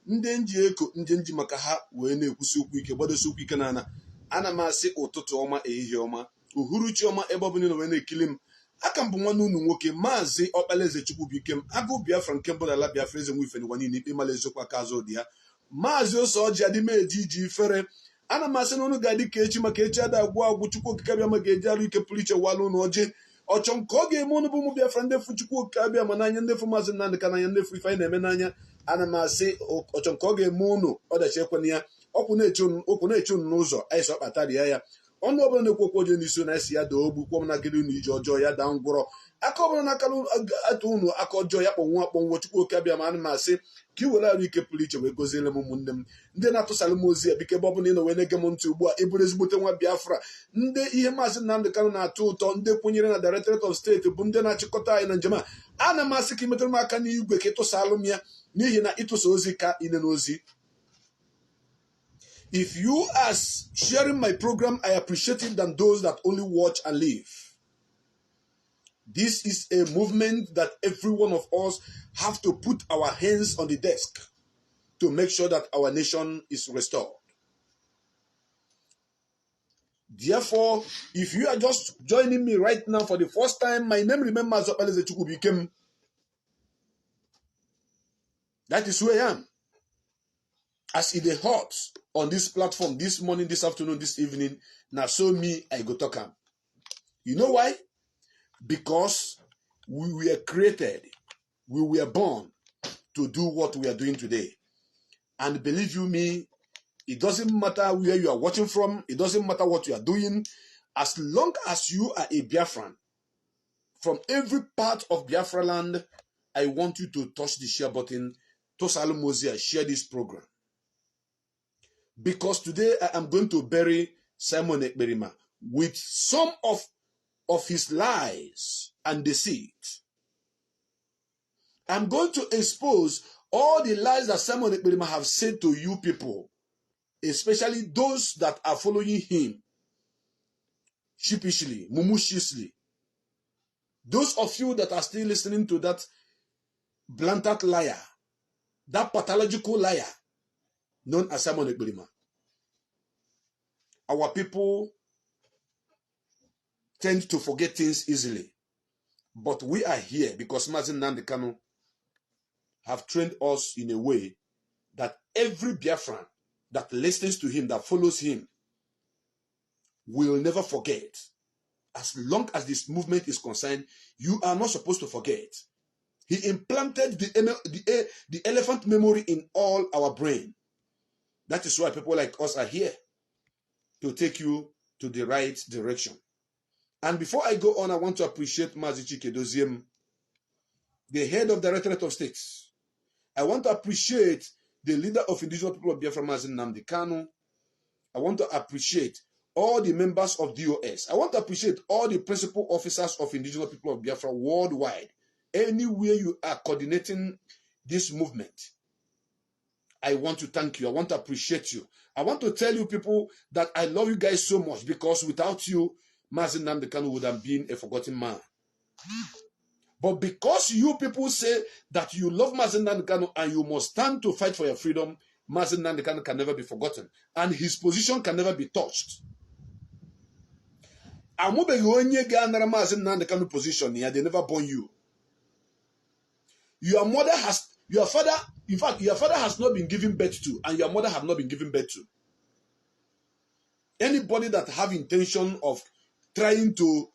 ndị nji eko ndị nji maka ha wee na-ekwusi okwu ike gbadosi okwu ike n'ana ana m asị ụtụtụ ọma ehihie ọma uhuruchi ọma ebe ọ bụla wee na-ekili m aka m bụ nwanne unu nwoke Maazị Ọkpalaeze Chukwubuikem agụ Biafra nke mbụ n'ala Biafra eze nwife n'ụwa niile ikpe mala eziokwu aka azụ dị ya Maazị ose ọjị adịmeji iji ifere ana m asị na unu ga-adị ka echi maka echi ada agwụ agwụ Chukwu okike abịa ma ga-eji arụ ike pụrụ iche walụ ụnụ ọjị ọchọ nke ọ ga-eme ụnụ bụ ụmụ Biafra ndefu Chukwu okike abịa ma n'anya ndefu Maazị Nnamdi ka n'anya ndefu ife anyị na-eme n'anya ana m asị ọchọ nke ọ ga-eme ụnụ ọdachi ekwena ya okwu na-eche unu n'ụzọ anyị sọ kpatarịa ya ọnụ ọbụla na-ekwu okwu ọjọọ n'isi na esi ya daa ogbu kwọ m nagịrị unu ije ọjọọ ya daa ngwụrọ aka ọbụla na aka atụ unu aka ọjọọ ya kpọnwụ akpọnwụ Chukwu okike abịa ma ana m asị ka ị were arụ ike pụrụ iche wee goziere m ụmụnne m ndị na-atụsara m ozi ya bike ebe ọbụla ị nọ wee na-ege m ntị ugbu a ịbụrụ ezigbote nwa Biafra ndị ihe Maazị Nnamdi Kanu na-atọ ụtọ ndị kwenyere na Directorate of State bụ ndị na-achịkọta anyị na njem a ana m asị ka ị metụrụ m aka n'igwe ka ịtụsalụ m ya n'ihi na ịtụsa ozi ka ine n'ozi. If you are sharing my program, I appreciate it than those that only watch and leave. This is a movement that every one of us have to put our hands on the desk to make sure that our nation is restored. Therefore, if you are just joining me right now for the first time, my name remembers Ọkpalaeze Chukwubuikem. That is who I am. As it is hot on this platform this morning, this afternoon, this evening, now so me, I go talk am. You know why? Because we were created, we were born to do what we are doing today. And believe you me, it doesn't matter where you are watching from, it doesn't matter what you are doing, as long as you are a Biafran, from every part of Biafra land, I want you to touch the share button, to Mozi, share this program. Because today I am going to bury Simon Ekperima with some of his lies and deceit. I'm going to expose all the lies that Simon Ekperima have said to you people, especially those that are following him sheepishly, mumushishly. Those of you that are still listening to that blatant liar, that pathological liar, known as Simon Ekperima. Our people tend to forget things easily. But we are here because Mazi Nnamdi Kanu have trained us in a way that every Biafran that listens to him, that follows him, will never forget. As long as this movement is concerned, you are not supposed to forget. He implanted the elephant memory in all our brain. That is why people like us are here, to take you to the right direction. And before I go on, I want to appreciate Mazi Chike, the head of the Directorate of State. I want to appreciate the leader of indigenous people of Biafra, Mazi Nnamdi Kanu. I want to appreciate all the members of DOS. I want to appreciate all the principal officers of indigenous people of Biafra worldwide. Anywhere you are coordinating this movement, I want to thank you. I want to appreciate you. I want to tell you people that I love you guys so much, because without you, Mazi Nnamdi Kanu would have been a forgotten man. But because you people say that you love Mazi Nnamdi Kanu and you must stand to fight for your freedom, Mazi Nnamdi Kanu can never be forgotten. And his position can never be touched. Amube onye ga anara Mazi Nnamdi Kanu position here, they never born you. Your father has not been given birth to, and your mother have not been given birth to. Anybody that have intention of trying to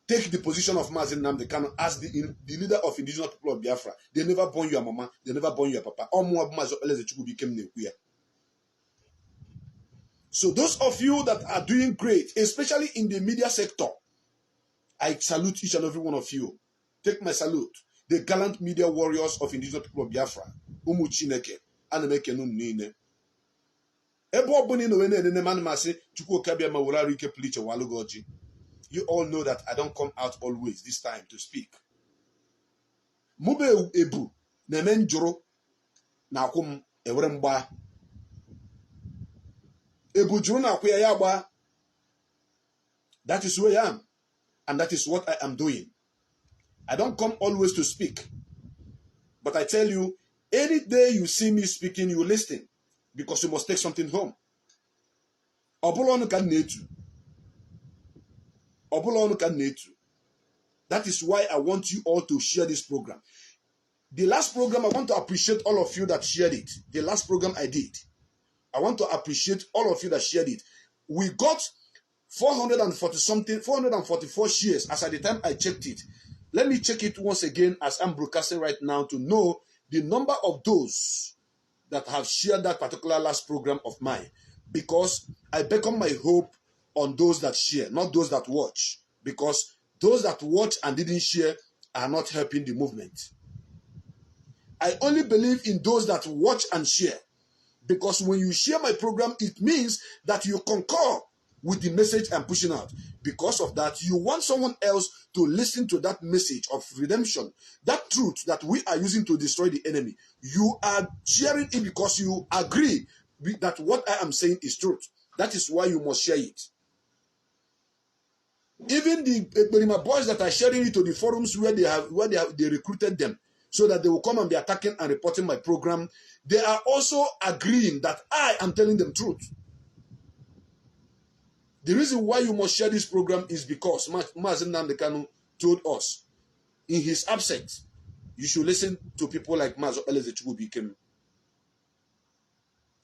take the position of Mazi Nnamdi Kanu as the leader of indigenous people of Biafra, they never born your mama, they never born your papa. So those of you that are doing great, especially in the media sector, I salute each and every one of you. Take my salute. The gallant media warriors of indigenous people of Biafra. Umu Chineke, Anemeke nun nine. Ebo boni no wene ne man masi, Chukwu kabia mawura rike pliche walugoji. You all know that I don't come out always this time to speak. Mube ebu, nemen joro, na kum ewremba. Ebu joro na kuya yaba. That is who I am. And that is what I am doing. I don't come always to speak. But I tell you, Any day you see me speaking, you listen, because you must take something home. That is why I want you all to share this program. The last program, I want to appreciate all of you that shared it. The last program I did, I want to appreciate all of you that shared it. We got 444 shares as at the time I checked it. Let me check it once again as I'm broadcasting right now to know the number of those that have shared that particular last program of mine, because I beckon my hope on those that share, not those that watch, because those that watch and didn't share are not helping the movement. I only believe in those that watch and share, because when you share my program, it means that you concur with the message I'm pushing out. Because of that, you want someone else to listen to that message of redemption, that truth that we are using to destroy the enemy. You are sharing it because you agree that what I am saying is truth. That is why you must share it. Even the Ekperima'S boys that are sharing it to the forums where they recruited them so that they will come and be attacking and reporting my program, they are also agreeing that I am telling them truth. The reason why you must share this program is because Mazi Nnamdi Kanu told us, in his absence, you should listen to people like Mazi Nnamdi.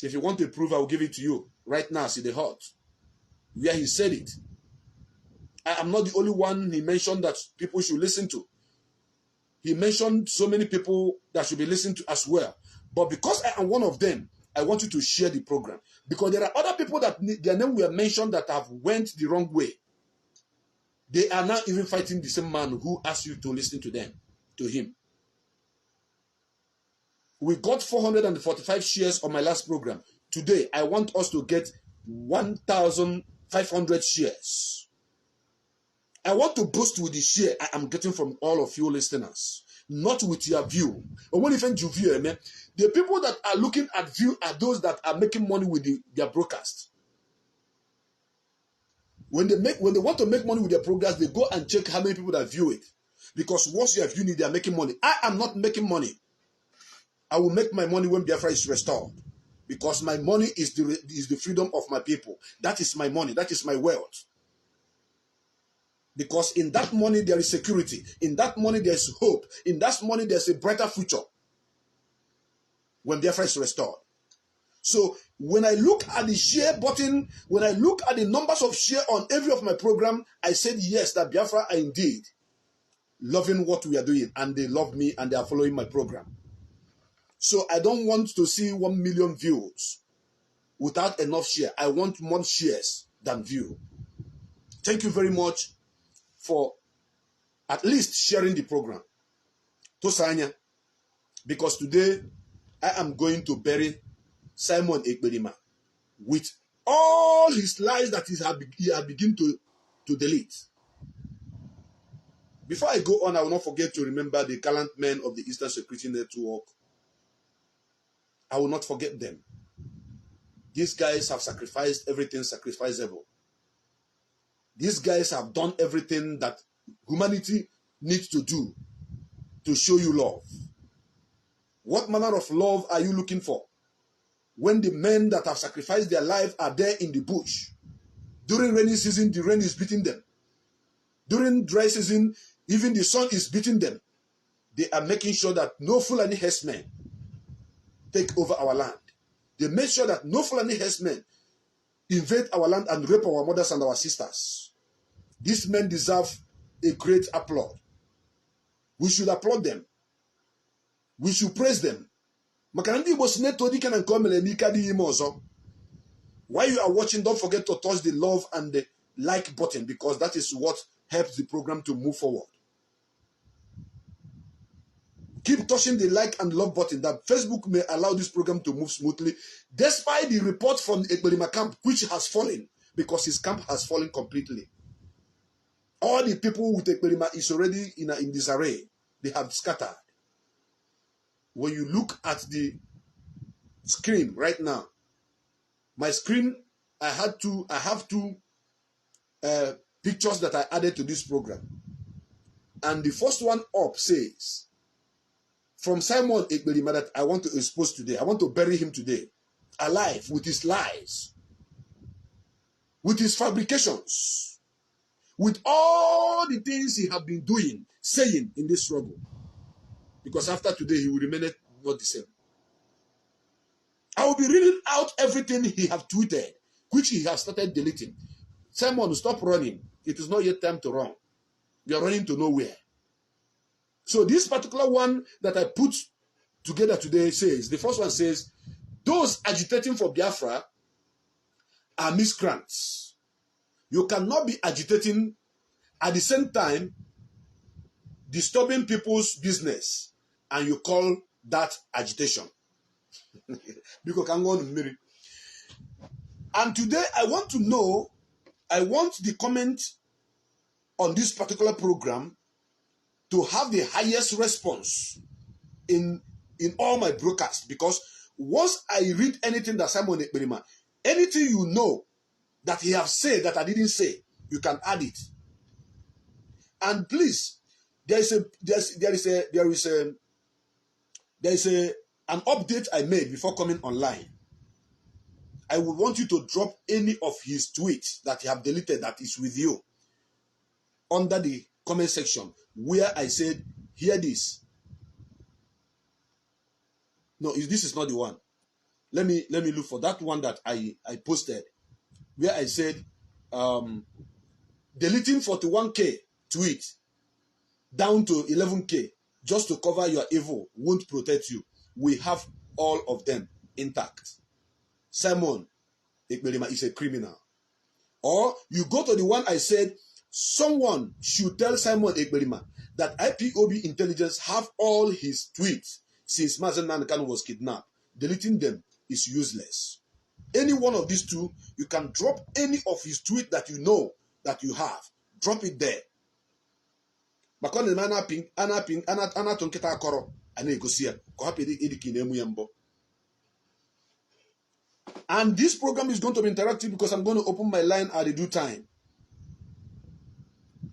If you want a proof, I will give it to you right now. See the heart where he said it. I am not the only one he mentioned that people should listen to. He mentioned so many people that should be listened to as well. But because I am one of them, I want you to share the program. Because there are other people that their name were mentioned that have went the wrong way. They are now even fighting the same man who asked you to listen to him. We got 445 shares on my last program. Today, I want us to get 1,500 shares. I want to boost with the share I am getting from all of you listeners, not with your view. Or when even you view, the people that are looking at view are those that are making money with their broadcast. When they want to make money with their broadcast, they go and check how many people that view it. Because once you have viewed it, they are making money. I am not making money. I will make my money when Biafra is restored. Because my money is the freedom of my people. That is my money. That is my wealth. Because in that money there is security. In that money there is hope. In that money there is a brighter future when Biafra is restored. So when I look at the share button, when I look at the numbers of share on every of my program, I said yes, that Biafra are indeed loving what we are doing, and they love me and they are following my program. So I don't want to see 1 million views without enough share. I want more shares than view. Thank you very much for at least sharing the program. Tosanya, because today I am going to bury Simon Ekperima with all his lies that he had begun to delete. Before I go on, I will not forget to remember the gallant men of the Eastern Security Network. I will not forget them. These guys have sacrificed everything sacrificable. These guys have done everything that humanity needs to do to show you love. What manner of love are you looking for when the men that have sacrificed their life are there in the bush? During rainy season, the rain is beating them. During dry season, even the sun is beating them. They are making sure that no Fulani herdsmen take over our land. They make sure that no Fulani herdsmen invade our land and rape our mothers and our sisters. These men deserve a great applaud. We should applaud them. We should praise them. While you are watching, don't forget to touch the love and the like button, because that is what helps the program to move forward. Keep touching the like and love button, that Facebook may allow this program to move smoothly, despite the report from the Ekperima camp, which has fallen, because his camp has fallen completely. All the people with Ekperima is already in disarray. They have scattered. When you look at the screen right now, my screen, I have two pictures that I added to this program. And the first one up says, from Simon Ekperima that I want to expose today. I want to bury him today, alive, with his lies, with his fabrications, with all the things he have been doing, saying in this struggle. Because after today, he will remain not the same. I will be reading out everything he have tweeted, which he has started deleting. Simon, stop running. It is not yet time to run. You are running to nowhere. So this particular one that I put together today says, the first one says, those agitating for Biafra are miscreants. You cannot be agitating at the same time disturbing people's business, and you call that agitation. Because I'm going to marry. And today I want to know, I want the comment on this particular program to have the highest response in all my broadcasts, because once I read anything that Simon Ekperima, anything you know that he have said that I didn't say, you can add it. And please, there is an update I made before coming online. I would want you to drop any of his tweets that you have deleted that is with you under the comment section where I said, hear this. No, this is not the one. Let me look for that one that I posted where I said deleting 41K tweet down to 11K just to cover your evil won't protect you. We have all of them intact. Simon Ekperima is a criminal. Or you go to the one I said, someone should tell Simon Ekperima that IPOB intelligence have all his tweets since Mazi Kanu was kidnapped. Deleting them is useless. Any one of these two, you can drop any of his tweets that you know that you have. Drop it there. And this program is going to be interactive because I'm going to open my line at a due time.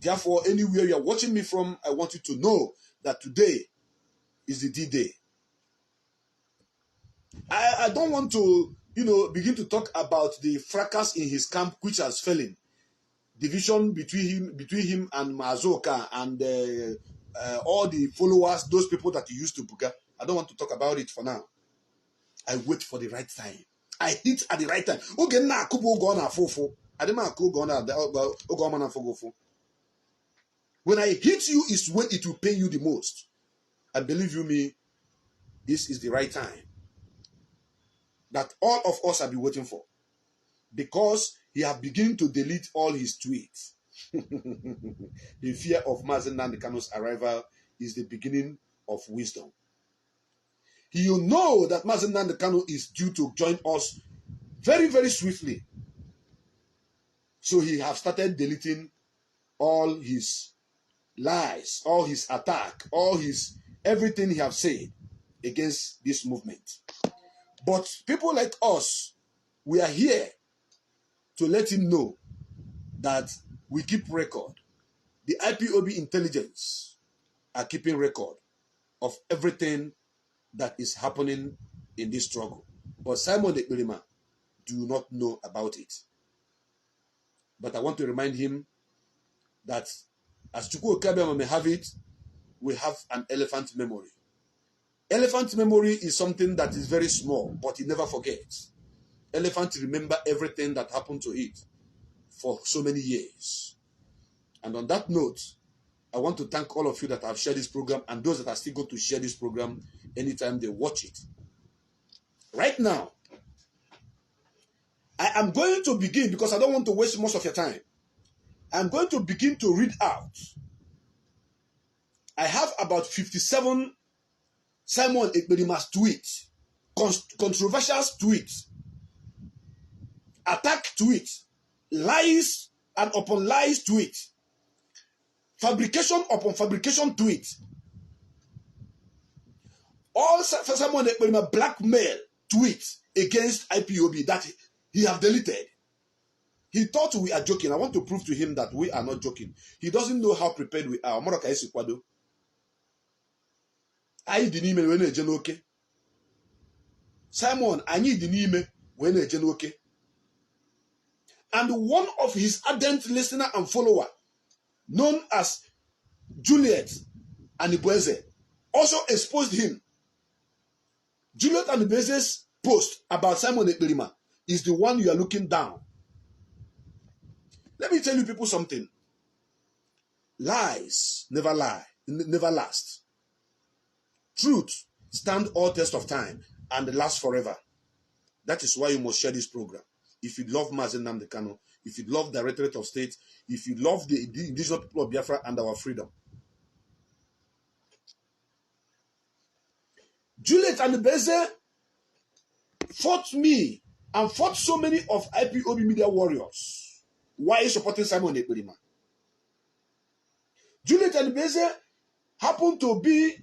Therefore, anywhere you are watching me from, I want you to know that today is the D-Day. I don't want to, begin to talk about the fracas in his camp, which has fallen. Division between him and Mazoka and all the followers, those people that he used to buga. I don't want to talk about it for now. I wait for the right time. I hit at the right time. When I hit you is when it will pain you the most. And believe you me, this is the right time that all of us have been waiting for. Because he have begun to delete all his tweets. The fear of Mazi Kanu's arrival is the beginning of wisdom. You know that Mazi Kanu is due to join us very, very swiftly. So he have started deleting all his lies, all his attack, all his everything he have said against this movement. But people like us, we are here to let him know that we keep record. The IPOB intelligence are keeping record of everything that is happening in this struggle. But Simon Ekperima do not know about it. But I want to remind him that as Chukwu Okabiyama may have it, we have an elephant memory. Elephant memory is something that is very small, but it never forgets. Elephant remember everything that happened to it for so many years. And on that note, I want to thank all of you that have shared this program and those that are still going to share this program anytime they watch it. Right now, I am going to begin, because I don't want to waste most of your time. I'm going to begin to read out. I have about 57 Simon Ekperima's tweets, controversial tweets, attack tweets, lies and upon lies tweets, fabrication upon fabrication tweets. All Simon Ekperima blackmail tweets against IPOB that he have deleted. He thought we are joking. I want to prove to him that we are not joking. He doesn't know how prepared we are. Anyị dị n'ime wee na-eje n'oke. Simon, anyị dị n'ime wee na-eje n'oke. And one of his ardent listener and follower, known as Juliet Anibueze, also exposed him. Juliet Anibueze's post about Simon Ekperima is the one you are looking down. Let me tell you people something. Lies never last. Truth stand all test of time and last forever. That is why you must share this program. If you love Mazi Nnamdi Kanu, if you love the Directorate of State, if you love the indigenous people of Biafra and our freedom. Juliet Anibueze fought me and fought so many of Ipob media warriors. Why is supporting Simon Ekperima? Juliet Anibueze happened to be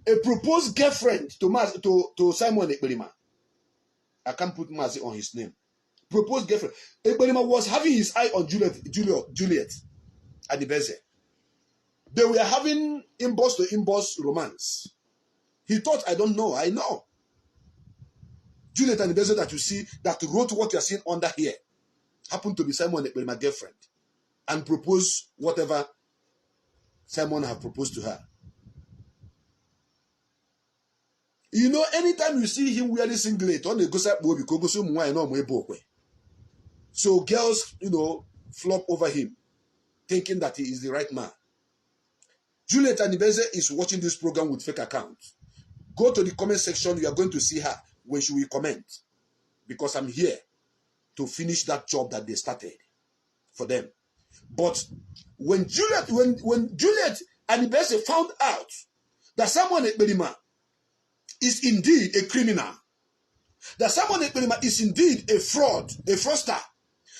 a proposed girlfriend to Simon Ekperima. I can't put Mazi on his name. Proposed girlfriend. Ekperima was having his eye on Juliet Anibueze. They were having inbox to inbox romance. He thought, I don't know. I know. Juliet Anibueze that you see, that wrote what you are seeing under here, happened to be Simon Ekperima girlfriend and proposed whatever Simon have proposed to her. You know, anytime you see him wearing singlet, on the so girls, you know, flop over him, thinking that he is the right man. Juliet Anibueze is watching this program with fake accounts. Go to the comment section. You are going to see her when she will comment, because I'm here to finish that job that they started for them. But when Juliet Anibueze found out that Simon Ekperima is indeed a criminal, that Simon Ekperima is indeed a fraudster,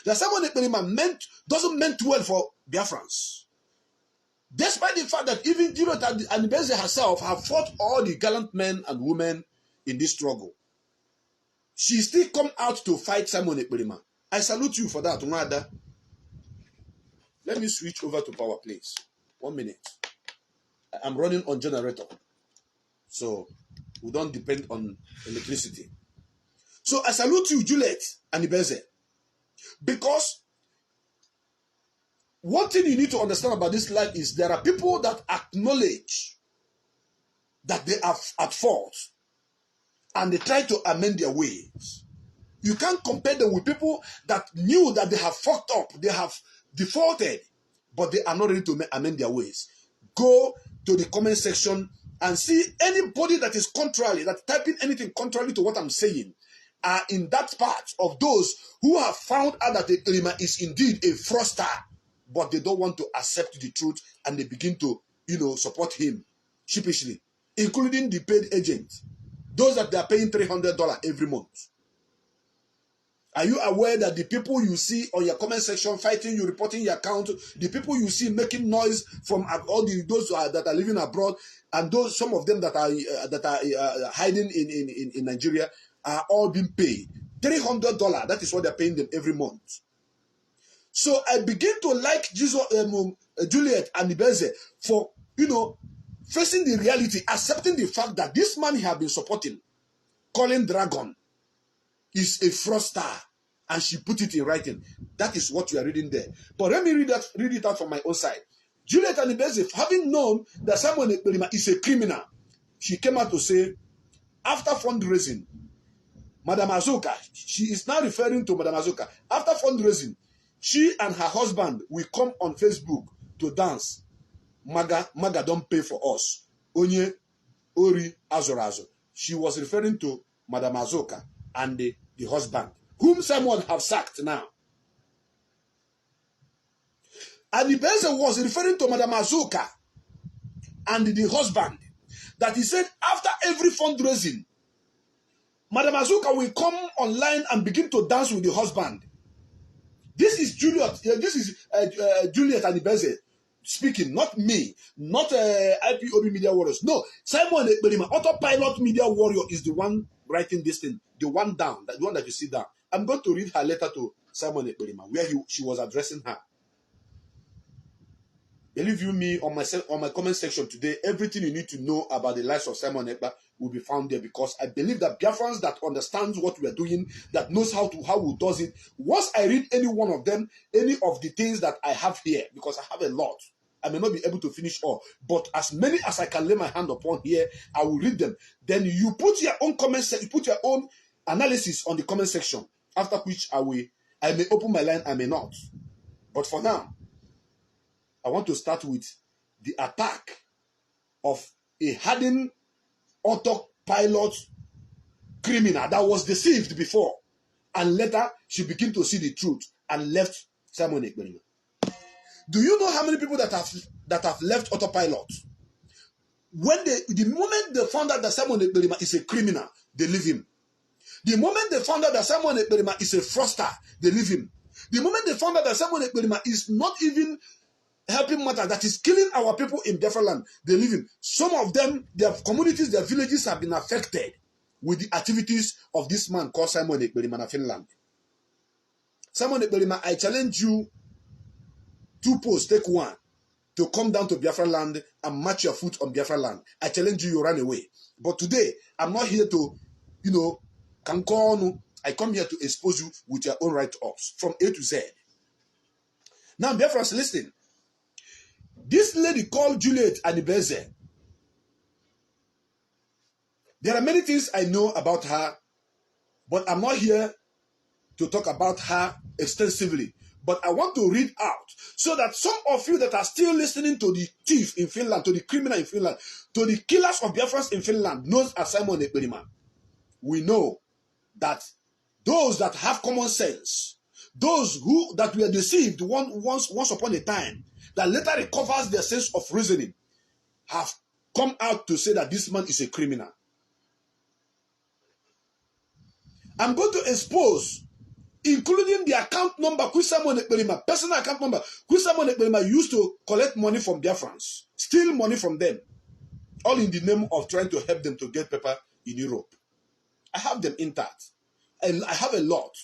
that Simon Ekperima doesn't mean well for Biafrans, despite the fact that even Juliet Anibueze herself have fought all the gallant men and women in this struggle, she still come out to fight Simon Ekperima. I salute you for that, Umada. Let me switch over to power, please. 1 minute. I'm running on generator, so we don't depend on electricity. So I salute you, Juliet Anibueze, because one thing you need to understand about this life is there are people that acknowledge that they are at fault and they try to amend their ways. You can't compare them with people that knew that they have fucked up, they have defaulted, but they are not ready to amend their ways. Go to the comment section and see anybody that is contrary, that typing anything contrary to what I'm saying, are in that part of those who have found out that Ekperima is indeed a fraudster, but they don't want to accept the truth and they begin to, support him sheepishly, including the paid agents, those that they are paying $300 every month. Are you aware that the people you see on your comment section fighting you, reporting your account, the people you see making noise from all those that are living abroad, and some of them that are hiding in Nigeria, are all being paid $300? That is what they're paying them every month. So I begin to like Juliet Anibueze for facing the reality, accepting the fact that this man he has been supporting, calling Dragon, is a fraudster, and she put it in writing. That is what you are reading there. But let me read it out from my own side. Juliet Anibueze, having known that Simon Ekperima is a criminal, she came out to say, after fundraising, Madam Azuka, she is now referring to Madam Azuka, after fundraising, she and her husband will come on Facebook to dance. Maga don't pay for us. Onye Ori Azorazo. She was referring to Madam Azuka and the husband, whom someone have sacked now. Anibueze was referring to Madam Azuka and the husband, that he said after every fundraising, Madam Azuka will come online and begin to dance with the husband. This is Juliet Anibueze speaking, not me, not Ipob media warriors. No, Simon Ekperima, autopilot media warrior, is the one writing this thing, the one down, the one that you see down. I'm going to read her letter to Simon Ekperima, where she was addressing her. Believe you me, on my comment section today, everything you need to know about the lives of Simon Ekpa will be found there, because I believe that Biafrans that understands what we are doing, that knows how we does it, once I read any one of them, any of the things that I have here, because I have a lot, I may not be able to finish all, but as many as I can lay my hand upon here, I will read them. Then you put your own comments, you put your own analysis on the comment section, after which I may open my line, I may not. But for now, I want to start with the attack of a hardened autopilot criminal that was deceived before, and later she began to see the truth and left Simon Ekperima. Do you know how many people that have left autopilot? When the moment they found out that Simon Ekperima is a criminal, they leave him. The moment they found out that Simon Ekperima is a fraudster, they leave him. The moment they found out that Simon Ekperima is not even helping matter, that is killing our people in Biafra land, they leave him. Some of them, their communities, their villages have been affected with the activities of this man called Simon Ekperima in Finland. Simon Ekperima, I challenge you, 2 posts, take 1, to come down to Biafra land and match your foot on Biafra land. I challenge you, you run away. But today, I'm not here to, Kanu. I come here to expose you with your own write-ups from A to Z. Now, Biafrans, listen. This lady called Juliet Anibeze, there are many things I know about her, but I'm not here to talk about her extensively. But I want to read out so that some of you that are still listening to the thief in Finland, to the criminal in Finland, to the killers of Biafrans in Finland, knows as Simon Ekperima. We know that those that have common sense, those that were deceived once upon a time, that later recovers their sense of reasoning, have come out to say that this man is a criminal. I'm going to expose, including the account number, which Simon Ekperima, personal account number, which Simon Ekperima used to collect money from Biafrans, steal money from them, all in the name of trying to help them to get paper in Europe. I have them intact. And I have a lot.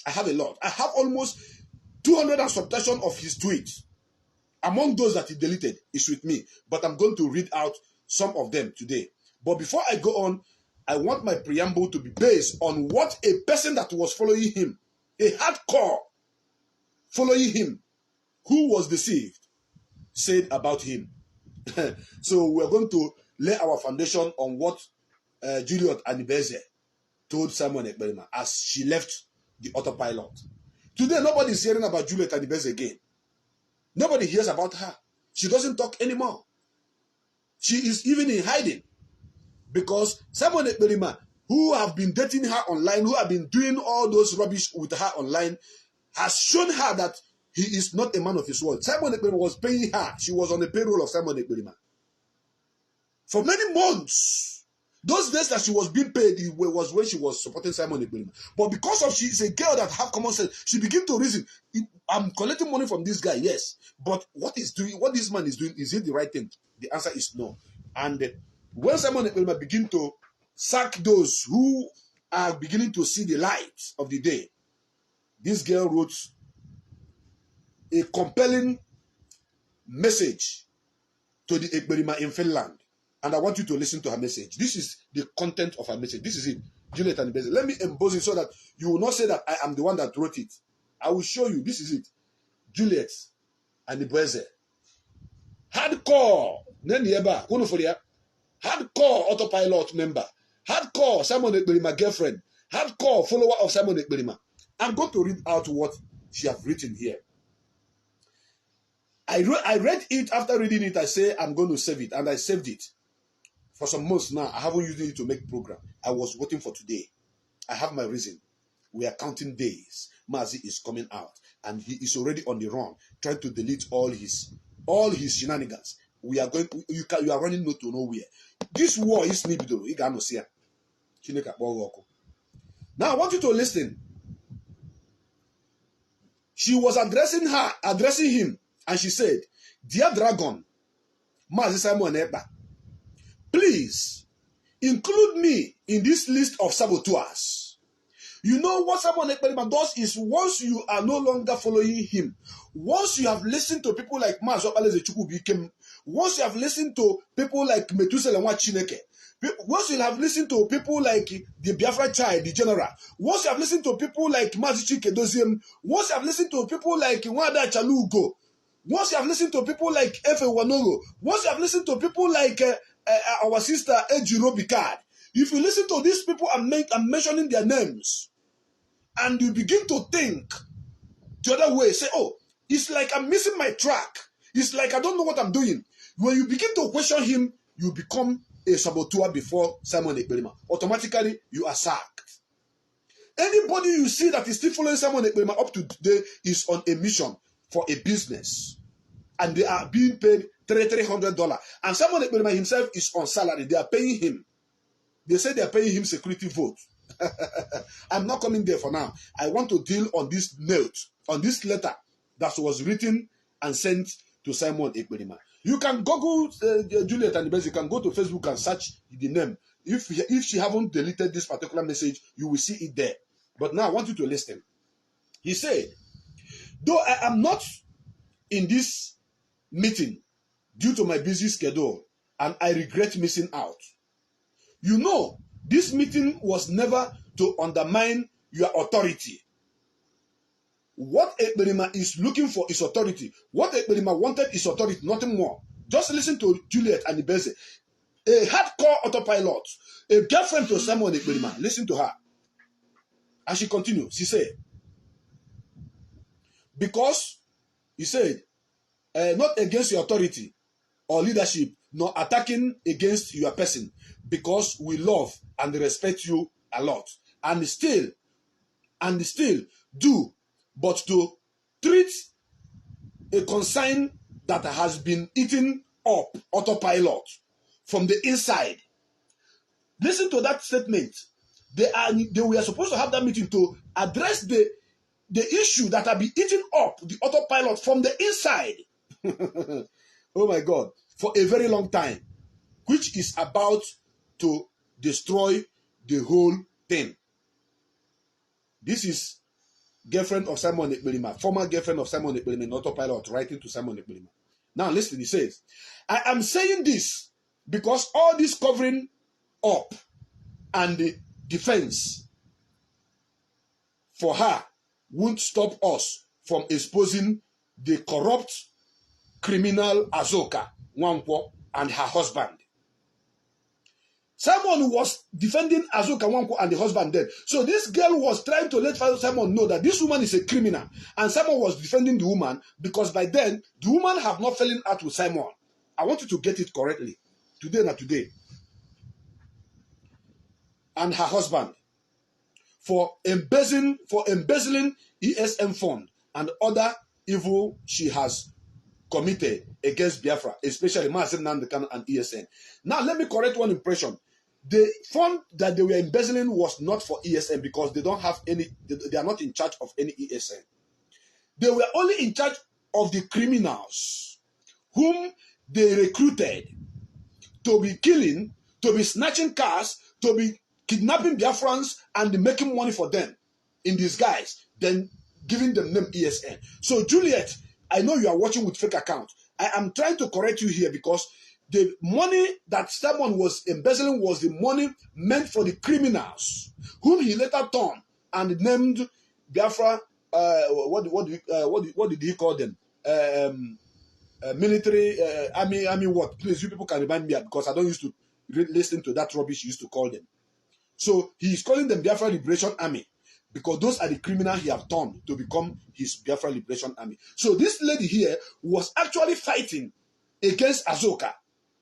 I have almost 200 and subtraction of his tweets. Among those that he deleted is with me. But I'm going to read out some of them today. But before I go on, I want my preamble to be based on what a person that was following him, a hardcore following him, who was deceived, said about him. So we're going to lay our foundation on what Juliet Anibeze told Simon Ekperima as she left the autopilot. Today, nobody is hearing about Juliet Anibeze again. Nobody hears about her. She doesn't talk anymore. She is even in hiding. Because Simon Ekperima, who have been dating her online, who have been doing all those rubbish with her online, has shown her that he is not a man of his word. Simon Ekperima was paying her. She was on the payroll of Simon Ekperima. For many months, those days that she was being paid was when she was supporting Simon Ekperima. But because of she is a girl that have common sense, she began to reason. I'm collecting money from this guy, yes. But what this man is doing, is it the right thing? The answer is no. And when Simon Ekperima begin to sack those who are beginning to see the light of the day, this girl wrote a compelling message to the Ekperima in Finland. And I want you to listen to her message. This is the content of her message. This is it. Juliet Anibeze. Let me emboss it so that you will not say that I am the one that wrote it. I will show you. This is it. Juliet Anibeze. Hardcore. Hardcore autopilot member. Hardcore Simon Ekperima girlfriend. Hardcore follower of Simon Ekperima. I'm going to read out what she has written here. I read it. After reading it, I say I'm going to save it. And I saved it. For some months now, I haven't used it to make program. I was waiting for today. I have my reason. We are counting days. Mazi is coming out. And he is already on the run, trying to delete all his shenanigans. We are going. You are running to nowhere. This war is nibido. Now I want you to listen. She was addressing him, and she said, "Dear Dragon, Mazi Simon Ekpa, please include me in this list of saboteurs. You know what Simon Ekperima does is once you are no longer following him, once you have listened to people like Mazi, once you have listened to people like Metusela Chineke, once you have listened to people like the Biafra child, the general, once you have listened to people like Mazi Chike, once you have listened to people like Nwada Chalugo, once you have listened to people like Efe Wanoro, once you have listened to people like our sister Ejiro Bikard, if you listen to these people and I'm mentioning their names, and you begin to think the other way, say, oh, it's like I'm missing my track. It's like I don't know what I'm doing. When you begin to question him, you become a saboteur before Simon Ekperima. Automatically, you are sacked. Anybody you see that is still following Simon Ekperima up to today is on a mission for a business. And they are being paid $300. And Simon Ekperima himself is on salary. They are paying him. They say they are paying him security vote. I'm not coming there for now. I want to deal on this note, on this letter that was written and sent to Simon Ekperima. You can Google Juliet and Bez. You can go to Facebook and search the name. If she haven't deleted this particular message, you will see it there. But now I want you to listen. He said, though I am not in this meeting due to my busy schedule and I regret missing out. You know, this meeting was never to undermine your authority. What Ekperima is looking for is authority. What Ekperima wanted is authority, nothing more. Just listen to Juliet and Ibeze. A hardcore autopilot, a girlfriend to Simon Ekperima. Listen to her. As she continues, she said, because, he said, not against your authority or leadership, nor attacking against your person, because we love and respect you a lot. And still do, but to treat a concern that has been eaten up autopilot from the inside. Listen to that statement. They were supposed to have that meeting to address the issue that have been eating up the autopilot from the inside. Oh my God. For a very long time, which is about to destroy the whole thing. This is girlfriend of Simon Ekperima, former girlfriend of Simon Ekperima in autopilot, writing to Simon Ekperima. Now listen, he says, I am saying this because all this covering up and the defense for her won't stop us from exposing the corrupt criminal Azoka Nwankwo and her husband. Simon was defending Azoka Nwankwo and the husband then. So this girl was trying to let Father Simon know that this woman is a criminal. And Simon was defending the woman because by then, the woman have not fallen out with Simon. I want you to get it correctly. Today, not today. And her husband for embezzling ESM fund and other evil she has committed against Biafra, especially Mazi Nnamdi Kanu and ESN. Now, let me correct one impression. The fund that they were embezzling was not for ESN because they don't have any, they are not in charge of any ESN. They were only in charge of the criminals whom they recruited to be killing, to be snatching cars, to be kidnapping Biafrans and making money for them in disguise, then giving them name ESN. So, Juliet, I know you are watching with fake account. I am trying to correct you here because the money that Simon was embezzling was the money meant for the criminals, whom he later turned and named Biafra. What did he call them? Military army. What? Please, you people can remind me because I don't used to listen to that rubbish he used to call them. So he is calling them Biafra Liberation Army because those are the criminals he have turned to become his Biafra Liberation Army. So this lady here was actually fighting against Azoka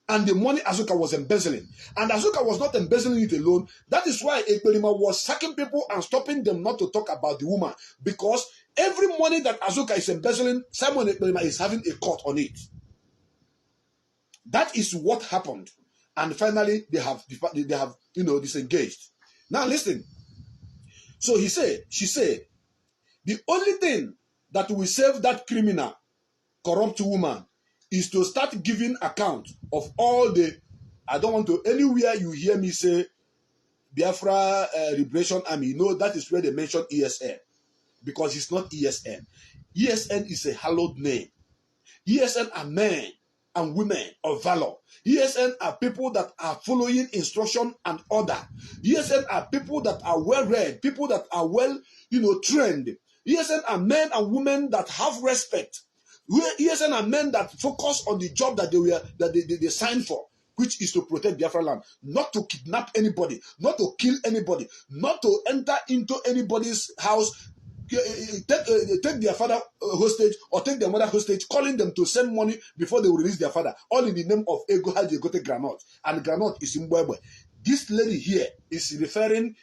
and the money Azoka was embezzling. And Azoka was not embezzling it alone. That is why Ekperima was sacking people and stopping them not to talk about the woman, because every money that Azoka is embezzling, Simon Ekperima is having a cut on it. That is what happened. And finally, they have disengaged. Now listen. So she said, the only thing that will save that criminal, corrupt woman, is to start giving account of all the, I don't want to, anywhere you hear me say Biafra Liberation Army, you know that is where they mention ESN. Because it's not ESN. ESN is a hallowed name. ESN are men and women of valor. ESN are people that are following instruction and order. ESN are people that are well read, people that are well, trained. ESN are men and women that have respect. ESN are men that focus on the job that they signed for, which is to protect Biafra land, not to kidnap anybody, not to kill anybody, not to enter into anybody's house, take their father hostage or take their mother hostage, calling them to send money before they will release their father, all in the name of Ego Hajegote Granot. And Granot is Mbwebwe. This lady here is referring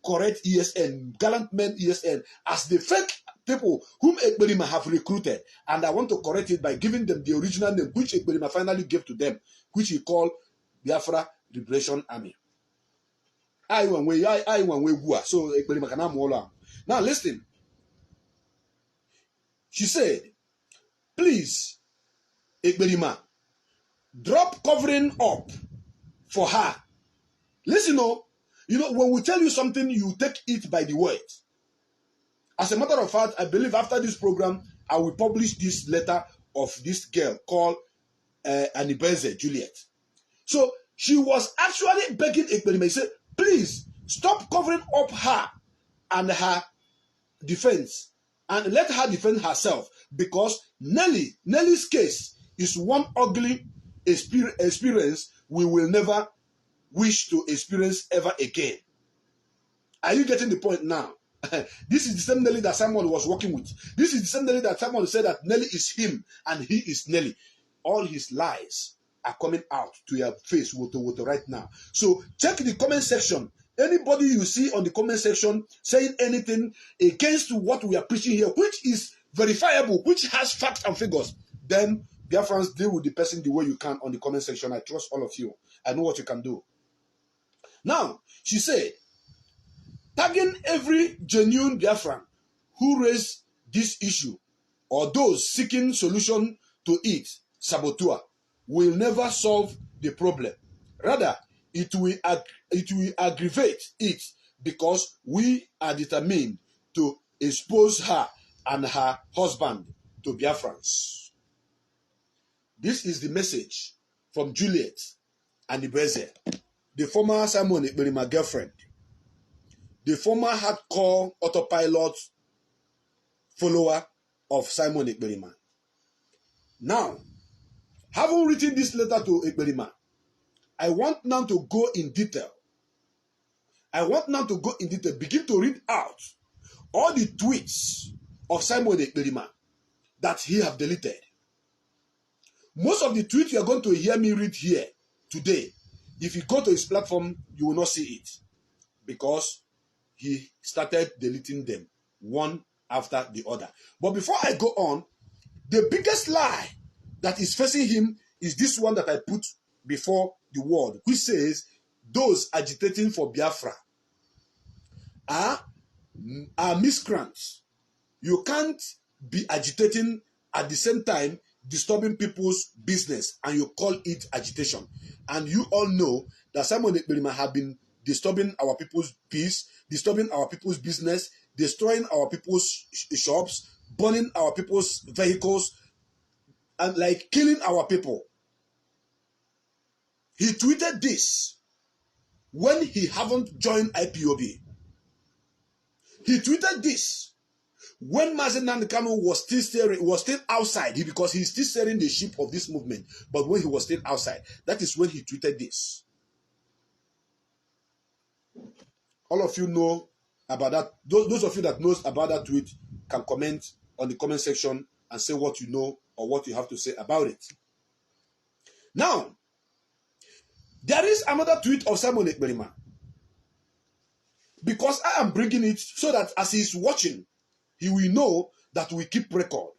correct ESN, gallant men ESN, as the fake people whom Ekperima have recruited. And I want to correct it by giving them the original name, which Ekperima finally gave to them, which he called Biafra Liberation Army. So Ekperima can have. Now listen. She said, please, Ekperima, drop covering up for her. Listen, when we tell you something, you take it by the word. As a matter of fact, I believe after this program, I will publish this letter of this girl called Nnamdi Juliet. So she was actually begging Ekperima. He said, please, stop covering up her and her defense. And let her defend herself, because Nelly's case is one ugly experience we will never wish to experience ever again. Are you getting the point now? This is the same Nelly that Simon was working with. This is the same Nelly that Simon said that Nelly is him and he is Nelly. All his lies are coming out to your face right now. So check the comment section. Anybody you see on the comment section saying anything against what we are preaching here, which is verifiable, which has facts and figures, then Biafrans, deal with the person the way you can on the comment section. I trust all of you. I know what you can do. Now, she said, tagging every genuine Biafran who raised this issue or those seeking solution to it, saboteur, will never solve the problem. Rather, it will aggravate it, because we are determined to expose her and her husband to Biafrans. This is the message from Juliet and Nnamdi, the former Simon Ekperima girlfriend, the former hardcore autopilot follower of Simon Ekperima. Now, having written this letter to Ekperima, I want now to go in detail. Begin to read out all the tweets of Simon Ekperima that he have deleted. Most of the tweets you are going to hear me read here today, if you go to his platform, you will not see it, because he started deleting them one after the other. But before I go on, the biggest lie that is facing him is this one that I put before the world, which says those agitating for Biafra are miscreants. You can't be agitating at the same time disturbing people's business, and you call it agitation. And you all know that Simon Ekperima have been disturbing our people's peace, disturbing our people's business, destroying our people's shops, burning our people's vehicles, and killing our people. He tweeted this when he haven't joined Ipob. He tweeted this when Mazi Kanu was still outside, because he's still steering the ship of this movement. But when he was still outside, that is when he tweeted this. All of you know about that. Those of you that knows about that tweet can comment on the comment section and say what you know or what you have to say about it. Now, there is another tweet of Simon Ekperima, because I am bringing it so that as he is watching, he will know that we keep record.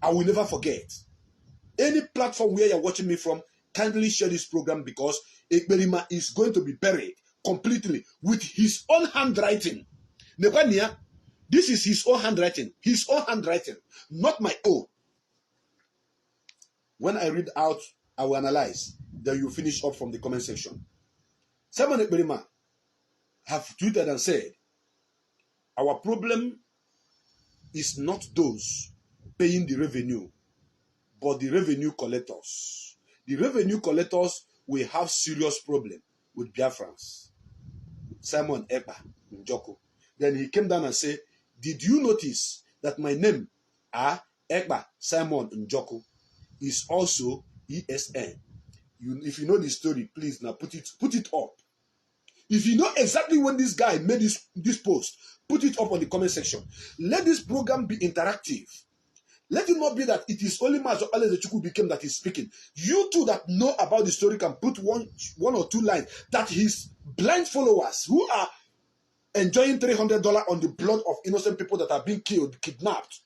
I will never forget. Any platform where you're watching me from, kindly share this program, because Ekperima is going to be buried completely with his own handwriting. This is his own handwriting. His own handwriting, not my own. When I read out, I will analyze. Then you finish up from the comment section. Simon Ekperima have tweeted and said, our problem is not those paying the revenue, but the revenue collectors. The revenue collectors will have serious problem with Biafrans. Simon Ekpa Njoko. Then he came down and said, did you notice that my name, Ekpa Simon Njoko, is also ESN? If you know the story, please now put it up. If you know exactly when this guy made this post, put it up on the comment section. Let this program be interactive. Let it not be that it is only Mazi Echukwu became that is speaking. You two that know about the story can put one or two lines that his blind followers who are enjoying $300 on the blood of innocent people that are being killed, kidnapped,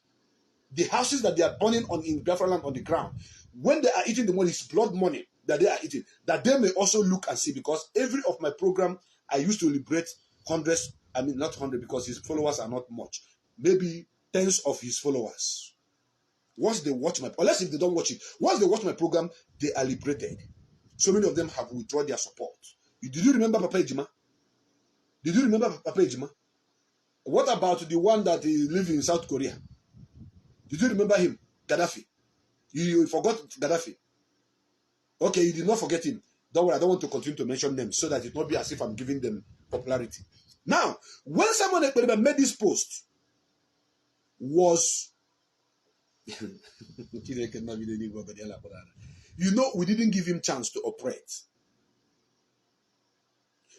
the houses that they are burning in Biafra land on the ground, when they are eating the money, it's blood money that they are eating, that they may also look and see, because every of my program, I used to liberate hundreds, I mean not 100 because his followers are not much, maybe tens of his followers. Once they watch unless if they don't watch it, once they watch my program, they are liberated. So many of them have withdrawn their support. Did you remember Papa Ejima? Did you remember Papa Ejima? What about the one that lived in South Korea? Did you remember him? Gaddafi. You forgot Gaddafi. Okay, you did not forget him. Don't worry, I don't want to continue to mention them so that it will not be as if I'm giving them popularity. Now, when Simon Ekperima made this post, was you know, we didn't give him chance to operate.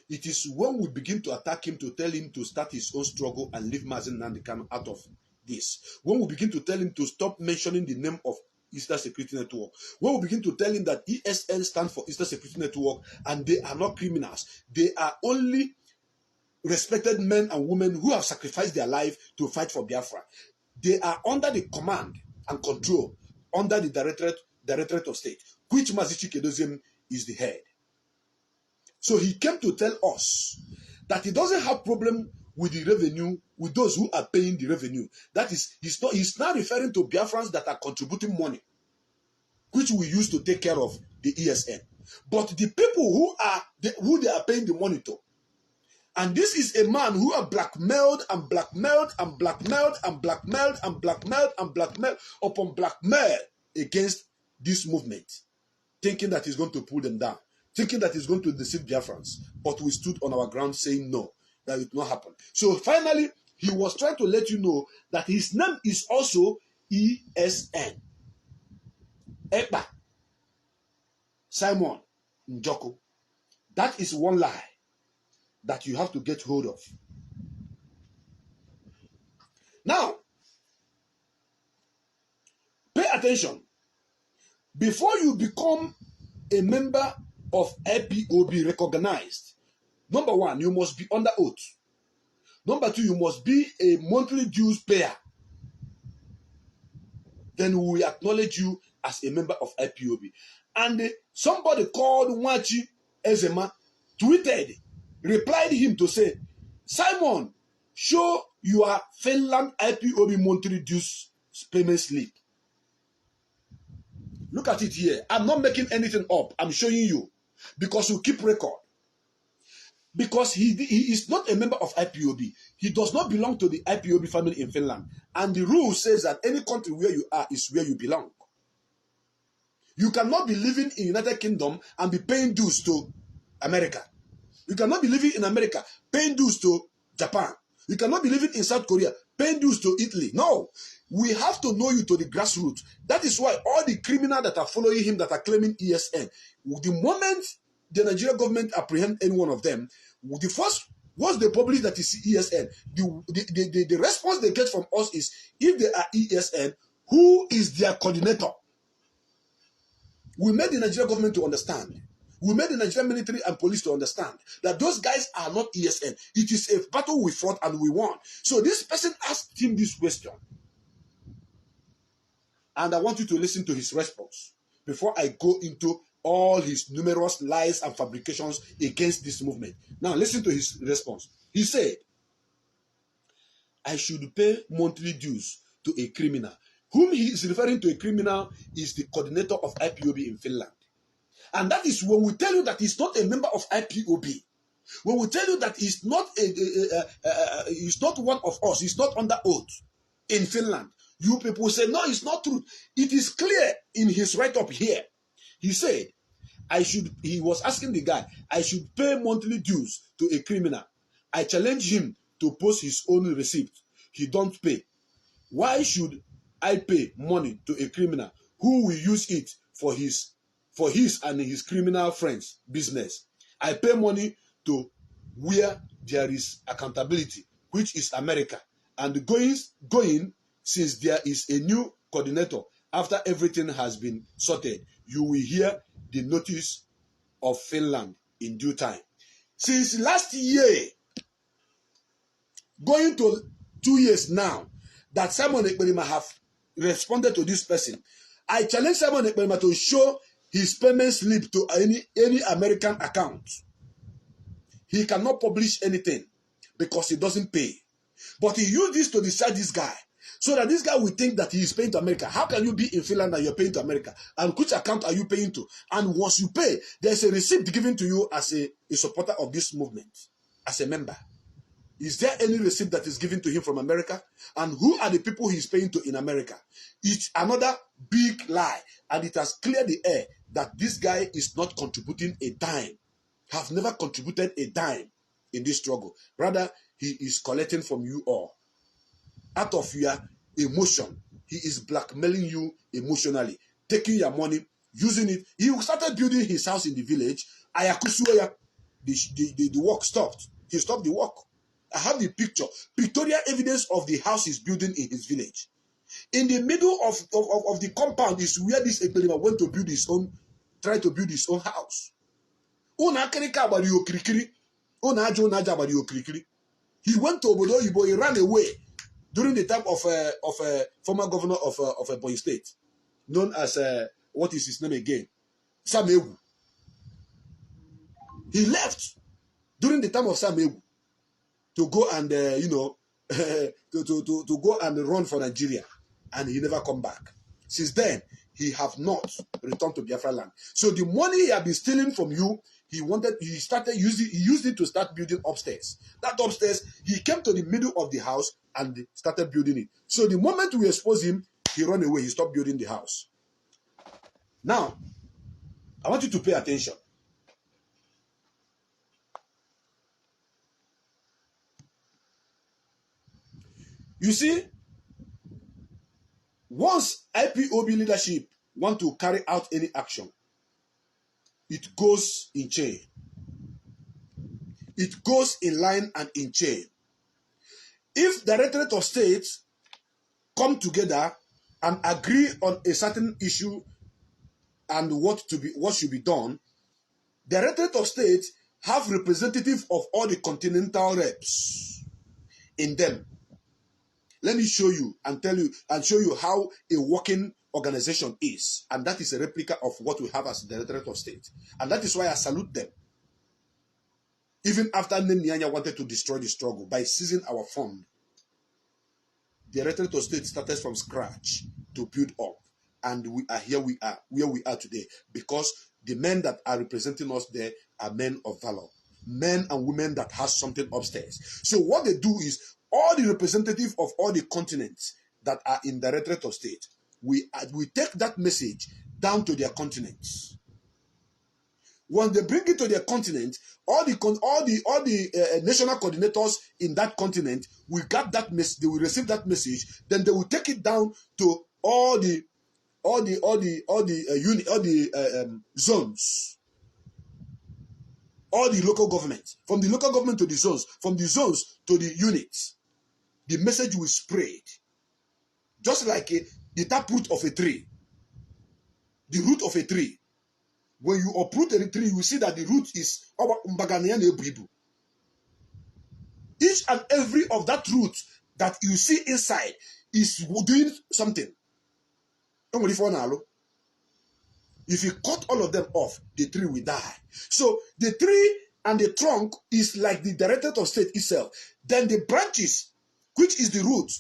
It is when we begin to attack him, to tell him to start his own struggle and leave Mazi Nnamdi Kanu out of this. When we begin to tell him to stop mentioning the name of Eastern Security Network. When we begin to tell him that ESN stands for Eastern Security Network and they are not criminals. They are only respected men and women who have sacrificed their life to fight for Biafra. They are under the command and control, under the Directorate of State, which Mazi Chikedozie is the head. So he came to tell us that he doesn't have problem with the revenue, with those who are paying the revenue. That is, he's not referring to Biafrans that are contributing money, which we use to take care of the ESN. But the people who they are paying the money to. And this is a man who are blackmailed and blackmailed and blackmailed and blackmailed and blackmailed and blackmailed upon blackmail against this movement, thinking that he's going to pull them down, thinking that he's going to deceive Biafrans. But we stood on our ground saying no, that it will not happen. So finally, he was trying to let you know that his name is also ESN. Ekpa Simon Njoko. That is one lie that you have to get hold of. Now, pay attention. Before you become a member of IPOB recognized, number one, you must be under oath. Number two, you must be a monthly dues payer. Then we will acknowledge you as a member of IPOB. And somebody called Nwachi Ezema tweeted, replied him to say, Simon, show your Finland IPOB monthly dues payment slip. Look at it here. I'm not making anything up. I'm showing you. Because you keep record. Because he is not a member of IPOB. He does not belong to the IPOB family in Finland. And the rule says that any country where you are is where you belong. You cannot be living in United Kingdom and be paying dues to America. You cannot be living in America paying dues to Japan. You cannot be living in South Korea paying dues to Italy. No. We have to know you to the grassroots. That is why all the criminals that are following him, that are claiming ESN, the moment the Nigerian government apprehend any one of them, the first, once they publish that is ESN, the response they get from us is, if they are ESN, who is their coordinator? We made the Nigerian government to understand. We made the Nigerian military and police to understand that those guys are not ESN. It is a battle we fought and we won. So this person asked him this question. And I want you to listen to his response before I go into all his numerous lies and fabrications against this movement. Now listen to his response. He said, I should pay monthly dues to a criminal. Whom he is referring to, a criminal, is the coordinator of IPOB in Finland. And that is when we tell you that he's not a member of IPOB. When we tell you that he's not he's not one of us, he's not under oath in Finland, you people say, no, it's not true. It is clear in his write-up here. He said, he was asking the guy, I should pay monthly dues to a criminal. I challenge him to post his own receipt. He don't pay. Why should I pay money to a criminal who will use it for his and his criminal friends' business? I pay money to where there is accountability, which is America. And going since there is a new coordinator, after everything has been sorted, you will hear the notice of Finland in due time. Since last year, going to 2 years now, that Simon Ekperima have responded to this person, I challenge Simon Ekperima to show his payment slip to any American account. He cannot publish anything because he doesn't pay. But he used this to decide this guy, so that this guy will think that he is paying to America. How can you be in Finland and you're paying to America? And which account are you paying to? And once you pay, there's a receipt given to you as a supporter of this movement, as a member. Is there any receipt that is given to him from America? And who are the people he's paying to in America? It's another big lie. And it has cleared the air that this guy is not contributing a dime. Have never contributed a dime in this struggle. Rather, he is collecting from you all. Out of your emotion, he is blackmailing you emotionally, taking your money, using it. He started building his house in the village. Ayakusuya, the work stopped. He stopped the work. I have the pictorial evidence of the house he's building in his village. In the middle of the compound is where this Ekperima went to build his own, tried to build his own house. He went to Obodo Ibo, he ran away during the time of a former governor of Ebonyi State, known as, what is his name again? Sam Egu. He left during the time of Sam Egu to go and, to go and run for Nigeria. And he never come back. Since then, he have not returned to Biafra land. So the money he had been stealing from you, he used it to start building upstairs. That upstairs, he came to the middle of the house and started building it. So the moment we expose him, he ran away. He stopped building the house. Now, I want you to pay attention. You see, once Ipob leadership want to carry out any action, it goes in chain. It goes in line and in chain. If the Directorate of State come together and agree on a certain issue and what should be done, the Directorate of State have representative of all the continental reps in them. Let me show you and tell you and show you how a working organization is. And that is a replica of what we have as the Directorate of State. And that is why I salute them. Even after Nnamdi wanted to destroy the struggle by seizing our fund, the Directorate of State started from scratch to build up. And we are here, where we are today, because the men that are representing us there are men of valor. Men and women that have something upstairs. So what they do is, all the representatives of all the continents that are in the Directorate of State, we take that message down to their continents. When they bring it to their continent, all the national coordinators in that continent will get that message. They will receive that message. Then they will take it down to all the zones, all the local governments, from the local government to the zones, from the zones to the units. The message will spread, just like the taproot of a tree. The root of a tree. When you uproot a tree, you will see that the root is each and every of that root that you see inside is doing something. If you cut all of them off, the tree will die. So the tree and the trunk is like the Directorate of State itself. Then the branches, which is the root,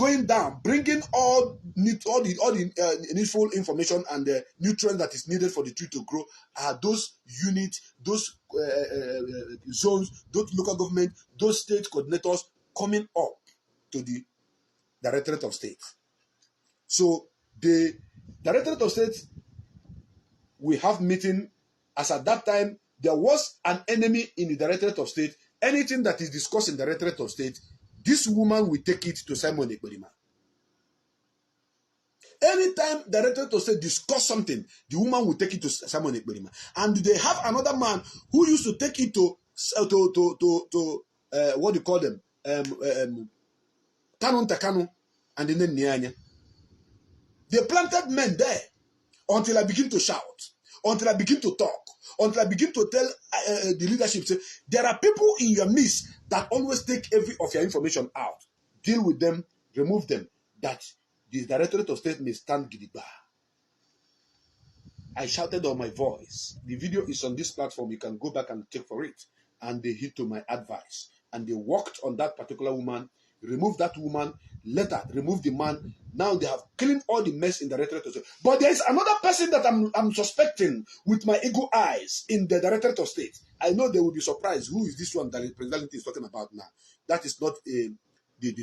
going down, bringing all the needful information and the nutrient that is needed for the tree to grow, are those units, those zones, those local government, those state coordinators coming up to the Directorate of State. So the Directorate of State, we have meeting, as at that time there was an enemy in the Directorate of State. Anything that is discussed in the Directorate of State, this woman will take it to Simon Ekperima. Anytime the Directorate of State discuss something, the woman will take it to Simon Ekperima. And they have another man who used to take it to what do you call them? Kanu, and then Nyanya. They planted men there until I begin to shout, until I begin to talk, until I begin to tell the leadership, say, there are people in your midst that always take every of your information out. Deal with them, remove them, that the Directorate of State may stand gidigba. I shouted on my voice. The video is on this platform. You can go back and check for it. And they heed to my advice. And they worked on that particular woman, removed that woman, later removed the man. Now they have cleaned all the mess in the Directorate of State. But there is another person that I'm suspecting with my ego eyes in the Directorate of State. I know they will be surprised. Who is this one that the President is talking about now? That is not the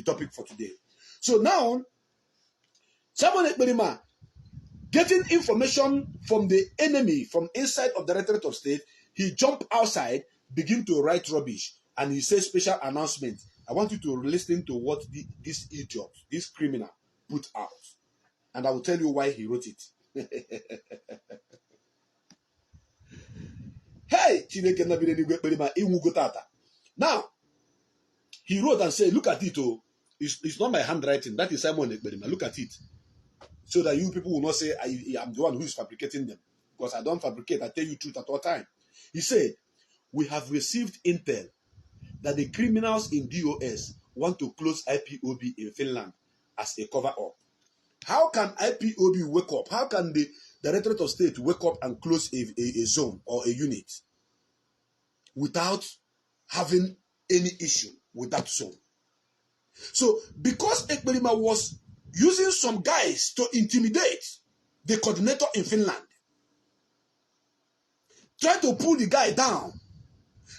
topic for today. So now, Simon Ekperima, getting information from the enemy from inside of the Directorate of State, he jumped outside, begin to write rubbish, and he says special announcement. I want you to listen to what this idiot, this criminal, put out. And I will tell you why he wrote it. Hey! Now, he wrote and said, look at it. Oh, it's not my handwriting. That is Simon Ekperima. Look at it. So that you people will not say, I'm the one who is fabricating them. Because I don't fabricate. I tell you truth at all time. He said, we have received intel that the criminals in DOS want to close IPOB in Finland as a cover-up. How can IPOB wake up? How can the Directorate of State wake up and close a zone or a unit without having any issue with that zone? So, because Ekperima was using some guys to intimidate the coordinator in Finland, try to pull the guy down,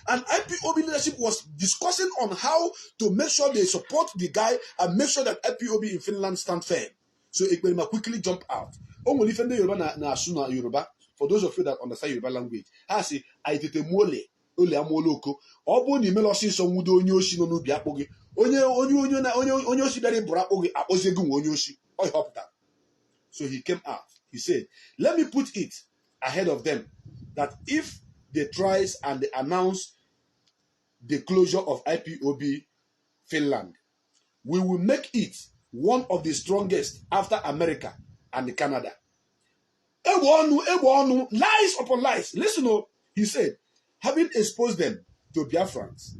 and IPOB leadership was discussing on how to make sure they support the guy and make sure that IPOB in Finland stand firm. So Ekperima quickly jumped out. For those of you that understand Yoruba language, I say, I did a mole, ole amoloko, obo ni melosi so mudo onyoshi no nubi akpoge, onyoshi bere burapoge, apozegu onyoshi. I hope that. So he came out. He said, let me put it ahead of them that if they tries and they announce the closure of IPOB Finland, we will make it one of the strongest after America and Canada. Lies upon lies. Listen, he said, having exposed them to Biafrans,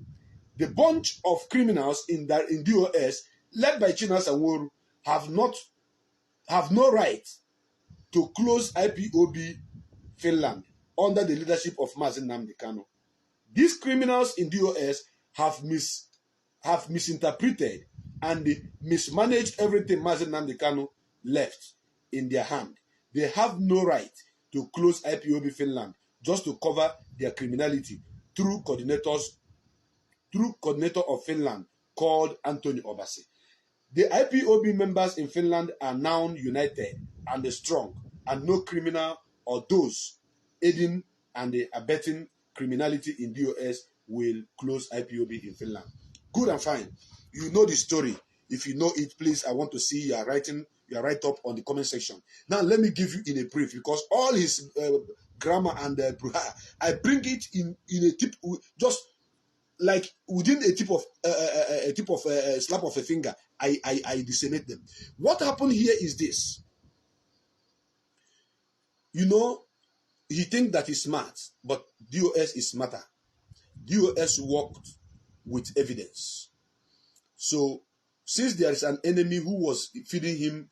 the bunch of criminals in DOS, led by Chinas and Woru, have no right to close IPOB Finland under the leadership of Mazi Nnamdi Kanu. These criminals in DOS have misinterpreted and mismanaged everything Mazi Nnamdi Kanu left in their hand. They have no right to close IPOB Finland just to cover their criminality through coordinator of Finland called Anthony Obasi. The IPOB members in Finland are now united and strong, and no criminal or those aiding and abetting criminality in DOS will close IPOB in Finland. Good and fine. You know the story. If you know it, please, I want to see your write-up on the comment section. Now, let me give you in a brief, because all his grammar and I bring it in a tip, just like within a tip of slap of a finger. I disseminate them. What happened here is this. You know, he thinks that he's smart, but DOS is smarter. DOS worked with evidence. So, since there is an enemy who was feeding him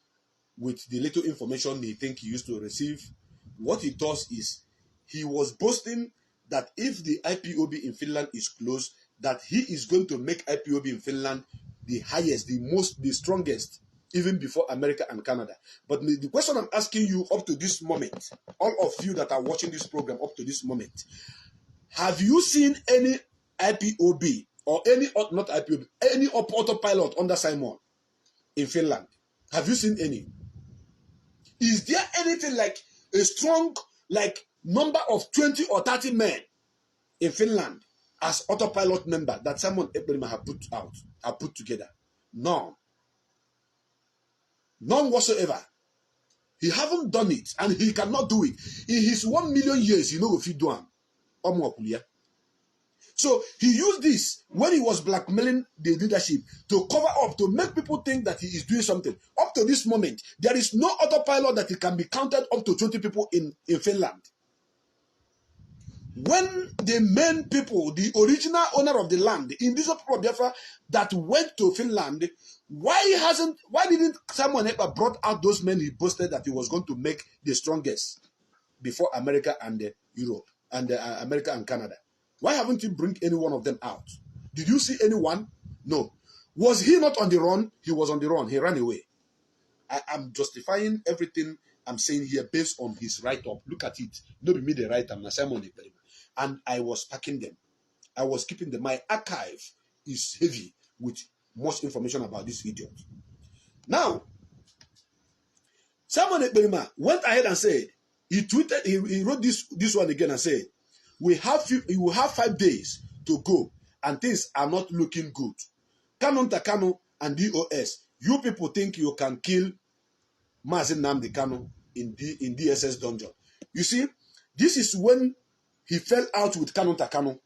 with the little information he thinks he used to receive, what he does is he was boasting that if the IPOB in Finland is closed, that he is going to make IPOB in Finland the highest, the strongest, even before America and Canada. But the question I'm asking you up to this moment, all of you that are watching this program up to this moment, have you seen any IPOB or any, not IPOB, any autopilot under Simon in Finland? Have you seen any? Is there anything like a strong, like number of 20 or 30 men in Finland as autopilot member that Simon Ekperima'S have put together? None. None whatsoever. He haven't done it, and he cannot do it. In his 1 million years, you know if he do it. So he used this when he was blackmailing the leadership to cover up, to make people think that he is doing something. Up to this moment, there is no autopilot that it can be counted up to 20 people in Finland. When the main people, the original owner of the land, the indigenous people of Biafra that went to Finland, why didn't someone ever brought out those men he boasted that he was going to make the strongest before America and Europe and America and Canada? Why haven't you bring any one of them out? Did you see anyone? No. Was he not on the run? He was on the run. He ran away. I am justifying everything I'm saying here based on his write-up. Look at it. Not me the writer, I'm Simon Ekperima'S. And I was packing them. I was keeping them. My archive is heavy with much information about this idiot. Now, Simon Ekperima'S went ahead and said, he tweeted, he wrote this one again and said, you will have 5 days to go, and things are not looking good. Kanu and DOS, you people think you can kill Mazi Nnamdi Kanu in DSS dungeon. You see, this is when he fell out with Kanu.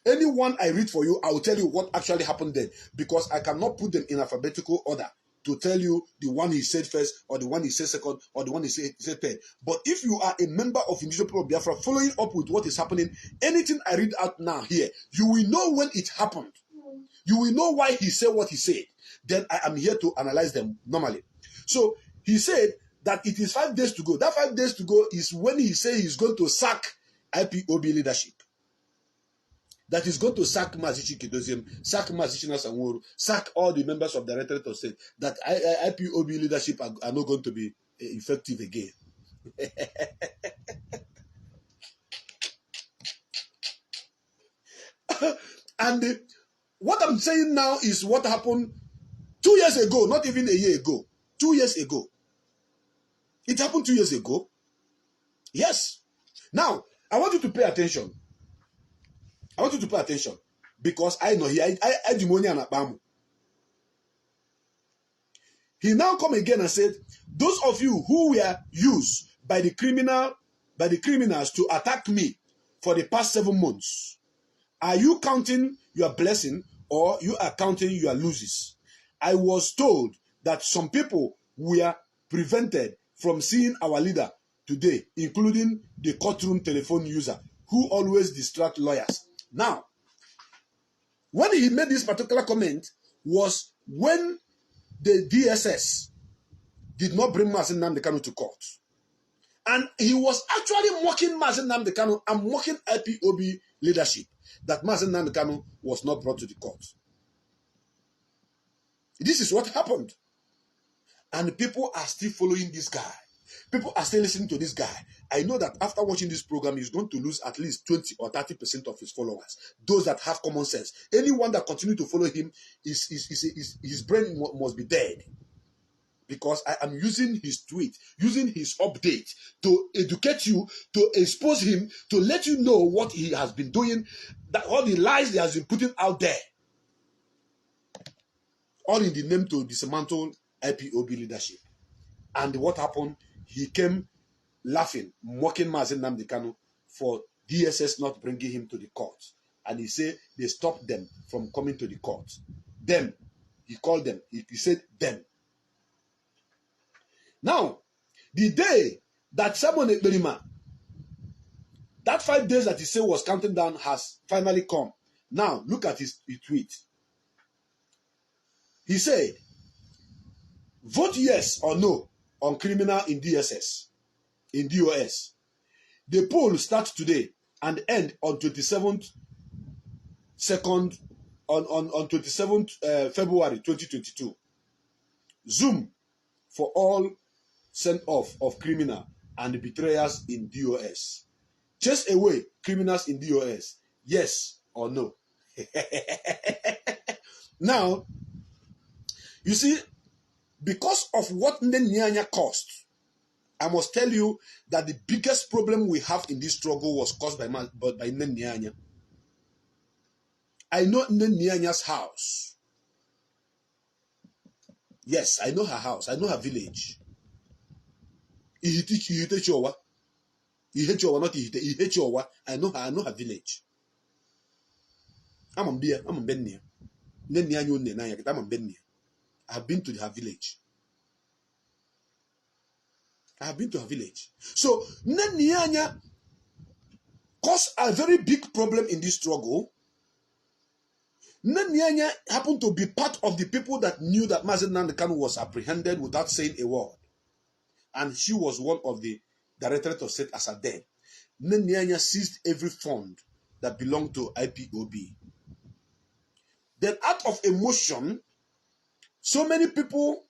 Anyone I read for you, I will tell you what actually happened then, because I cannot put them in alphabetical order to tell you the one he said first, or the one he said second, or the one he said third. But if you are a member of indigenous people of Biafra, following up with what is happening, anything I read out now here, you will know when it happened. You will know why he said what he said. Then I am here to analyze them normally. So he said that it is 5 days to go. That 5 days to go is when he said he's going to sack IPOB leadership. That is going to sack Mazi Chikidoziem, sack Mazi Chinasanwuru, sack all the members of the Directorate of State, that IPOB leadership are not going to be effective again. And what I'm saying now is what happened 2 years ago, not even a year ago. 2 years ago. It happened 2 years ago. Yes. Now, I want you to pay attention. I want you to pay attention, because I know he now come again and said, those of you who were used by the criminals to attack me for the past 7 months, are you counting your blessing or you are counting your losses? I was told that some people were prevented from seeing our leader today, including the courtroom telephone user who always distract lawyers. Now, when he made this particular comment was when the DSS did not bring Mazi Nnamdi Kanu to court. And he was actually mocking Mazi Nnamdi Kanu and mocking IPOB leadership that Mazi Nnamdi Kanu was not brought to the court. This is what happened. And people are still following this guy. People are still listening to this guy. I know that after watching this program, he's going to lose at least 20 or 30% of his followers. Those that have common sense. Anyone that continues to follow him, his brain must be dead. Because I am using his tweet, using his update to educate you, to expose him, to let you know what he has been doing, that all the lies he has been putting out there. All in the name to dismantle IPOB leadership. And what happened? He came laughing, mocking Mazi Nnamdi Kanu for DSS not bringing him to the court. And he said they stopped them from coming to the court. Them. He called them. He said them. Now, the day that Simon Ekperima'S, that 5 days that he said was counting down has finally come. Now, look at his tweet. He said, vote yes or no on criminal in DSS, in DOS. The poll starts today and end on 27th, 2nd on 27th February 2022. Zoom for all sent off of criminal and betrayers in DOS. Chase away criminals in DOS. Yes or no? Now, you see, because of what Nyanya caused, I must tell you that the biggest problem we have in this struggle was caused by Nyanya. I know Nyanya's house. Yes, I know her house. I know her village. Ihitechowa, not Ihitechowa. I know her. I know her village. I'm Bennia. I have been to her village. So Nyanya caused a very big problem in this struggle. Nyanya happened to be part of the people that knew that Mazi Nnamdi Kanu was apprehended without saying a word. And she was one of the Directorate of State as a dead. Nyanya seized every fund that belonged to Ipob. Then out of emotion, so many people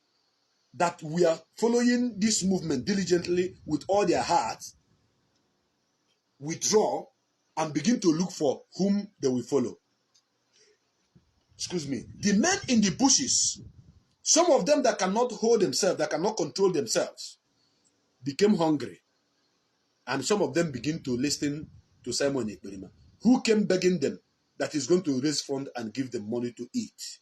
that were following this movement diligently with all their hearts withdraw and begin to look for whom they will follow. Excuse me. The men in the bushes, some of them that cannot hold themselves, that cannot control themselves, became hungry. And some of them begin to listen to Simon Ekperima, who came begging them that he's going to raise funds and give them money to eat.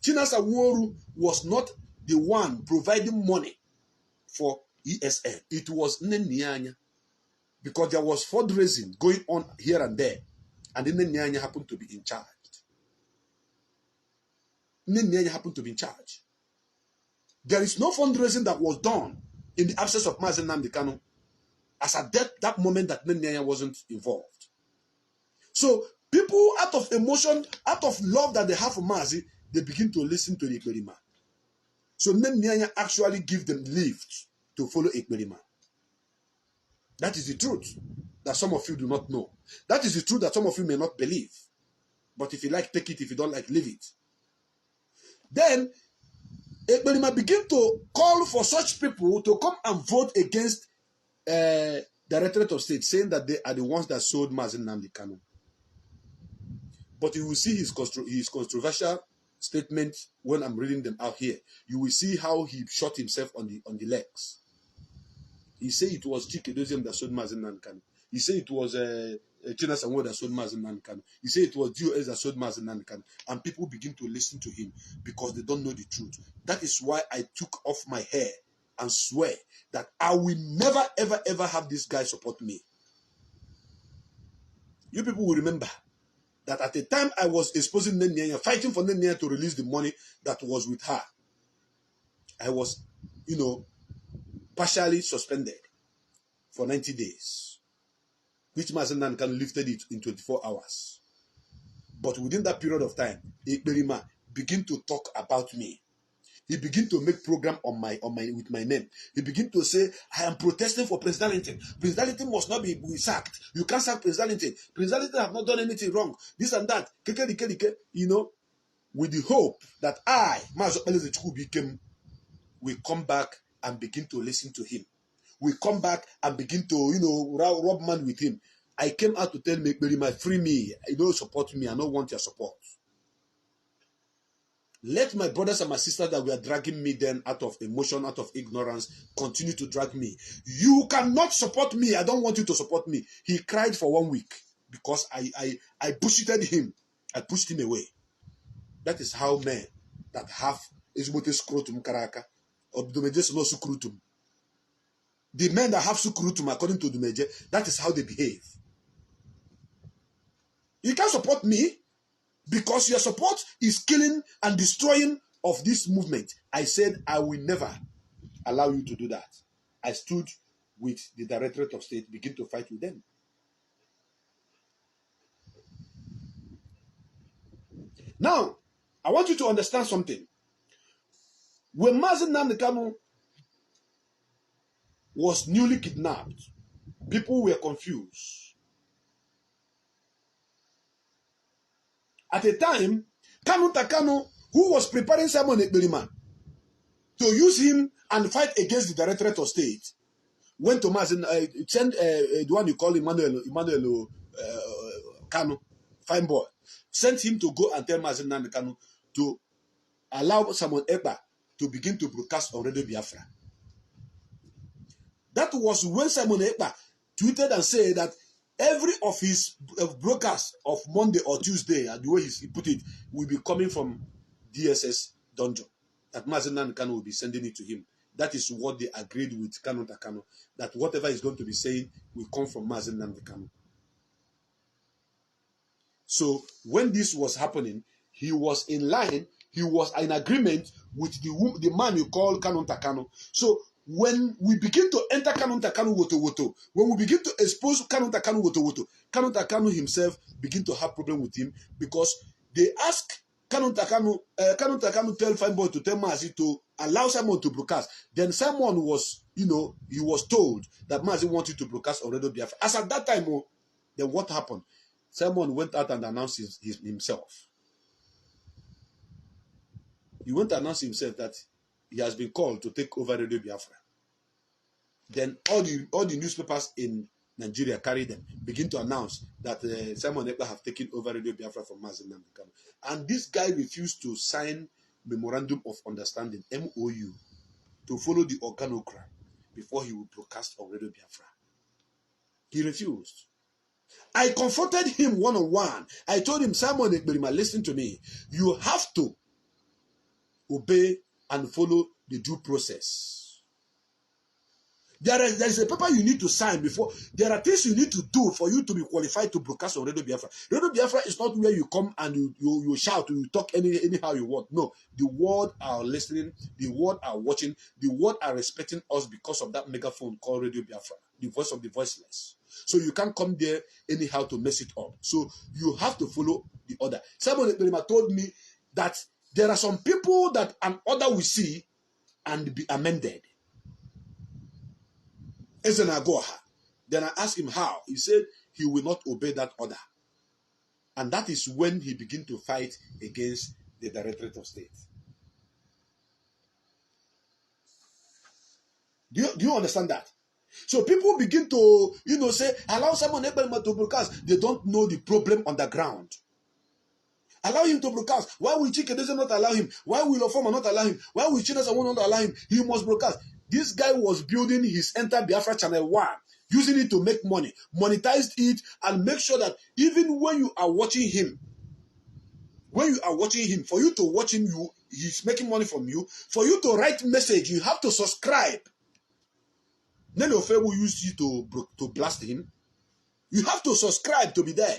Chinasa Woru was not the one providing money for ESN. It was Nyanya, because there was fundraising going on here and there, and then Nyanya happened to be in charge. Nyanya happened to be in charge. There is no fundraising that was done in the absence of Mazi Nnamdi Kanu as at that moment that Nyanya wasn't involved. So people, out of emotion, out of love that they have for Mazi, they begin to listen to Ekperima. So Nyanya actually give them lift to follow Ekperima. That is the truth that some of you do not know. That is the truth that some of you may not believe. But if you like, take it. If you don't like, leave it. Then Ekperima begin to call for such people to come and vote against Directorate of State, saying that they are the ones that sold Mazi Nnamdi Kanu. But you will see his controversial statements when I'm reading them out here. You will see how he shot himself on the legs. He said it was Chike Doziem that sold Mazi Nnamdi Kanu. He said it was China Sanwo that sold Mazi Nnamdi Kanu. He said it was DOS that sold Mazi Nnamdi Kanu. And people begin to listen to him because they don't know the truth. That is why I took off my hair and swear that I will never, ever, ever have this guy support me. You people will remember that at the time I was exposing Nyanya, fighting for Nyanya to release the money that was with her, I was, partially suspended for 90 days, which Mazi Nnamdi Kanu lifted it in 24 hours. But within that period of time, Ekperima began to talk about me. He began to make program with my name. He began to say, I am protesting for Prince Darlington. Prince Darlington must not be sacked. You can't sack Prince Darlington. Prince Darlington have not done anything wrong. This and that. With the hope that I, Mazi will come back and begin to listen to him. We come back and begin to, rub man with him. I came out to tell me, Ekperima, free me. You don't support me. I don't want your support. Let my brothers and my sisters that were dragging me then out of emotion, out of ignorance, continue to drag me. You cannot support me. I don't want you to support me. He cried for 1 week because I bullshitted him. I pushed him away. That is how men that have ezigbote scrotum karaka or dumeje no scrotum. The men that have scrotum, according to Dumeje, that is how they behave. You can't support me because your support is killing and destroying of this movement. I said, I will never allow you to do that. I stood with the Directorate of State, begin to fight with them. Now, I want you to understand something. When Mazi Nnamdi Kanu was newly kidnapped, people were confused. At a time, Kanu, who was preparing Simon Ekperima to use him and fight against the Directorate of State, went to Mazi, sent the one you call Emmanuel Kanu, fine boy, sent him to go and tell Mazi Nnamdi Kanu to allow Simon Ekpa to begin to broadcast on Radio Biafra. That was when Simon Ekpa tweeted and said that every of his broadcasts of Monday or Tuesday, and the way he put it, will be coming from DSS dungeon. That Mazi Nnamdi Kanu will be sending it to him. That is what they agreed with Kanu, that whatever he's going to be saying will come from Mazi Nnamdi Kanu. So when this was happening, he was in line, he was in agreement with the man you call Kanu. So when we begin to enter Kanu woto, when we begin to expose Kanu woto, Kanu himself begin to have problem with him, because they ask Kanu tell fine boy to tell Mazi to allow Simon to broadcast. Then Simon was, he was told that Mazi wanted to broadcast on Radio Biafra. As at that time, then what happened? Simon went out and announced himself. He went to announce himself that he has been called to take over Radio Biafra. Then all the newspapers in Nigeria carry them, begin to announce that Simon Ekpa have taken over Radio Biafra from Mazi Nnamdi Kanu. And this guy refused to sign Memorandum of Understanding, MOU, to follow the organogram before he would broadcast on Radio Biafra. He refused. I confronted him one-on-one. I told him, Simon Ekperima, listen to me. You have to obey and follow the due process. There is a paper you need to sign before. There are things you need to do for you to be qualified to broadcast on Radio Biafra. Radio Biafra is not where you come and you shout, you talk anyhow you want. No, the world are listening, the world are watching, the world are respecting us because of that megaphone called Radio Biafra, the voice of the voiceless. So you can't come there anyhow to mess it up. So you have to follow the order. Simon Ekperima told me that there are some people that an order will see and be amended. Then I asked him how. He said he will not obey that order. And that is when he began to fight against the Directorate of State. Do you understand that? So people begin to, say, allow Simon Ekperima to broadcast. They don't know the problem on the ground. Allow him to broadcast. Why will Chike not allow him? Why will Ofoma not allow him? Why will Chinasa not allow him? He must broadcast. This guy was building his Enter Biafra Channel 1, using it to make money, monetized it, and make sure that even when you are watching him, for you to watch him, he's making money from you. For you to write message, you have to subscribe. Nelly Ofe will use you to blast him. You have to subscribe to be there.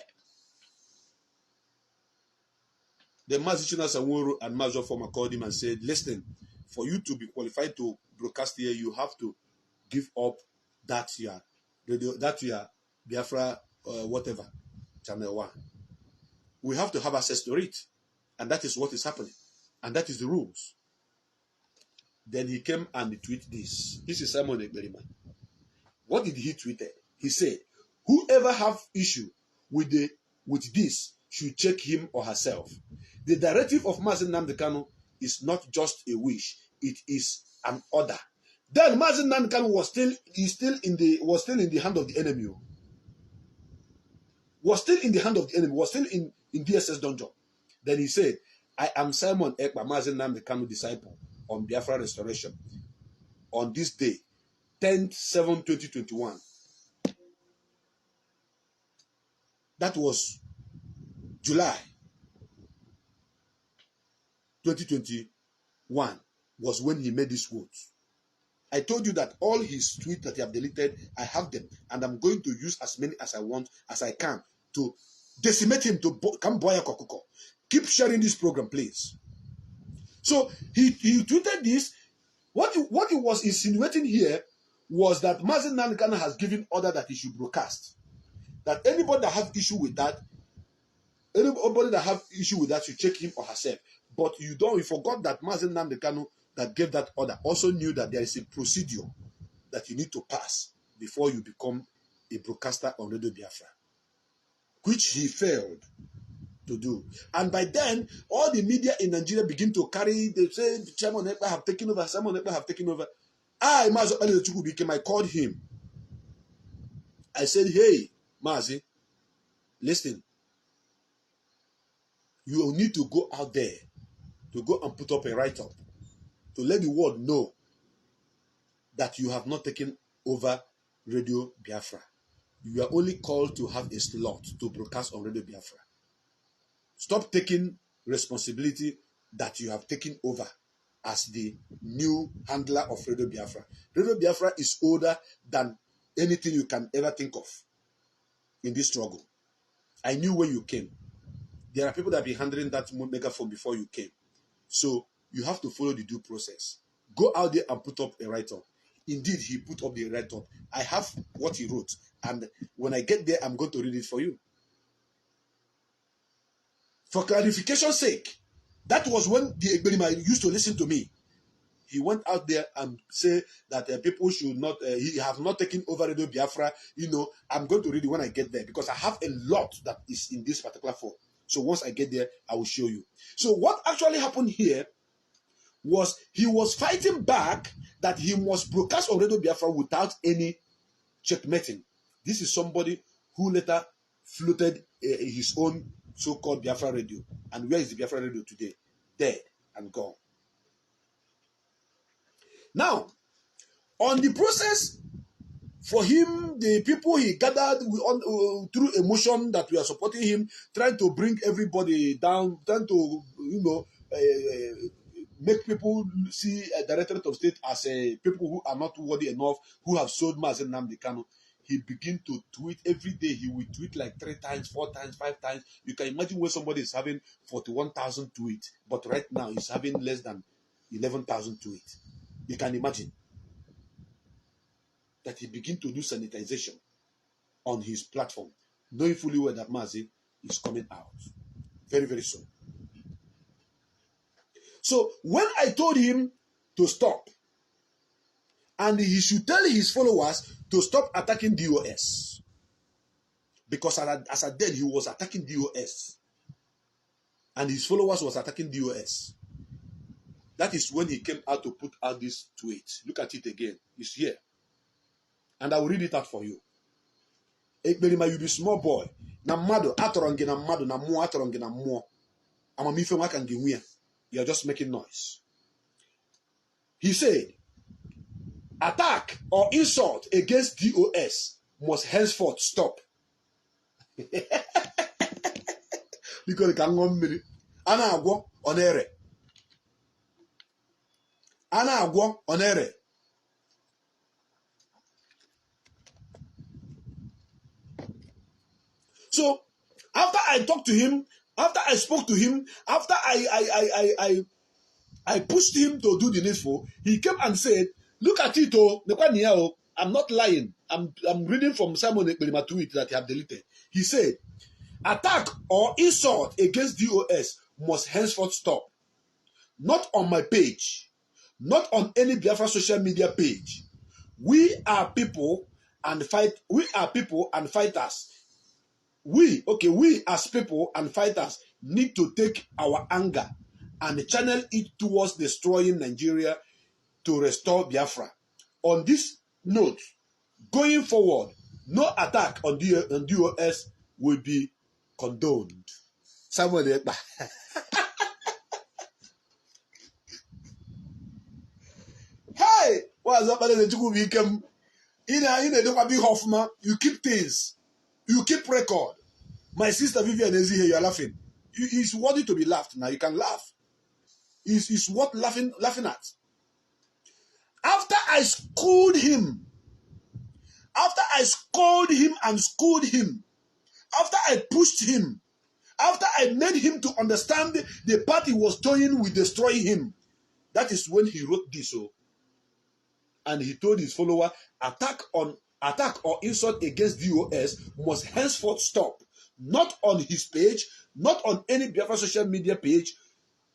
The Mazi Chinasa and Mazi Ofoma called him and said, listen, for you to be qualified to broadcast here, you have to give up that your radio, that your Biafra, whatever, Channel 1. We have to have access to it. And that is what is happening. And that is the rules. Then he came and tweeted this. This is Simon Ekperima. What did he tweet? He said, whoever have issue with this should check him or herself. The directive of Mazi Nnamdi Kanu is not just a wish, it is an order. Then Mazi Nnamdi Kanu was still in the hand of the enemy. Was still in the hand of the enemy, was still in DSS dungeon. Then he said, I am Simon Ekpa, Mazi Nnamdi Kanu disciple on Biafra restoration. On this day, 10/7/2021. That was July 2021 was when he made these words. I told you that all his tweets that he have deleted, I have them, and I'm going to use as many as I want, as I can, to decimate him, to come boya kokoko. Keep sharing this program, please. So he tweeted this. What he was insinuating here was that Mazi Nnamdi Kanu has given order that he should broadcast. That anybody that have issue with that, should check him or herself. But you forgot that Mazi Nnamdi Kanu that gave that order also knew that there is a procedure that you need to pass before you become a broadcaster on Radio Biafra, which he failed. to do. And by then, all the media in Nigeria begin to carry, they say, Chairman Ekpa have taken over, Simon Ekpa have taken over. I called him. I said, hey, Mazi, listen, you need to go out there to go and put up a write-up to let the world know that you have not taken over Radio Biafra. You are only called to have a slot to broadcast on Radio Biafra. Stop taking responsibility that you have taken over as the new handler of Radio Biafra. Radio Biafra is older than anything you can ever think of in this struggle. I knew when you came. There are people that have been handling that megaphone before you came. So you have to follow the due process. Go out there and put up a write-up. Indeed, he put up the write-up. I have what he wrote. And when I get there, I'm going to read it for you. For clarification's sake, that was when the Ekperima used to listen to me. He went out there and said that people should not, he have not taken over Radio Biafra. You know, I'm going to read it when I get there because I have a lot that is in this particular form. So once I get there, I will show you. So what actually happened here was he was fighting back that he must broadcast on Radio Biafra without any checkmating. This is somebody who later floated his own so-called Biafra radio. And where is the Biafra radio today? Dead and gone. Now, on the process for him, the people he gathered through emotion that we are supporting him, trying to bring everybody down, trying to, make people see a Directorate of State as people who are not worthy enough, who have sold Mazi Nnamdi Kanu. He began to tweet every day. He will tweet like 3 times, 4 times, 5 times. You can imagine when somebody is having 41,000 tweets, but right now he's having less than 11,000 tweets. You can imagine that he began to do sanitization on his platform, knowing fully well that Mazi is coming out very, very soon. So when I told him to stop, and he should tell his followers to stop attacking DOS, because as at then he was attacking DOS, and his followers was attacking DOS. That is when he came out to put out this tweet. Look at it again. It's here. And I will read it out for you. Ekperima, you be small boy. Na mado atorongi na mado na mo atorongi na mo. Amamife wakangi wia. You are just making noise. He said, attack or insult against DOS must henceforth stop. Because it can go mmiri. Ana agwo onere. Ana agwo onere. So after I talked to him, after I spoke to him, after I pushed him to do the needful, he came and said, look at it, I'm not lying. I'm reading from Simon Ekperima tweet that he have deleted. He said, attack or insult against DOS must henceforth stop. Not on my page, not on any Biafra social media page. We are people and fighters. We as people and fighters need to take our anger and channel it towards destroying Nigeria to restore Biafra. On this note, going forward, no attack on DOS will be condoned. Samuel Ekpa. Hey, what's up? You keep things. You keep record. My sister Vivian is here. You are laughing. It's worthy to be laughed. Now you can laugh. It's worth laughing at. After I schooled him, after I scolded him and schooled him, after I pushed him, after I made him to understand the part he was toying with destroying him, that is when he wrote this. And he told his follower, attack or insult against DOS must henceforth stop. Not on his page, not on any Biafra social media page.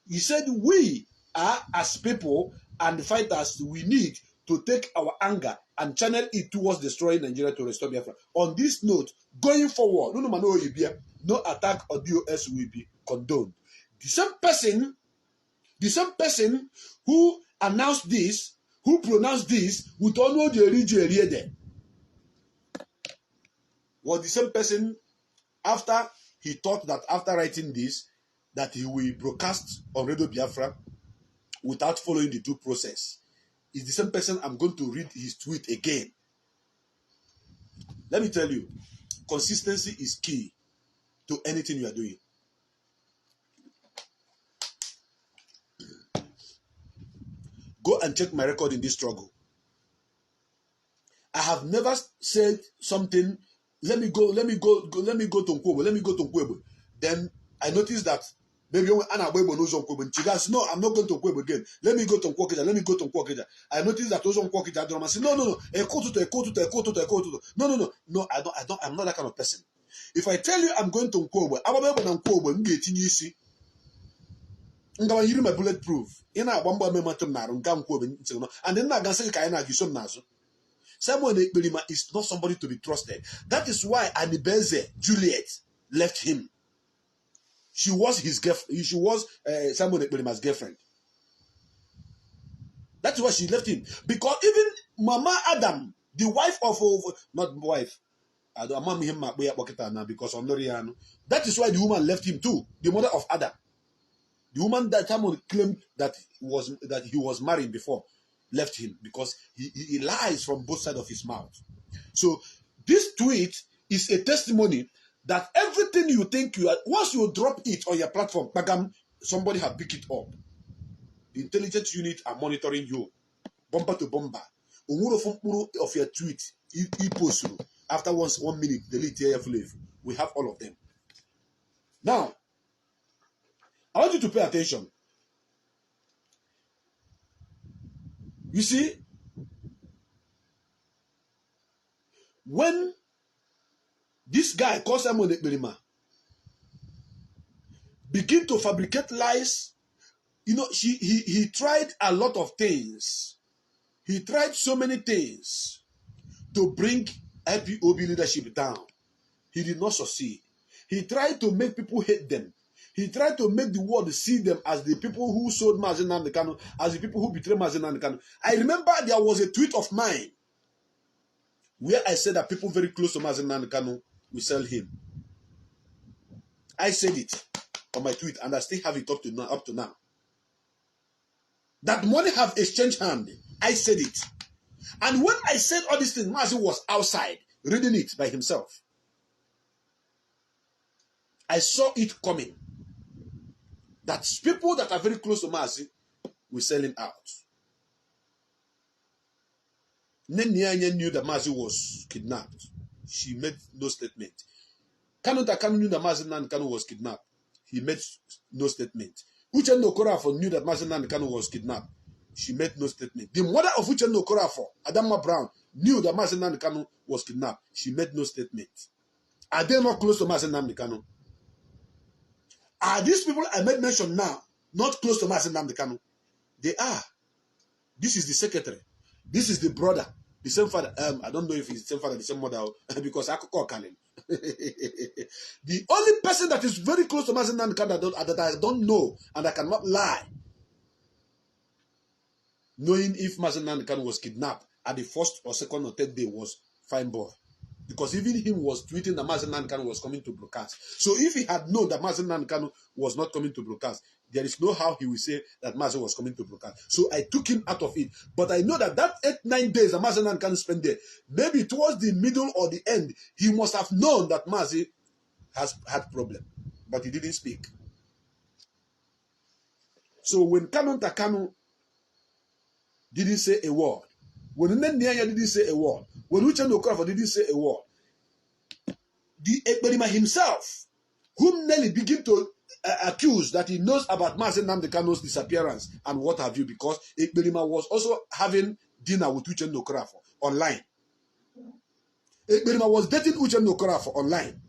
He said, we are, as people and fighters, we need to take our anger and channel it towards destroying Nigeria to restore Biafra. On this note, going forward, no attack on DOS will be condoned. The same person who announced this, who pronounced this, with Ono Jeri was the same person after he thought that after writing this, that he will broadcast on Radio Biafra without following the due process. Is the same person. I'm going to read his tweet again. Let me tell you, consistency is key to anything you are doing. Go and check my record in this struggle. I have never said something, let me go to Nkwebo. Then I noticed that maybe when Anna Webo knows Nkwebo, she goes, no, I'm not going to Nkwebo again. Let me go to Nkwebo. I noticed that also Nkwebo. I say, no. No, I'm not that kind of person. If I tell you I'm going to Nkwebo, I'm going to Nkwebo, I'm going to I'm going to use my bulletproof. And then I'm going to say, Samuel Ekperima is not somebody to be trusted. That is why Anibeze, Juliet, left him. She was his girlfriend. She was Samuel Ekperima's girlfriend. That is why she left him. Because even Mama Adam, the wife of not wife, because that is why the woman left him too. The mother of Adam. The woman that Samuel claimed that he was married before left him because he lies from both sides of his mouth. So this tweet is a testimony that everything you think you are, once you drop it on your platform, somebody have picked it up. The intelligence unit are monitoring you, bumper to bumper. Of your tweet, he post after 1 minute, delete your flavor. We have all of them. Now, I want you to pay attention. You see, when this guy called Samuel Ekperima begin to fabricate lies, you know, he tried a lot of things. He tried so many things to bring IPOB leadership down. He did not succeed. He tried to make people hate them. He tried to make the world see them as the people who sold Mazi Nnamdi Kanu, as the people who betrayed Mazi Nnamdi Kanu. I remember there was a tweet of mine where I said that people very close to Mazi Nnamdi Kanu will sell him. I said it on my tweet, and I still have it up to now. That money have exchanged hand. I said it. And when I said all these things, Mazi was outside reading it by himself. I saw it coming. That people that are very close to Mazi will sell him out. Nenya knew that Mazi was kidnapped. She made no statement. Kanu knew that Mazi Nnamdi Kanu was kidnapped. He made no statement. Uchenna Okorafor knew that Mazi Nnamdi Kanu was kidnapped. She made no statement. The mother of Uchenna Okorafor, Adama Brown, knew that Mazi Nnamdi Kanu was kidnapped. She made no statement. Are they not close to Mazi Nnamdi Kanu? Are these people I made mention now not close to Mazi Nnamdi Kanu? They are. This is the secretary. This is the brother. The same father. I don't know if it's the same father, the same mother, because I could call Kanu. The only person that is very close to Mazi Nnamdi Kanu that I don't know and I cannot lie, knowing if Mazi Nnamdi Kanu was kidnapped at the first or second or third day, was Fine Boy. Because even him was tweeting that Mazi Nnamdi Kanu was coming to broadcast. So if he had known that Mazi Nnamdi Kanu was not coming to broadcast, there is no how he will say that Mazi was coming to broadcast. So I took him out of it. But I know that 8-9 days that Mazi Nnamdi Kanu spent there, maybe towards the middle or the end, he must have known that Mazi has had problem. But he didn't speak. So when Kanu didn't say a word, when Nnamdi didn't say a word, when Uchenna Okorafor didn't say a word, the Ekperima himself, whom Nelly began to accuse that he knows about Mazi Nnamdi Kanu's disappearance and what have you, because Ekperima was also having dinner with Uchenna Okorafor online. Ekperima was dating Uchenna Okorafor online.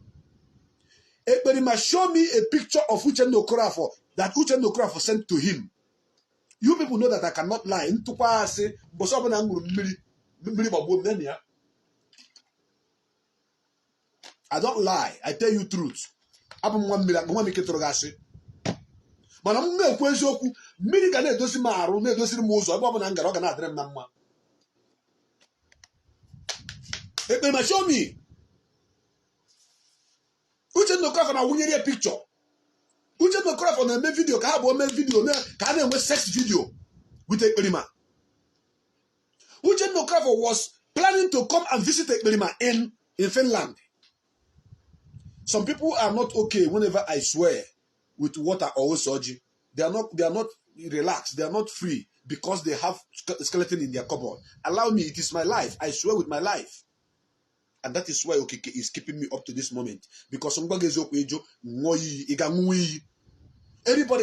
Ekperima showed me a picture of Uchenna Okorafor that Uchenna Okorafor sent to him. You people know that I cannot lie. I don't lie. I tell you truth. abụ nwa mmiri nwa m ike tụrụ gasị mana m na-ekwu eziokwu mmiri ga na-edozi m arụ na-edoziri m ụzọ ebe ọ bụla m gara ọ ga na-adịrị m na mma Ekperima show me Uchenna Okafor na-awụnyere ya picture Uchenna Okafor na-eme video ka ha bụ ome video ka ha na-enwe sex video with Ekperima Uchenna Okafor was planning to come and visit Ekperima in Finland. Some people are not okay whenever I swear with water or soji. They are not relaxed. They are not free because they have skeleton in their cupboard. Allow me. It is my life. I swear with my life. And that is why Okike is keeping me up to this moment. Because anybody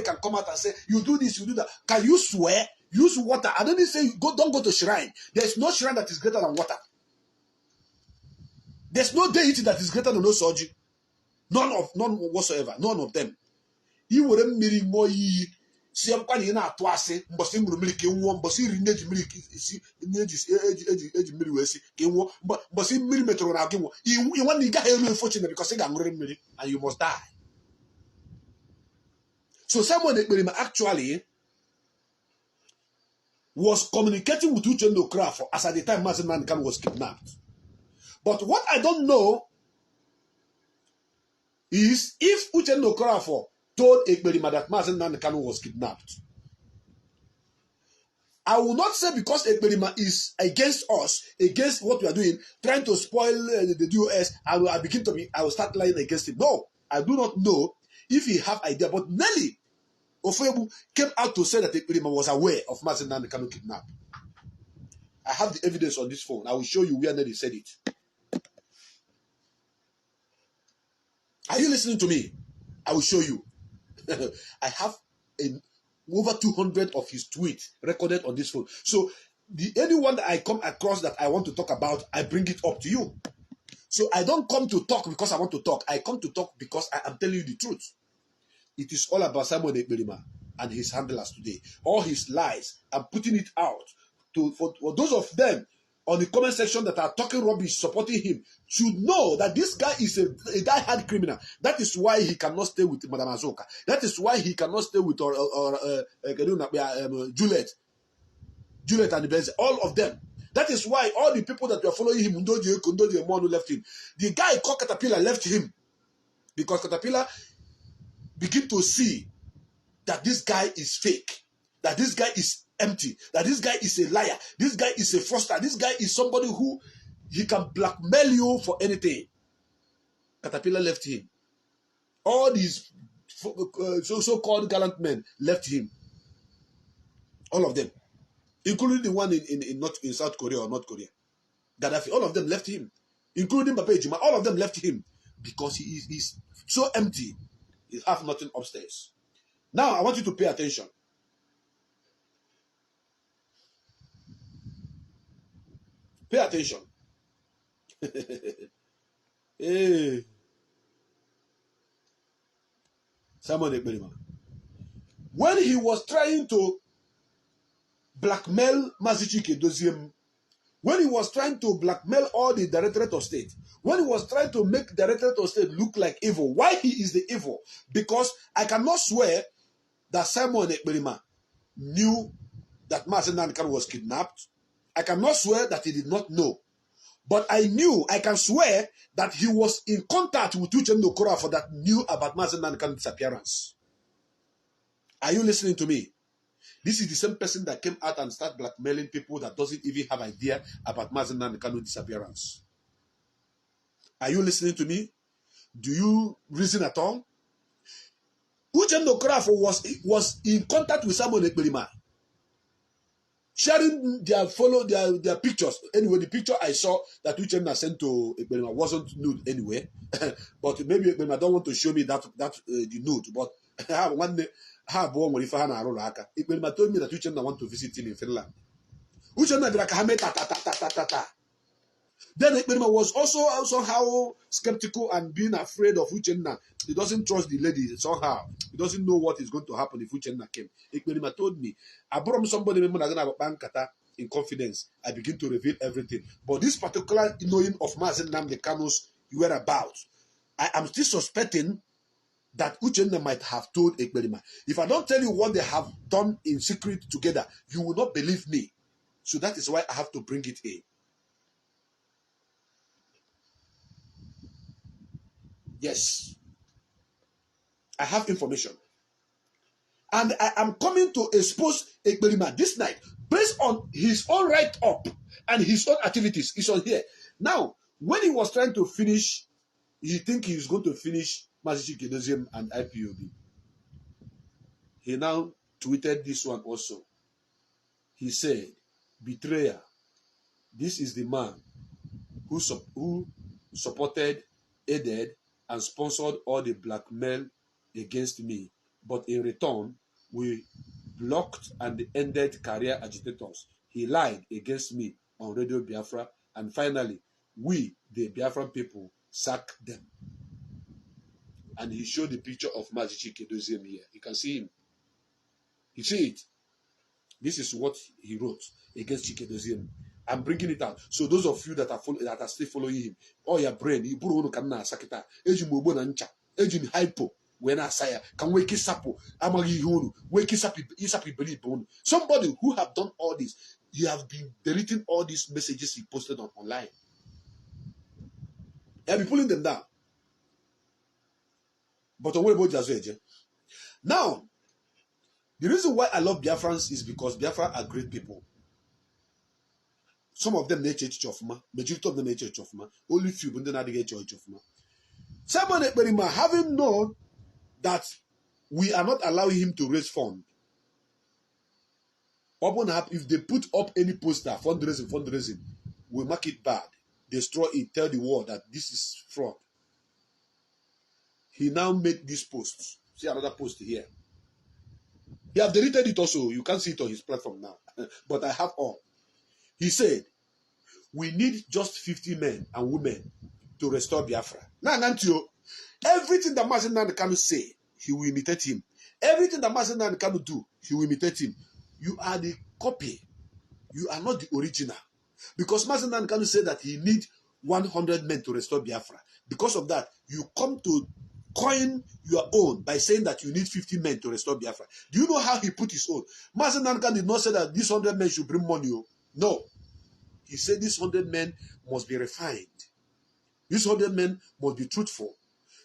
can come out and say, you do this, you do that. Can you swear? Use water. I don't say don't go to shrine. There's no shrine that is greater than water. There's no deity that is greater than no soji. None whatsoever. None of them. You wouldn't marry more ye. See, I'm quite in a twasse, but sing milk in one, but see, neji milk, see, neji milk, but see, millimeter on our game. You want to get a fortunate because they got milk and you must die. So, someone actually was communicating with Uchenna Okafor as at the time Mazi Nnamdi Kanu was kidnapped. But what I don't know is if Uchenna Okafor told Ekperima that Mazi Nnamdi Kanu was kidnapped. I will not say because Ekperima is against us, against what we are doing, trying to spoil the DOS, I will start lying against him. No, I do not know if he have idea. But Nelly Ofebu came out to say that Ekperima was aware of Mazi Nnamdi Kanu kidnap. I have the evidence on this phone. I will show you where Nelly said it. Are you listening to me? I will show you. I have over 200 of his tweets recorded on this phone. So anyone that I come across that I want to talk about, I bring it up to you. So I don't come to talk because I want to talk. I come to talk because I am telling you the truth. It is all about Simon Ekperima and his handlers today. All his lies. I'm putting it out for those of them on the comment section that are talking rubbish, supporting him, should know that this guy is a die-hard criminal. That is why he cannot stay with Madam Azoka. That is why he cannot stay with Juliet and Benz. All of them. That is why all the people that were following him, Ndoji Emonu left him. The guy called Caterpillar left him because Caterpillar begin to see that this guy is fake, that this guy is empty, that this guy is a liar, this guy is a fraudster, this guy is somebody who he can blackmail you for anything. Caterpillar left him. All these so-called gallant men left him. All of them, including the one in South Korea or North Korea, Gaddafi. All of them left him, including Papa Ejima. All of them left him because he's so empty. He has nothing upstairs. Now I want you to pay attention. Pay attention. Hey. Simon Ekperima. When he was trying to blackmail Mazi Doziem, when he was trying to blackmail all the Directorate of State, when he was trying to make the Directorate of State look like evil, why he is the evil? Because I cannot swear that Simon Ekperima knew that Mazi Nnamdi Kanu was kidnapped. I cannot swear that he did not know. But I can swear that he was in contact with Uchenna Okafor that knew about Mazi Nnamdi Kanu's disappearance. Are you listening to me? This is the same person that came out and started blackmailing people that doesn't even have idea about Mazi Nnamdi Kanu's disappearance. Are you listening to me? Do you reason at all? Uchenna Okafor was in contact with Simon Ekperima, sharing their pictures. Anyway, the picture I saw that Uchenna sent to Ekperima wasn't nude anyway. But maybe Ekperima don't want to show me that the nude. But one day, Ekperima told me that Uchenna want to visit him in Finland. Uchenna Then Ekperima was also somehow skeptical and being afraid of Uchenna. He doesn't trust the lady somehow. He doesn't know what is going to happen if Uchenna came. Ekperima told me, I brought somebody in confidence. I begin to reveal everything. But this particular knowing of Mazi Nnamdi Kanu's whereabouts, I am still suspecting that Uchenna might have told Ekperima. If I don't tell you what they have done in secret together, you will not believe me. So that is why I have to bring it in. Yes. I have information. And I am coming to expose Ekperima this night based on his own write-up and his own activities. It's on here. Now, when he was trying to finish, he think he was going to finish Mazi and Ipob. He now tweeted this one also. He said, betrayer, this is the man who supported, aided, and sponsored all the blackmail against me. But in return, we blocked and ended career agitators. He lied against me on Radio Biafra. And finally, we, the Biafran people, sacked them. And he showed the picture of Mazi here. You can see him. You see it? This is what he wrote against Chikedozie. I'm bringing it out. So those of you that are still following him, all your brain, you put on Kana Sakita, Ejim Mobo Nancha, Ejim Hypo, when I say, can wake his sapo, Amagi Hunu, wake his happy believe bone. Somebody who have done all this, you have been deleting all these messages he posted online. I'll be pulling them down. But what about Jazweje? Now, the reason why I love Biafrans is because Biafra are great people. Some of them they church of ma, majority of them they church of ma. Only few, but then they get church of ma. Simon Ekperima, having known that we are not allowing him to raise funds, open up if they put up any poster fundraising, we make it bad, destroy it, tell the world that this is fraud. He now made this post. See another post here. He have deleted it also. You can't see it on his platform now. But I have all. He said, we need just 50 men and women to restore Biafra. Now, everything that Mazi Kanu say, he will imitate him. Everything that Mazi Kanu do, he will imitate him. You are the copy. You are not the original. Because Mazi Kanu said that he need 100 men to restore Biafra. Because of that, you come to coin your own by saying that you need 50 men to restore Biafra. Do you know how he put his own? Mazi Kanu did not say that these 100 men should bring money. No. He said these 100 men must be refined. These 100 men must be truthful.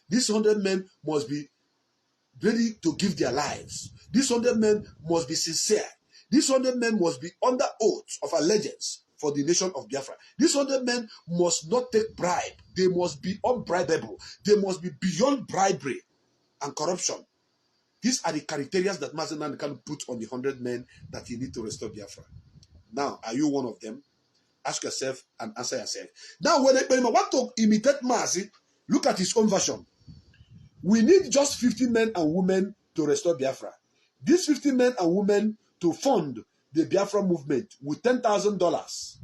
These 100 men must be ready to give their lives. These 100 men must be sincere. These 100 men must be under oath of allegiance for the nation of Biafra. These 100 men must not take bribe. They must be unbribable. They must be beyond bribery and corruption. These are the criteria that Mazi can put on the 100 men that he need to restore Biafra. Now, are you one of them? Ask yourself and answer yourself. Now, when I want to imitate Mazi, look at his own version. We need just 50 men and women to restore Biafra. These 50 men and women to fund the Biafra movement with $10,000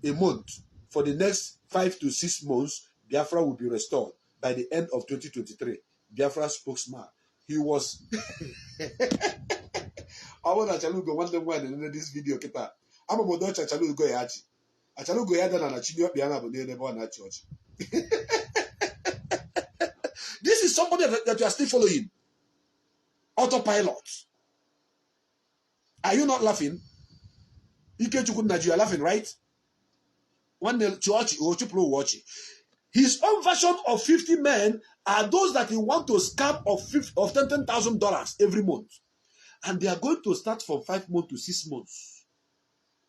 a month for the next 5 to 6 months. Biafra will be restored by the end of 2023. Biafra spokesman. He was. I want to go one them one in this video. I'm a modern Chachalu go yachi. Achalu go yada na chinyo piana but they never na church. This is somebody that you are still following. Autopilot. Are you not laughing? You are laughing, right? One church or people watch. His own version of 50 men are those that he want to scam of $10,000 every month. And they are going to start from 5 months to 6 months.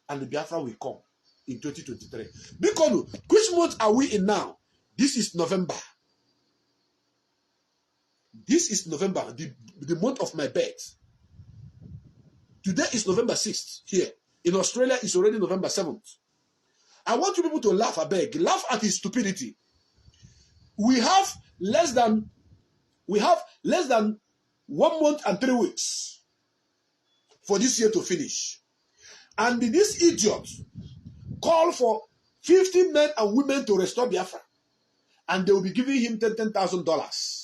And the Biafra will come in 2023. Because which month are we in now? This is November. This is November, the month of my birth. Today is November 6th here. In Australia, it's already November 7th. I want you people to laugh, I beg. Laugh at his stupidity. We have less than 1 month and 3 weeks for this year to finish. And this idiot called for 50 men and women to restore Biafra. And they will be giving him $10,000.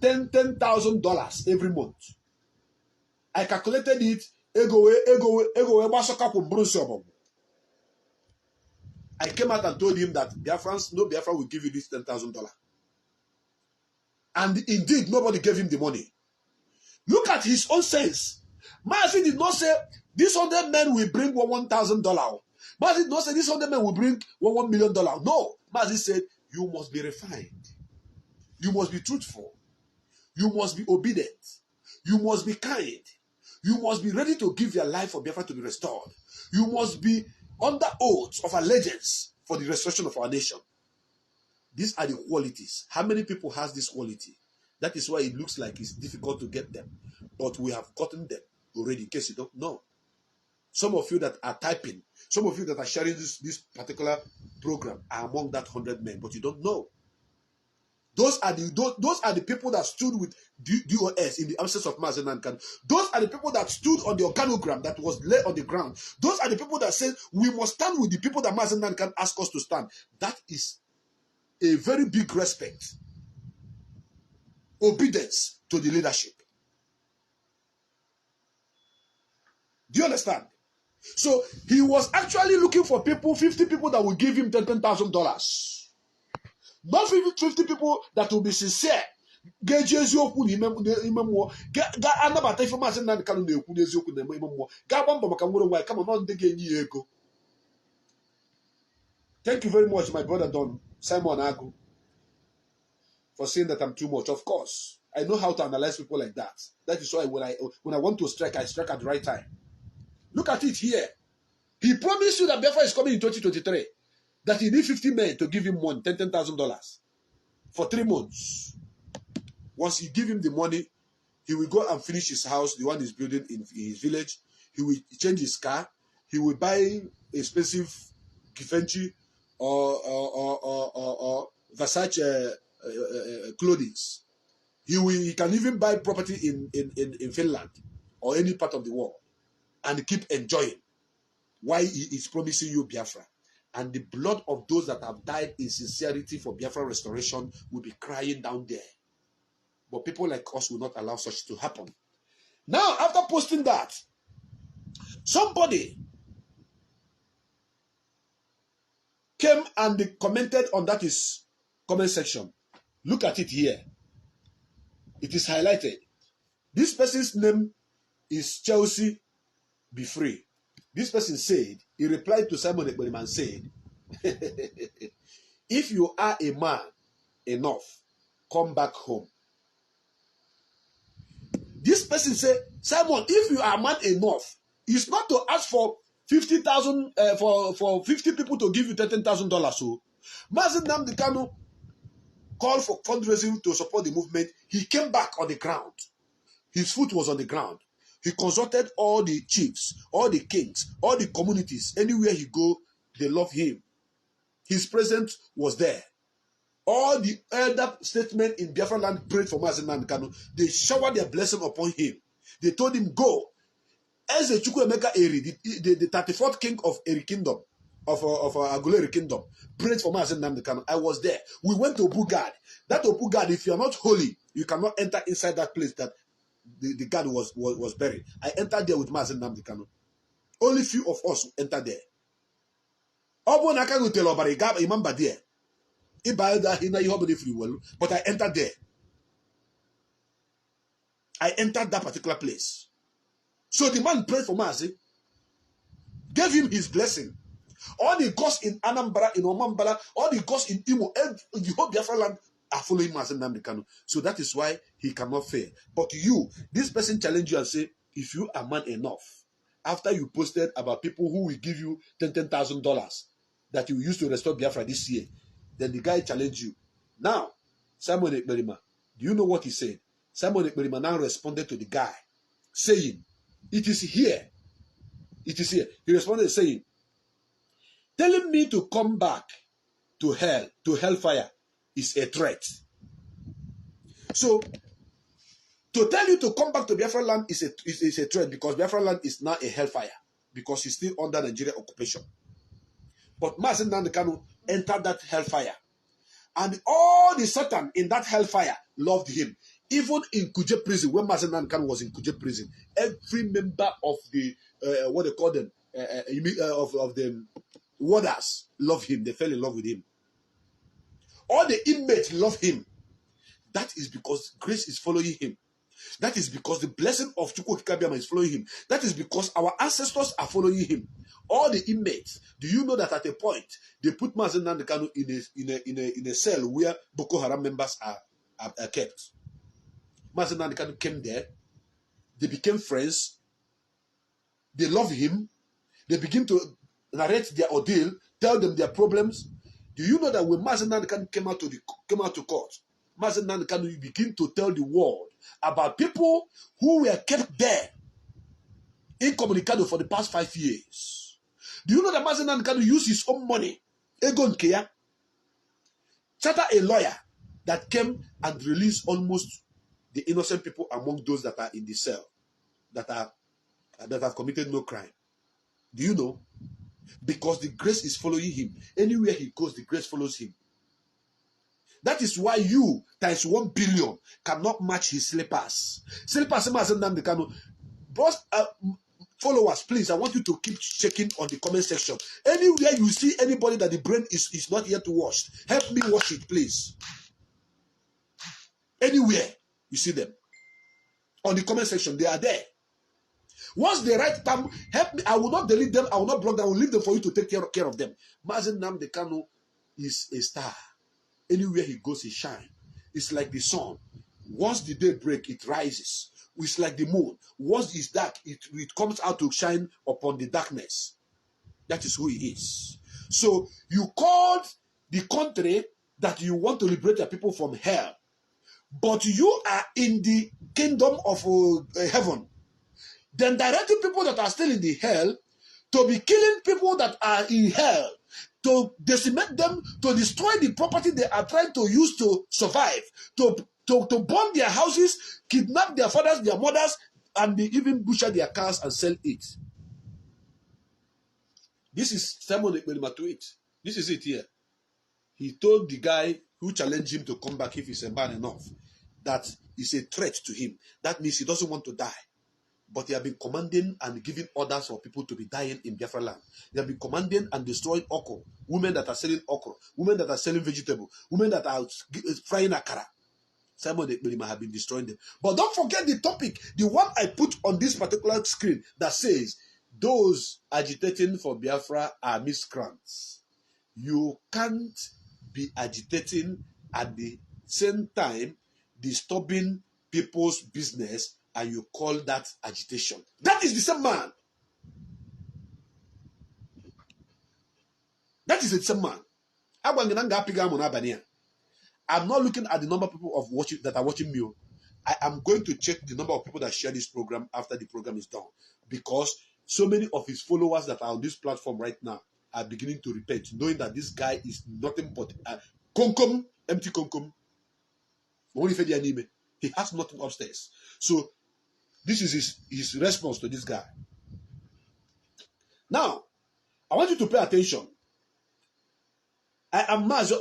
$10,000 every month. I calculated it. I came out and told him that Biafrans, no Biafra will give you this $10,000. And indeed, nobody gave him the money. Look at his own sense. Mazi did not say, these 100 men will bring $1,000. Mazi did not say, these 100 men will bring $1 million. No. Mazi said, you must be refined. You must be truthful. You must be obedient. You must be kind. You must be ready to give your life for Biafra to be restored. You must be under oath of allegiance for the restoration of our nation. These are the qualities. How many people has this quality? That is why it looks like it's difficult to get them. But we have gotten them already, in case you don't know. Some of you that are typing, some of you that are sharing this particular program are among that 100 men, but you don't know. Those are the people that stood with DOS in the absence of Mazi Nnamdi Kanu. Those are the people that stood on the organogram that was laid on the ground. Those are the people that said, we must stand with the people that Mazi Nnamdi Kanu asked us to stand. That is a very big respect. Obedience to the leadership. Do you understand? So he was actually looking for people, 50 people that will give him $10,000. Not 50 people that will be sincere. Get Jesus okwu n'ime mmụọ. Ga anabata ife Mazi Nnamdi Kanu na-ekwu n'eziokwu n'ime mmụọ. Ga gba mbọ maka nwere nwaanyị kama na ndị ga-enye ya ego. Thank you very much, my brother Don Simon Agu, for saying that I'm too much. Of course, I know how to analyze people like that. That is why when I want to strike, I strike at the right time. Look at it here. He promised you that Biafra is coming in 2023. That he need 50 men to give him money, $10,000 for 3 months. Once you give him the money, he will go and finish his house, the one he's building in his village. He will change his car. He will buy expensive Givenchy or Versace clothing. He can even buy property in Finland or any part of the world and keep enjoying while he is promising you Biafra. And the blood of those that have died in sincerity for Biafra restoration will be crying down there. But people like us will not allow such to happen. Now, after posting that, somebody came and commented on that his comment section. Look at it here. It is highlighted. This person's name is Chelsea Be Free. This person said, he replied to Simon Ekperima'S and said, if you are a man enough, come back home. This person said, Simon, if you are man enough, it's not to ask for 50,000 for 50 people to give you $10,000. So, Mazi Nnamdi Kanu called for fundraising to support the movement. He came back on the ground. His foot was on the ground. He consulted all the chiefs, all the kings, all the communities. Anywhere he go, they love him. His presence was there. All the elder statesmen in Biafra land prayed for Mazi Nnamdi Kanu. They showered their blessing upon him. They told him, go. As a Chukwuemeka Eri, the 34th king of Eri Kingdom, of Aguleri Kingdom, prayed for Mazi Nnamdi Kanu. I was there. We went to Obugad. That Obugad, if you are not holy, you cannot enter inside that place that the God was buried. I entered there with Mazi Nnamdi Kanu. Only few of us entered there. But I entered there. I entered that particular place. So the man prayed for Mazi, gave him his blessing. All the gods in Anambra, in Omambala, all the gods in Imo, the whole Biafra land are following Mazi Nnamdi Kanu. So that is why he cannot fail. But you, this person challenge you and say, if you are man enough, after you posted about people who will give you $10,000 that you used to restore Biafra this year, then the guy challenged you. Now, Simon Ekperima, do you know what he said? Simon Ekperima now responded to the guy, saying, it is here. It is here. He responded saying, telling me to come back to hell, to hellfire, is a threat. So, to tell you to come back to Biafra land is a threat, because Biafra land is now a hellfire, because it's still under Nigeria occupation. But Mazi Nnamdi Kanu entered that hellfire. And all the Satan in that hellfire loved him. Even in Kuje prison, when Mazi Nnamdi Kanu was in Kuje prison, every member of the, what they call them, of the warders loved him. They fell in love with him. All the inmates loved him. That is because grace is following him. That is because the blessing of Chukwu Kikabiama is following him. That is because our ancestors are following him. All the inmates. Do you know that at a point they put Mazi Nnamdi Kanu in a cell where Boko Haram members are kept? Mazi Nnamdi Kanu came there. They became friends. They love him. They begin to narrate their ordeal, tell them their problems. Do you know that when Mazi Nnamdi Kanu came out to court, Mazi Nnamdi Kanu begin to tell the world about people who were kept there incommunicado for the past 5 years. Do you know that Mazi Nnamdi Kanu used his own money, Egon Kea, charter a lawyer that came and released almost the innocent people among those that are in the cell, that have committed no crime? Do you know? Because the grace is following him. Anywhere he goes, the grace follows him. That is why you, times 1 billion, cannot match his slippers. Slippers, Mazi Nnamdi Kanu. Bros, followers, please, I want you to keep checking on the comment section. Anywhere you see anybody that the brain is not yet washed, help me wash it, please. Anywhere you see them, on the comment section, they are there. Once they write time, help me. I will not delete them. I will not block them. I will leave them for you to take care of them. Mazi Nnamdi Kanu is a star. Anywhere he goes, he shines. It's like the sun. Once the day breaks, it rises. It's like the moon. Once it's dark, it comes out to shine upon the darkness. That is who he is. So you called the country that you want to liberate your people from hell, but you are in the kingdom of heaven. Then directing people that are still in the hell to be killing people that are in hell, to decimate them, to destroy the property they are trying to use to survive, to burn their houses, kidnap their fathers, their mothers, and even butcher their cars and sell it. This is Simon Ekperima tweet. This is it here. He told the guy who challenged him to come back if he's a man enough that is a threat to him. That means he doesn't want to die. But he has been commanding and giving orders for people to be dying in Biafra land. They have been commanding and destroying okra. Women that are selling okra. Women that are selling vegetable. Women that are frying akara. Simon Ekperima have been destroying them. But don't forget the topic. The one I put on this particular screen that says, those agitating for Biafra are miscreants. You can't be agitating at the same time disturbing people's business, and you call that agitation. That is the same man. That is the same man. I'm not looking at the number of people that are watching me. I am going to check the number of people that share this program after the program is done, because so many of his followers that are on this platform right now are beginning to repent, knowing that this guy is nothing but konkom, empty konkom. He has nothing upstairs. So this is his response to this guy. Now, I want you to pay attention. I am Mazi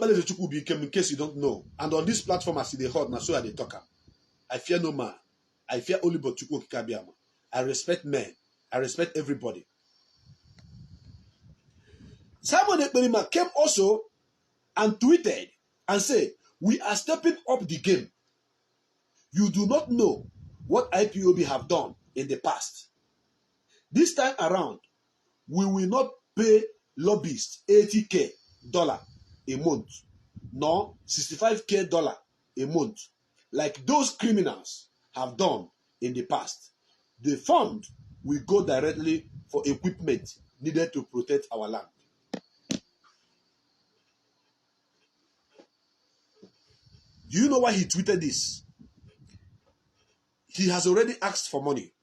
in case you don't know. And on this platform, I see the hot, so are the talker. I fear no man. I fear only but Chukwu Kikabiama. I respect men. I respect everybody. Simon Ekperima came also and tweeted and said, we are stepping up the game. You do not know what IPOB have done in the past. This time around, we will not pay lobbyists $80,000 a month, nor $65,000 a month, like those criminals have done in the past. The fund will go directly for equipment needed to protect our land. Do you know why he tweeted this? He has already asked for money.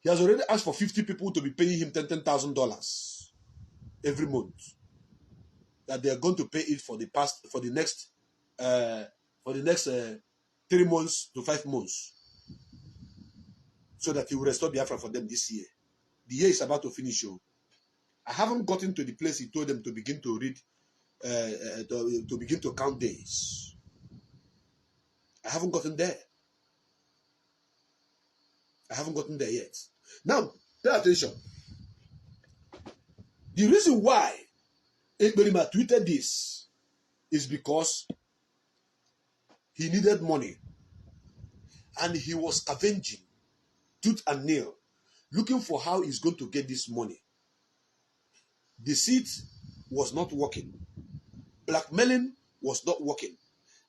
He has already asked for 50 people to be paying him $10,000 every month. That they are going to pay it for the next 3 months to 5 months, so that he will restore Biafra for them this year. The year is about to finish. I haven't gotten to the place he told them to begin to read, to begin to count days. I haven't gotten there. I haven't gotten there yet. Now, pay attention. The reason why Ekperima tweeted this is because He needed money. And he was avenging, tooth and nail, looking for how he's going to get this money. Deceit was not working. Blackmailing was not working.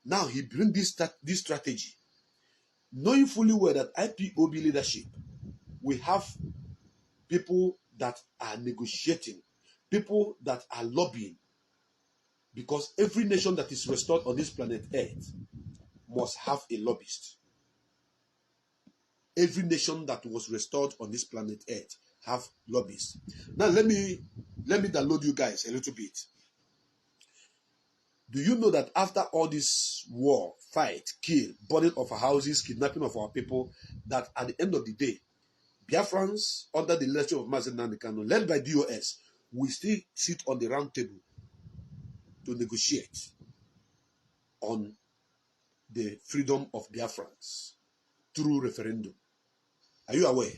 Now he brings this strategy, knowing fully well that Ipob leadership, we have people that are negotiating, people that are lobbying, because every nation that is restored on this planet Earth must have a lobbyist. Every nation that was restored on this planet Earth have lobbyists. Now let me download you guys a little bit. Do you know that after all this war, fight, kill, burning of our houses, kidnapping of our people, that at the end of the day, Biafrans, under the leadership of Mazi and Kanu, led by DOS, will still sit on the round table to negotiate on the freedom of Biafrans through referendum. Are you aware?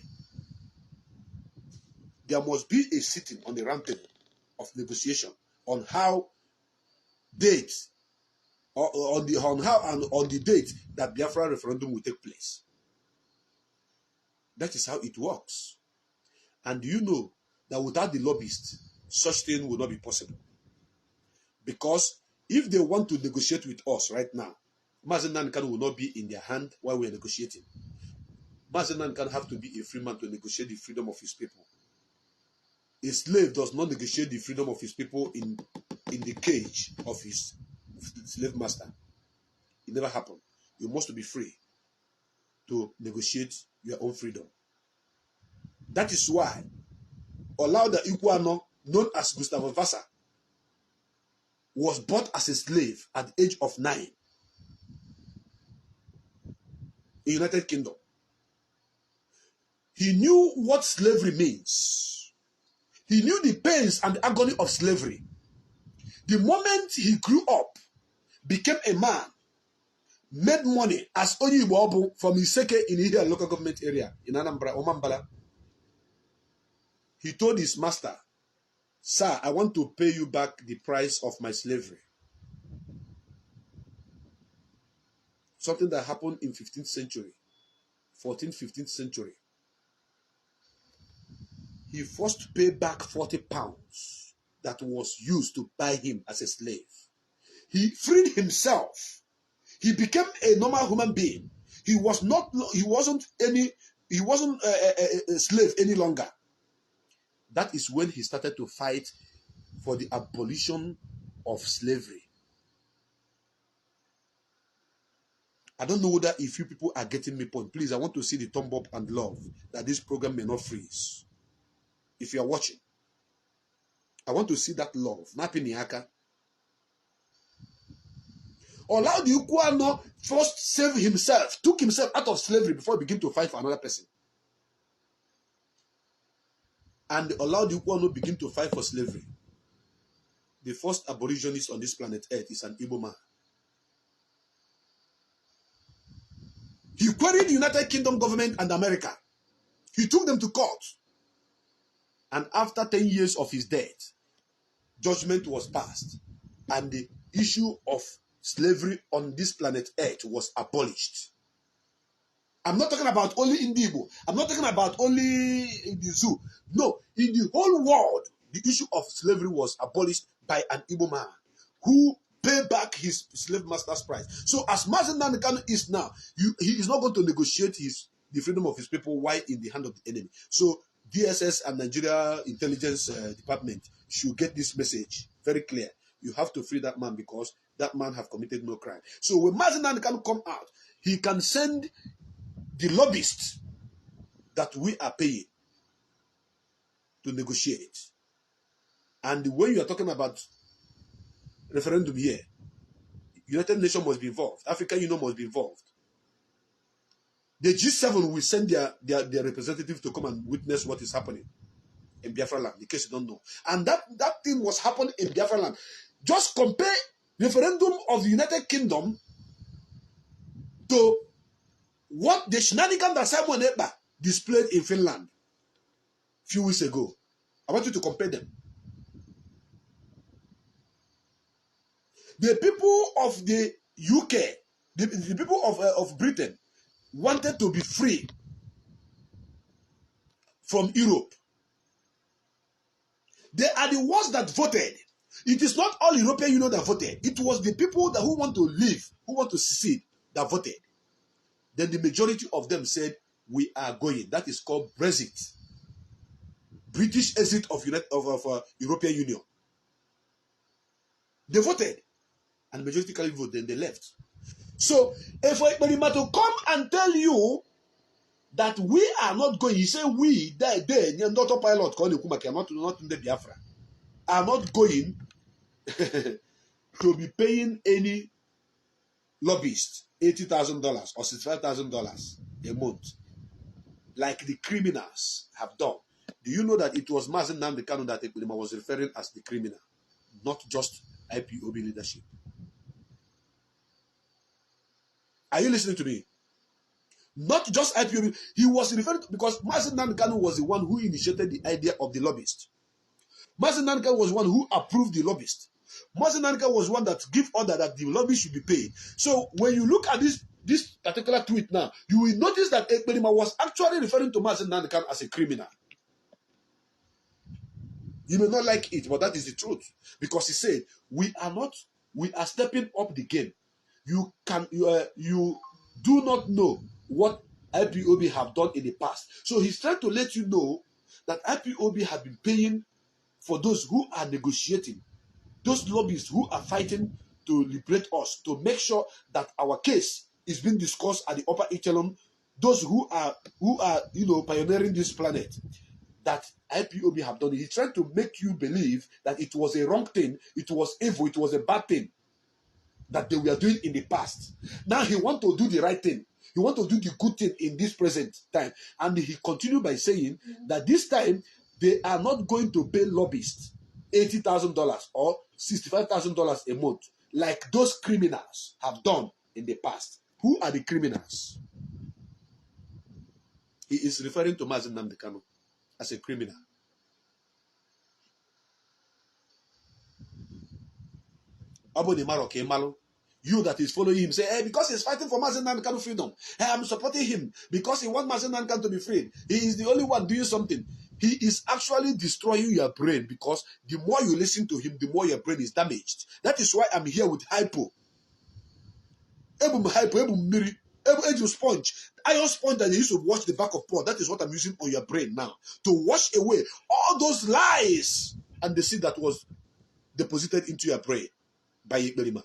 There must be a sitting on the round table of negotiation on how dates, on the date that Biafra referendum will take place. That is how it works. And do you know that without the lobbyists, such thing will not be possible? Because if they want to negotiate with us right now, Mazi and Kanu will not be in their hand while we are negotiating. Mazi and Kanu have to be a free man to negotiate the freedom of his people. A slave does not negotiate the freedom of his people in the cage of his slave master. It never happened. You must be free to negotiate your own freedom. That is why Olaudah Equiano, known as Gustavo Vassa, was bought as a slave at the age of 9 in the United Kingdom. He knew what slavery means. He knew the pains and the agony of slavery. The moment he grew up, became a man, made money as Onyi Ipob from Iseke in Ihia local government area in Anambra, Omambala, he told his master, "Sir, I want to pay you back the price of my slavery." Something that happened in 15th century, 14th, 15th century. He forced to pay back 40 pounds that was used to buy him as a slave. He freed himself. He became a normal human being. He wasn't a slave any longer. That is when he started to fight for the abolition of slavery. I don't know whether if you people are getting me point. Please, I want to see the thumb up and love that this program may not freeze. If you are watching, I want to see that love. Napiniaka. Olaudah Equiano first saved himself, took himself out of slavery before he began to fight for another person. And Olaudah Equiano began to fight for slavery. The first aboriginist on this planet Earth is an Igbo man. He queried the United Kingdom government and America. He took them to court. And after 10 years of his death, judgment was passed. And the issue of slavery on this planet Earth was abolished. I'm not talking about only in Igbo. I'm not talking about only in the zoo. No, in the whole world, the issue of slavery was abolished by an Igbo man who paid back his slave master's price. So as Mazi and Kanu is now, he is not going to negotiate the freedom of his people while in the hand of the enemy. So DSS and Nigeria Intelligence Department should get this message very clear. You have to free that man because that man have committed no crime. So when Mazi and Kanu come out, he can send the lobbyists that we are paying to negotiate. And when you are talking about referendum here, United Nations must be involved. African Union must be involved. The G7 will send their representative to come and witness what is happening in Biafra land, in case you don't know. And that thing was happening in Biafra land. Just compare referendum of the United Kingdom to what the shenanigans that Simon Ekpa displayed in Finland a few weeks ago. I want you to compare them. The people of the UK The people of Britain wanted to be free from Europe. They are the ones that voted. It is not all European Union that voted. It was the people who want to leave, who want to secede, that voted. Then the majority of them said, we are going. That is called Brexit. British exit of European Union. They voted. And majority voted, then they left. So, if Ekperima to come and tell you that we are not going, he said we, they, not a pilot, not in the Biafra, are not going to be paying any lobbyist $80,000 or $65,000 a month, like the criminals have done. Do you know that it was Mazi Nnamdi Kanu that Ekperima was referring as the criminal, not just IPOB leadership? Are you listening to me? Not just IPOB. He was referring to, because Mazi Nnamdi Kanu was the one who initiated the idea of the lobbyist. Mazi Nnamdi Kanu was one who approved the lobbyist. Mazi Nnamdi Kanu was one that gave order that the lobby should be paid. So when you look at this particular tweet now, you will notice that Ekperima was actually referring to Mazi Nnamdi Kanu as a criminal. You may not like it, but that is the truth. Because he said, we are stepping up the game. You do not know what IPOB have done in the past. So he's trying to let you know that IPOB have been paying for those who are negotiating, those lobbyists who are fighting to liberate us, to make sure that our case is being discussed at the upper echelon, those who are pioneering this planet, that IPOB have done it. He's trying to make you believe that it was a wrong thing, it was evil, it was a bad thing that they were doing in the past. Now he wants to do the right thing. He wants to do the good thing in this present time. And he continued by saying that this time they are not going to pay lobbyists $80,000 or $65,000 a month like those criminals have done in the past. Who are the criminals? He is referring to Mazi Nnamdi Kanu as a criminal. You that is following him say, hey, because he's fighting for Mazi Nnamdi Kanu freedom, hey, I'm supporting him because he wants Mazi Nnamdi Kanu to be freed. He is the only one doing something. He is actually destroying your brain, because the more you listen to him, the more your brain is damaged. That is why I'm here with hypo. Sponge. Iron sponge that they used to wash the back of pot. That is what I'm using on your brain now, to wash away all those lies and the seed that was deposited into your brain by Ekperima.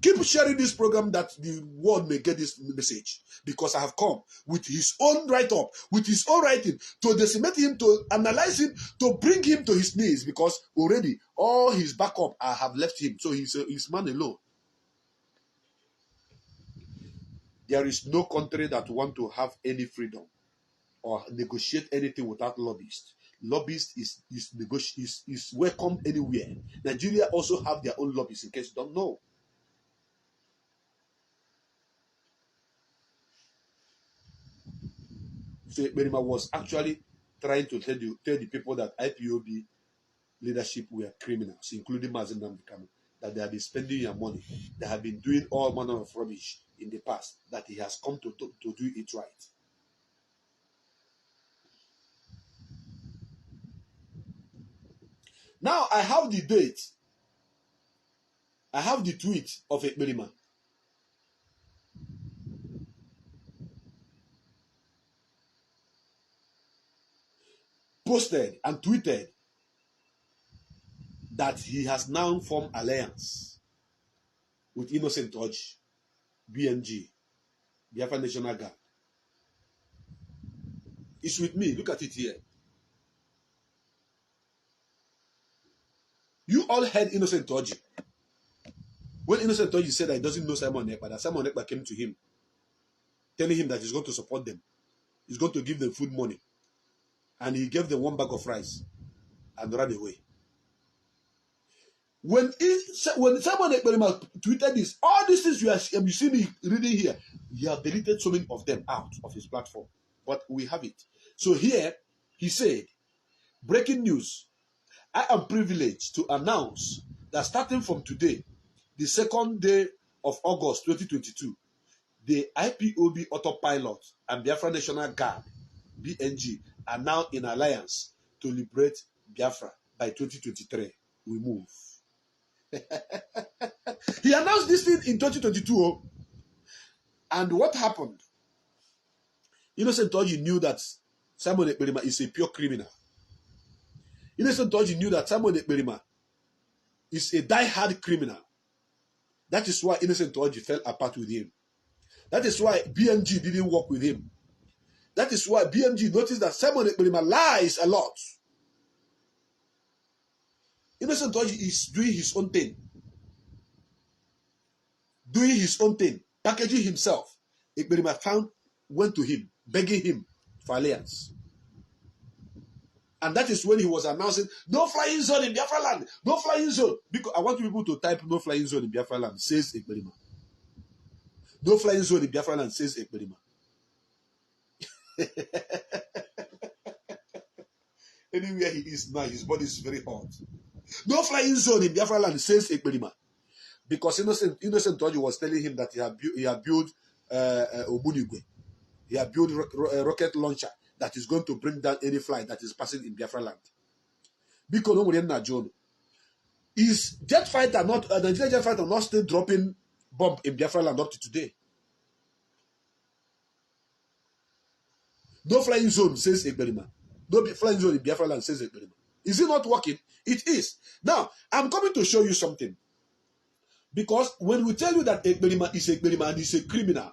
Keep sharing this program that the world may get this message, because I have come with his own write-up, with his own writing, to decimate him, to analyze him, to bring him to his knees, because already all his backup I have left him. So he's man alone. There is no country that want to have any freedom or negotiate anything without lobbyists. Lobbyists is welcome anywhere. Nigeria also have their own lobbyists, in case you don't know. So Ekperima was actually trying to tell the people that IPOB leadership were criminals, including Mazi Nnamdi Kanu, that they have been spending your money, they have been doing all manner of rubbish in the past, that he has come to do it right. Now I have the date. I have the tweet of Ekperima. Posted and tweeted that he has now formed alliance with Innocent Touch, BNG, Biafra National Guard. It's with me. Look at it here. You all heard Innocent Touch. When Innocent Touch said that he doesn't know Simon Ekpa, that Simon Ekpa came to him, telling him that he's going to support them. He's going to give them food money. And he gave them 1 bag of rice and ran away. When Simon Ekperima tweeted this, all these things you see me reading here, he have deleted so many of them out of his platform. But we have it. So here, he said, breaking news. I am privileged to announce that starting from today, the 2nd day of August 2022, the IPOB Autopilot and Biafra National Guard, BNG, are now in alliance to liberate Biafra by 2023. We move. He announced this thing in 2022. And what happened? Innocent Oji knew that Simon Ekperima is a pure criminal. Innocent Oji knew that Simon Ekperima is a die-hard criminal. That is why Innocent Oji fell apart with him. That is why BNG didn't work with him. That is why BNG noticed that Simon Ekperima lies a lot. Innocent Oji is doing his own thing. Doing his own thing. Packaging himself. Ekperima went to him, begging him for alliance. And that is when he was announcing, no flying zone in Biafra land. No flying zone. Because I want people to type no flying zone in Biafra land, says Ekperima. No flying zone in Biafra land, says Ekperima. Anywhere he is now, his body is very hot. No flying zone in Biafra land, says Ekperima. Because Innocent Oji was telling him that he had built Obunigwe. He had built a rocket launcher that is going to bring down any flight that is passing in Biafra land. Because is jet fighter not the Nigerian jet fighter not still dropping bomb in Biafra land up to today? No flying zone, says Ekperima. No flying zone in Biafra land, says Ekperima. Is it not working? It is. Now, I'm coming to show you something. Because when we tell you that Ekperima is Ekperima and he's a criminal,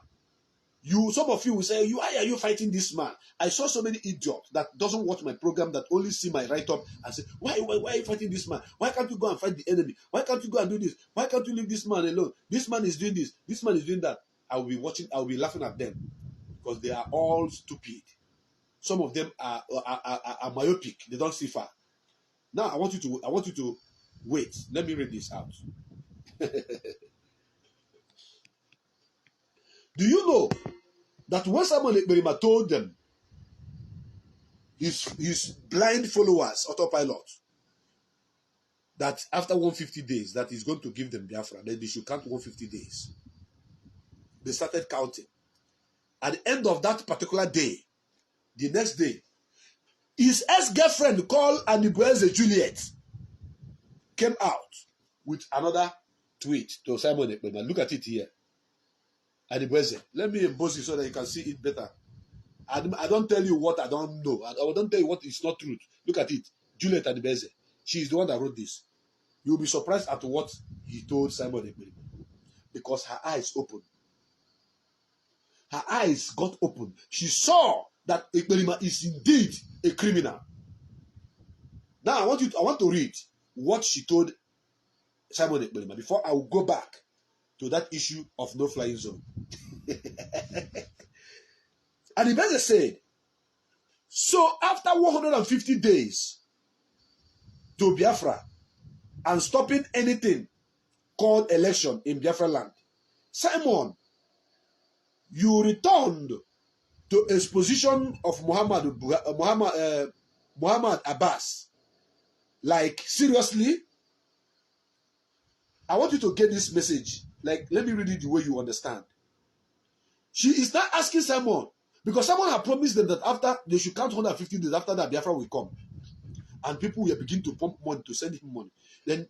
some of you will say, why are you fighting this man? I saw so many idiots that doesn't watch my program, that only see my write-up and say, why are you fighting this man? Why can't you go and fight the enemy? Why can't you go and do this? Why can't you leave this man alone? This man is doing this. This man is doing that. I will be watching. I will be laughing at them because they are all stupid. Some of them are myopic. They don't see far. Now I want you to wait. Let me read this out. Do you know that when Simon Ekperima told them, his blind followers, autopilot, that after 150 days, that he's going to give them Biafra, then they should count 150 days. They started counting. At the end of that particular day, the next day, his ex-girlfriend called Nnamdi Juliet came out with another tweet to Simon Ekperima. Look at it here. Nnamdi, let me emboss it so that you can see it better. I don't tell you what I don't know. I don't tell you what is not truth. Look at it. Juliet Nnamdi. She is the one that wrote this. You'll be surprised at what he told Simon Ekperima. Because her eyes opened. Her eyes got open. She saw that Ekperima is indeed a criminal. Now I want to read what she told Simon Ekperima before I will go back to that issue of no flying zone. And the Nnamdi said, so after 150 days to Biafra and stopping anything called election in Biafra land, Simon, you returned to exposition of Muhammad Abbas. Like, seriously? I want you to get this message. Like, let me read it the way you understand. She is not asking Simon, because Simon had promised them that after they should count 150 days, after that Biafra will come. And people will begin to pump money to send him money. Then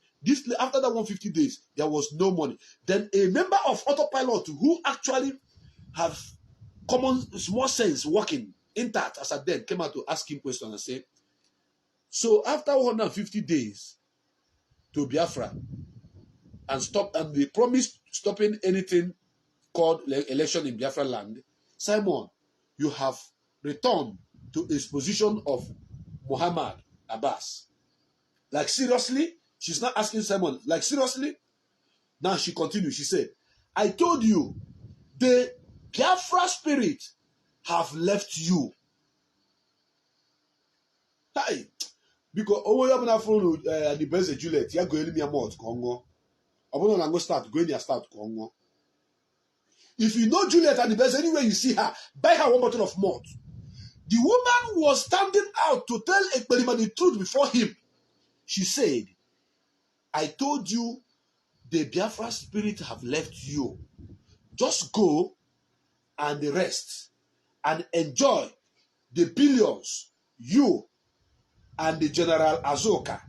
after that 150 days, there was no money. Then a member of Autopilot who actually have common small sense working intact as at then came out to ask him questions and say, so after 150 days to Biafra and they promised stopping anything called election in Biafra land, Simon, you have returned to his position of Muhammad Abbas. Like, seriously? She's not asking Simon, like, seriously? Now she continued. She said, I told you, the Biafra spirit have left you. Hi. Because the best Juliet, you're going to be a mod Congo. I'm going to start going to start Congo. If you know Juliet and the best, anywhere you see her, buy her one bottle of malt. The woman was standing out to tell Ekperima the truth before him. She said, I told you the Biafra spirit have left you. Just go and rest and enjoy the billions you and the General Azoka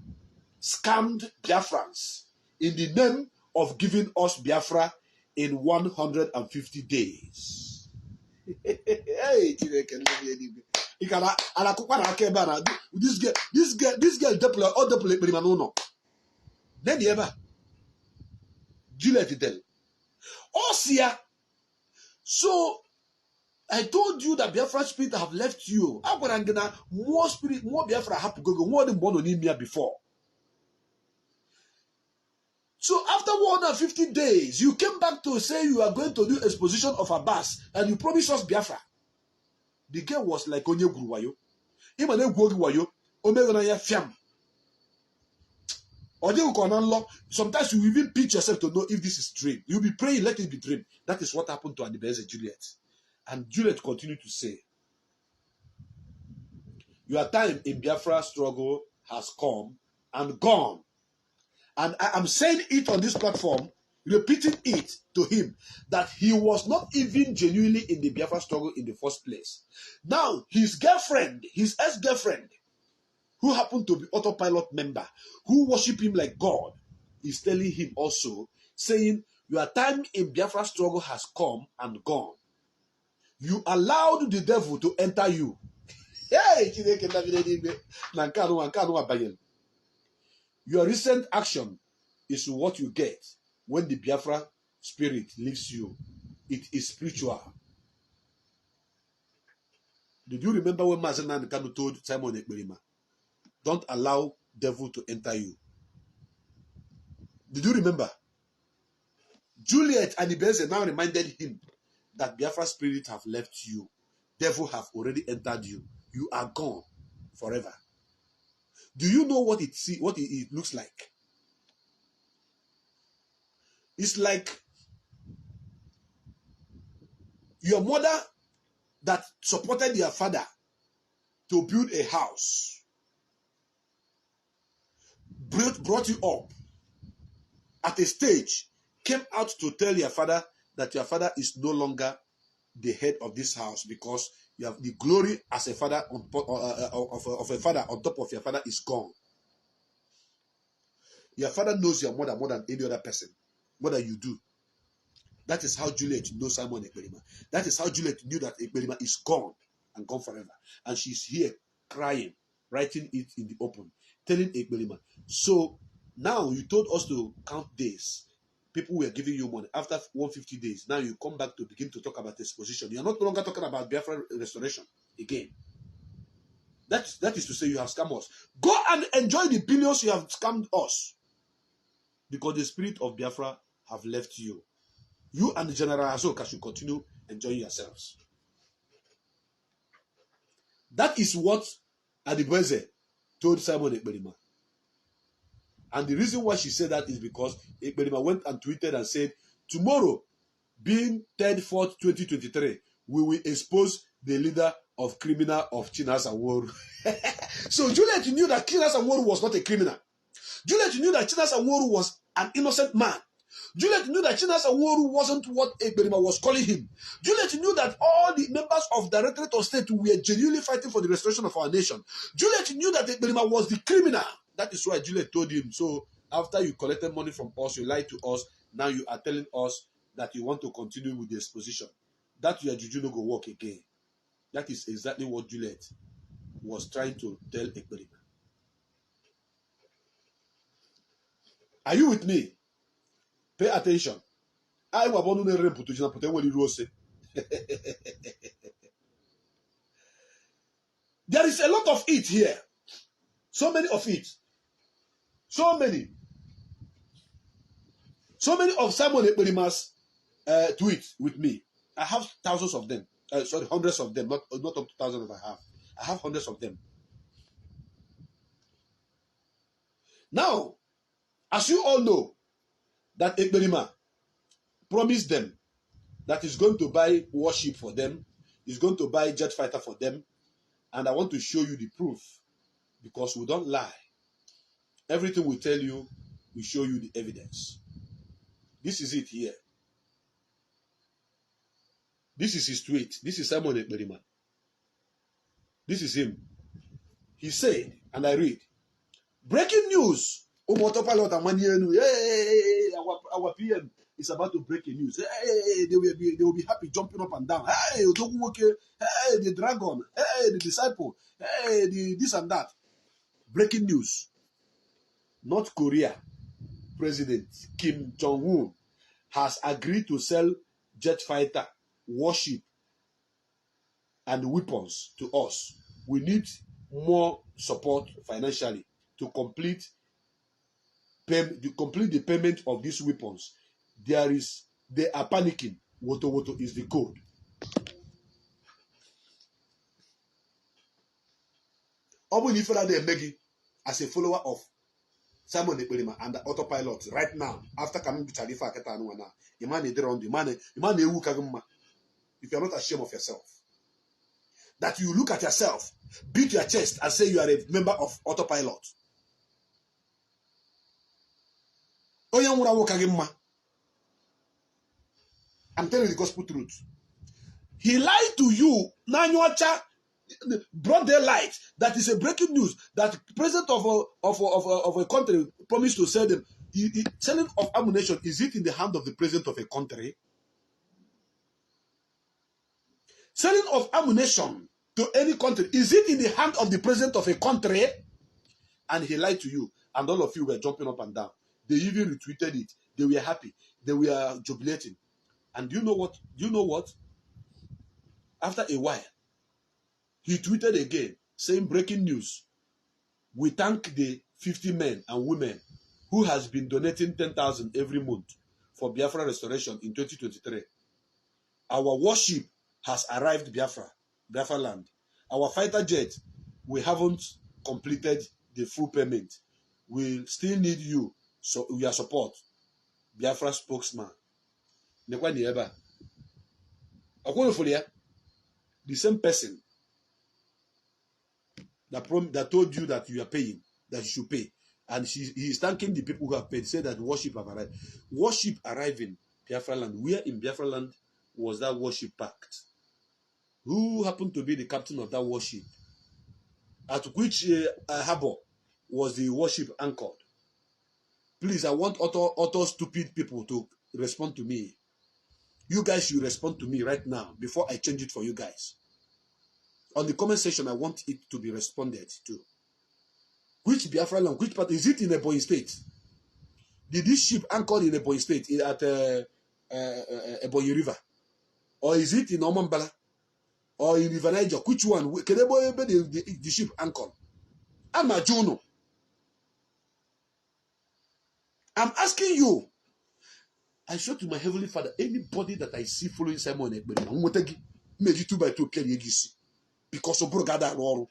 scammed Biafrans in the name of giving us Biafra in 150 days. Hey, this girl deploy all deploy Ekperima'S no. Then ever Juliet tell Osia. So I told you that Biafra spirit have left you. More spirit, more Biafra have to go more than one on India before. So after 150 days, you came back to say you are going to do exposition of Abbas and you promised us Biafra. The girl was like Onye Guruwayo. Imane Guruwayo, Omegonaya Fiam. Sometimes you even pitch yourself to know if this is dream. You'll be praying, let it be dream. That is what happened to Adibeze Juliet. And Juliet continued to say, your time in Biafra struggle has come and gone. And I am saying it on this platform, repeating it to him, that he was not even genuinely in the Biafra struggle in the first place. Now, his girlfriend, his ex-girlfriend, who happened to be autopilot member, who worship him like God, is telling him also, saying, your time in Biafra struggle has come and gone. You allowed the devil to enter you. Your recent action is what you get when the Biafra spirit leaves you. It is spiritual. Did you remember when Mazi and Kanu told Simon Ekperima, don't allow devil to enter you? Did you remember? Juliet and Ibeze now reminded him that Biafra spirit have left you. Devil have already entered you. You are gone forever. Do you know what it looks like? It's like your mother that supported your father to build a house, brought you up at a stage, came out to tell your father that your father is no longer the head of this house because you have the glory as a father of a father on top of your father is gone. Your father knows your mother more than any other person, more than you do. That is how Juliet knows Simon Ekperima. That is how Juliet knew that Ekperima is gone and gone forever. And she's here crying, writing it in the open, telling Ekperima. So now you told us to count days. People were giving you money. After 150 days, now you come back to begin to talk about exposition. You are not no longer talking about Biafra restoration again. That is to say you have scammed us. Go and enjoy the billions you have scammed us. Because the spirit of Biafra have left you. You and the General Azoka should continue enjoying yourselves. That is what Adibeze told Simon Ekperima. And the reason why she said that is because Ekperima went and tweeted and said, tomorrow, being 3rd, 4th, 2023, we will expose the leader of criminal of Chinasa Woru. So Juliet knew that Chinasa Woru was not a criminal. Juliet knew that Chinasa Woru was an innocent man. Juliet knew that Chinasa Woru wasn't what Ekperima was calling him. Juliet knew that all the members of the Directorate of State were genuinely fighting for the restoration of our nation. Juliet knew that Ekperima was the criminal. That is why Juliet told him, so after you collected money from us, you lied to us, now you are telling us that you want to continue with the exposition. That your juju no go work again. That is exactly what Juliet was trying to tell Ekperima. Are you with me? Pay attention. There is a lot of it here. So many of it. So many of Simon Ekperima's tweets with me. I have thousands of them. Hundreds of them. Not up to thousands I have. I have hundreds of them. Now, as you all know, that Ekperima promised them that he's going to buy warship for them, he's going to buy jet fighter for them, and I want to show you the proof because we don't lie. Everything we tell you, we show you the evidence. This is it here. This is his tweet. This is Simon Ekperima. This is him. He said, and I read, breaking news. Hey, our PM is about to break a news. Hey, they will be happy jumping up and down. Hey, hey, the dragon. Hey, the disciple. Hey, this and that. Breaking news. North Korea President Kim Jong-un has agreed to sell jet fighter, warship, and weapons to us. We need more support financially to complete the payment of these weapons. They are panicking. Woto woto is the code. If they make as a follower of Simon Ekperima and the autopilot right now, after coming to Chalifa Ketanwana, if you are not ashamed of yourself, that you look at yourself, beat your chest, and say you are a member of autopilot. I'm telling you the gospel truth. He lied to you. Brought their light. That is a breaking news. That the president of a country promised to sell them. Selling of ammunition, is it in the hand of the president of a country? Selling of ammunition to any country, is it in the hand of the president of a country? And he lied to you. And all of you were jumping up and down. They even retweeted it. They were happy. They were jubilating. And do you know what? After a while, he tweeted again, saying, breaking news. We thank the 50 men and women who has been donating 10,000 every month for Biafra restoration in 2023. Our warship has arrived Biafra land. Our fighter jet, we haven't completed the full payment. We still need you, so your support. Biafra spokesman. The same person that told you that you are paying, that you should pay. And he is thanking the people who have paid, say that worship have arrived. Worship arrived in Biafra land. Where in Biafra land was that worship packed? Who happened to be the captain of that worship? At which harbor was the worship anchored? Please, I want other stupid people to respond to me. You guys should respond to me right now before I change it for you guys. On the comment section, I want it to be responded to. Which Biafra land? Which part? Is it in Ebonyi State? Did this ship anchored in Ebonyi State at Ebonyi River? Or is it in Omambala? Or in River Niger? Which one? Can the ship anchored? I'm a Juno. I'm asking you. I swear to my heavenly Father, anybody that I see following Simon Ekperima, I'm going to make you 2 by 2 carry because of Brogada Roro.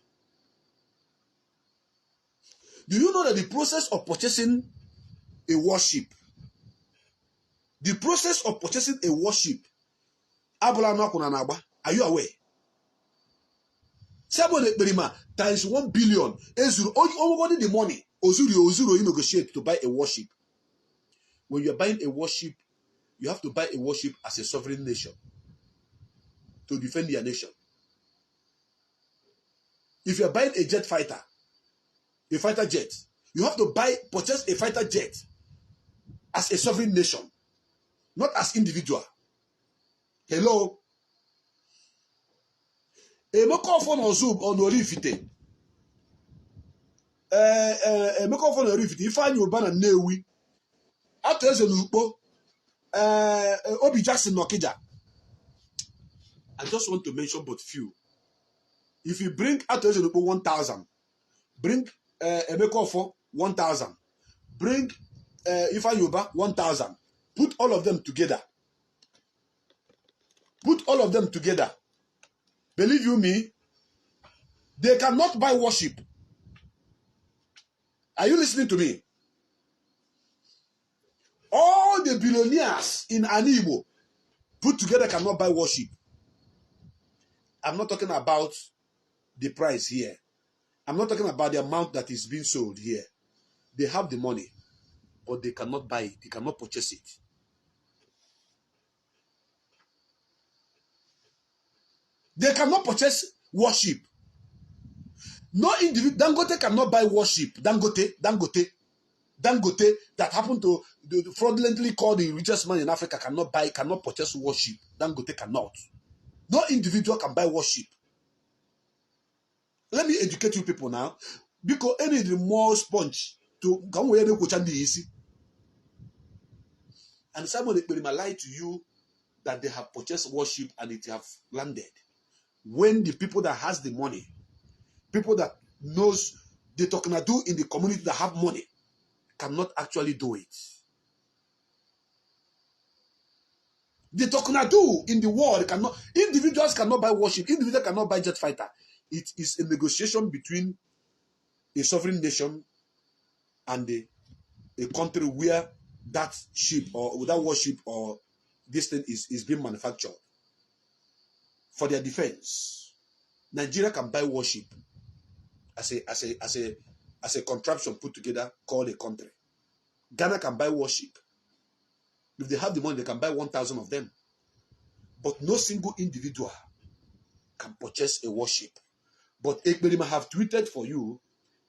Do you know that the process of purchasing a warship, are you aware? Simon Ekperima times 1 billion. Only the money. Ozuro, you negotiate to buy a warship. When you are buying a warship, you have to buy a warship as a sovereign nation to defend your nation. If you are buying a jet fighter, a fighter jet, you have to purchase a fighter jet as a sovereign nation, not as individual. Hello? Emekofon Ozub on Orifite. Emekofon Orifite. Ifeanyi Ubana Newi. After Ezenukpo. Obi Jackson Nokija. I just want to mention but few. If you bring out Ezenukpo 1,000, bring Emekofon 1,000, bring Ifeanyi Uba 1,000, put all of them together. Believe you me, they cannot buy worship. Are you listening to me? All the billionaires in Anibo put together cannot buy worship. I'm not talking about the price here. I'm not talking about the amount that is being sold here. They have the money, but they cannot buy it. They cannot purchase it. They cannot purchase worship. No individual. Dangote cannot buy worship. Dangote that happened to fraudulently call the richest man in Africa cannot purchase worship. Dangote cannot. No individual can buy worship. Let me educate you people now. Because any more sponge to come where they coach and easy. And someone Ekperima lie to you that they have purchased worship and it have landed. When the people that has the money, people that knows the Tokunadu in the community that have money, cannot actually do it. The Tokunadu in the world cannot, individuals cannot buy worship, individuals cannot buy jet fighter. It is a negotiation between a sovereign nation and a country where that ship or that worship or this thing is being manufactured for their defense. Nigeria can buy worship as a contraption put together called a country. Ghana can buy worship. If they have the money, they can buy 1,000 of them. But no single individual can purchase a worship. But Ekperima have tweeted for you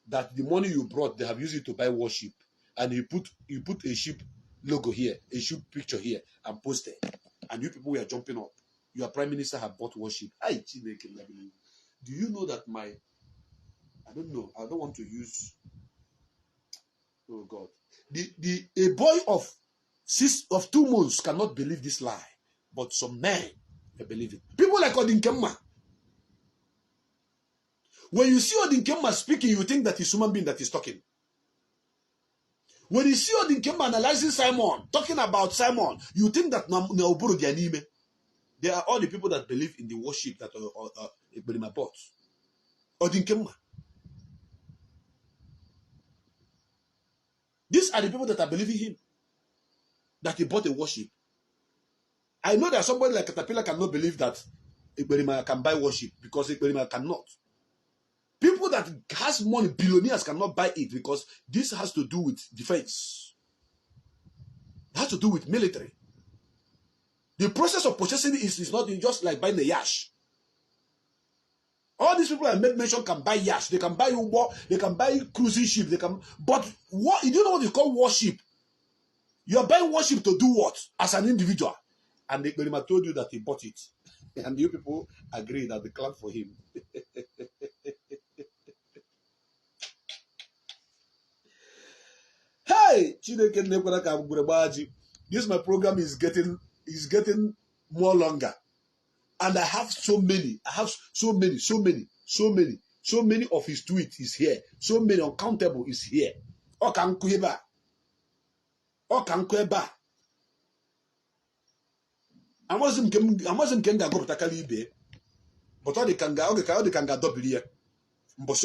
that the money you brought, they have used it to buy worship. And you put a sheep logo here, a sheep picture here, and posted. And you people were jumping up. Your prime minister have bought worship. Do you know that I don't know. I don't want to use. Oh God. A boy of 2 months cannot believe this lie. But some men, they believe it. People like Odinkemma. When you see Odinkemma speaking, you think that it's a human being that is talking. When you see Odinkemma analyzing Simon, talking about Simon, you think that Naoburu Dianime. They are all the people that believe in the worship that Ekperima bought. Odinkemma. These are the people that are believing him. That he bought a worship. I know that somebody like Caterpillar cannot believe that Ekperima can buy worship because Ekperima cannot. People that has money, billionaires cannot buy it because this has to do with defense. It has to do with military. The process of purchasing it is not just like buying a yash. All these people I made mention can buy yash. They can buy Uber. They can buy cruising ship. They can. But what? You know what they call worship? You are buying worship to do what? As an individual. And Ekperima told you that he bought it. And you people agree that they clap for him. Hey! This my program is getting more longer. And I have so many. I have so many of his tweets is here. So many uncountable is here. Okankweba. I wasn't kenga go takali ibe. But all the kanga double here. But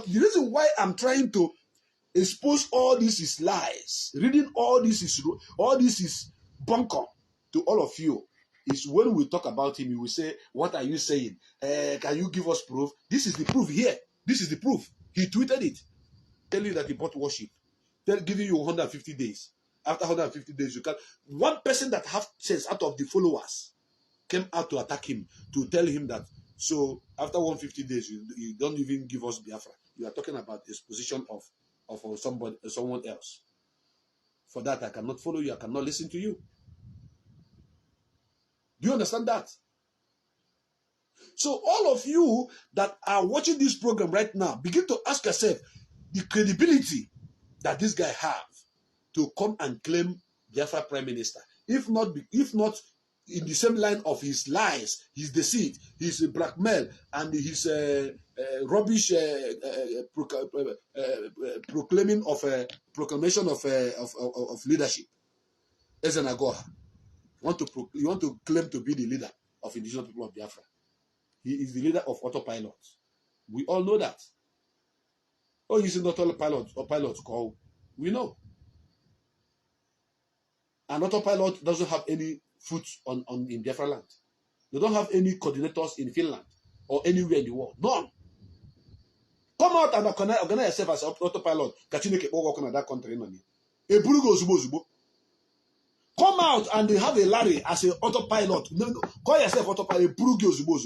the reason why I'm trying to expose all this is lies, reading all this is bunkum to all of you, is when we talk about him, you will say, what are you saying? Can you give us proof? This is the proof here. This is the proof. He tweeted it. Tell you that he bought worship. Giving you 150 days. After 150 days, you can. One person that have sense out of the followers came out to attack him, to tell him that, so after 150 days, you don't even give us Biafra. You are talking about the exposition of someone else. For that, I cannot follow you. I cannot listen to you. Do you understand that? So all of you that are watching this program right now, begin to ask yourself the credibility that this guy have to come and claim Biafra Prime Minister. If not in the same line of his lies, his deceit, his blackmail, and his rubbish proclamation of leadership. Ezenagoha, you want to claim to be the leader of indigenous people of Biafra. He is the leader of autopilot. We all know that. Oh, he's not autopilot or pilots call. We know. An autopilot doesn't have any foot in Biafra land. They don't have any coordinators in Finland or anywhere in the world. None. Come out and organize yourself as autopilot. Kachineke work in that country. A Burugo Zubo. Come out and have a Larry as an autopilot. No, call yourself autopilot. Burugo Zubo.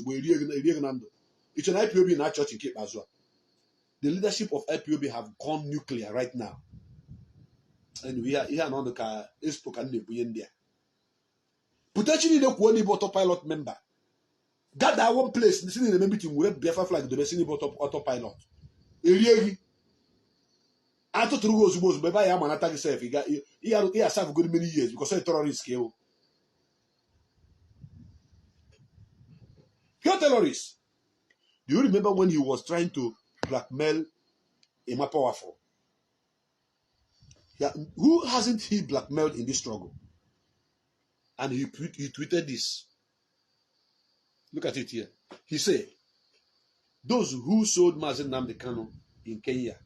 It's an IPOB in that church in Cape as well. The leadership of IPOB have gone nuclear right now. And we are here on the car. Potentially, the autopilot member. Gather one place, sitting in the meeting where Biafra flag the best autopilot. Eliegi. I thought Rugo Zubos, but I am an attack self. He has served good many years because of terrorist scale. Pure terrorist. Do you remember when he was trying to blackmail Ekperima'S powerful? Yeah, who hasn't he blackmailed in this struggle? And he tweeted this. Look at it here. He said, those who sold Mazi Nnamdi Kanu in Kenya,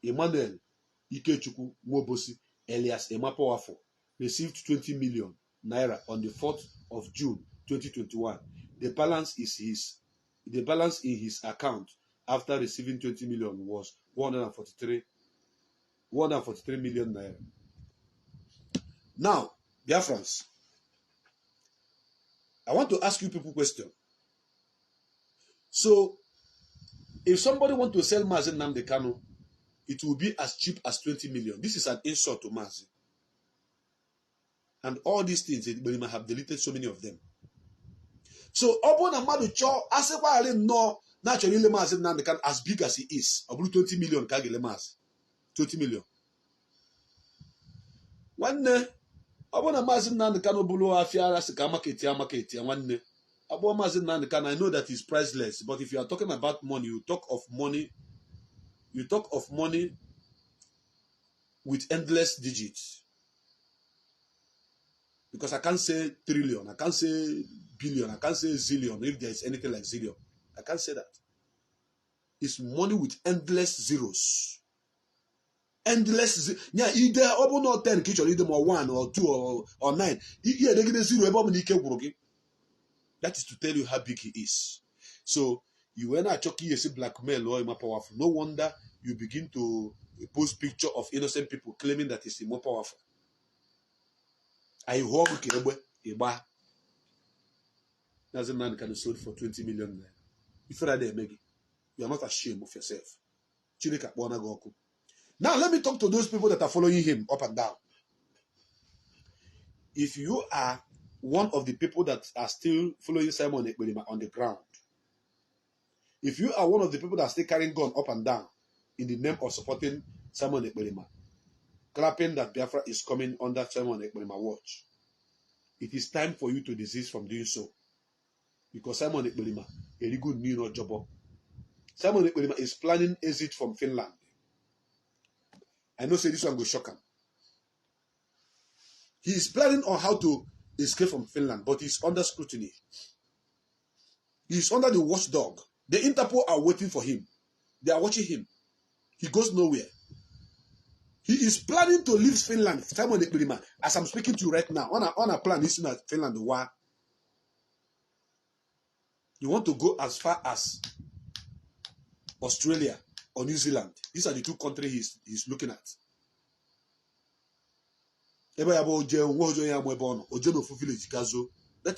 Emmanuel Ikechukwu Mwobosi, alias Ekperima'S Powerful, received 20 million naira on the 4th of June 2021. The balance in his account after receiving 20 million was 143 million naira. Now, Biafrans, I want to ask you people a question. So, if somebody want to sell Mazi Nnamdi Kanu, it will be as cheap as 20 million. This is an insult to Mazi. And all these things, but might have deleted so many of them. So, Obon Amadu Cho, Asewa Ali no, naturally, Mazi Nnamdi Kanu, as big as he is, about 20 million kagile Mazi. 20 million. One day, Obon Mazi Nnamdi Kanu bulu afia asika market ya one day. Obon Mazi Nnamdi Kanu, I know that is priceless, but if you are talking about money, you talk of money with endless digits. Because I can't say trillion, I can't say billion, I can't say zillion, if there is anything like zillion. I can't say that. It's money with endless zeros. Endless. Yeah, either open or 10 kitchen, either more 1 or 2 or 9. Yeah, they get a zero. That is to tell you how big he is. So you went at Chucky, you see blackmail or more powerful. No wonder you begin to post picture of innocent people claiming that he's more powerful. I hope that's a man can be sold for 20 million. If you're there, Maggie, you are not ashamed of yourself. Now let me talk to those people that are following him up and down. If you are one of the people that are still following Simon Ekperima on the ground, if you are one of the people that are still carrying gun up and down in the name of supporting Simon Ekperima, clapping that Biafra is coming under Simon Ekperima watch, it is time for you to desist from doing so. Because Simon Ekperima, a good new job. Simon Ekperima is planning exit from Finland. I know say this one will shock him. He is planning on how to escape from Finland, but he's under scrutiny. He's under the watchdog. The Interpol are waiting for him. They are watching him. He goes nowhere. He is planning to leave Finland, Simon Ekperima, as I'm speaking to you right now. On a plan, he's in Finland. Why? You want to go as far as Australia or New Zealand. These are the two countries he's looking at. That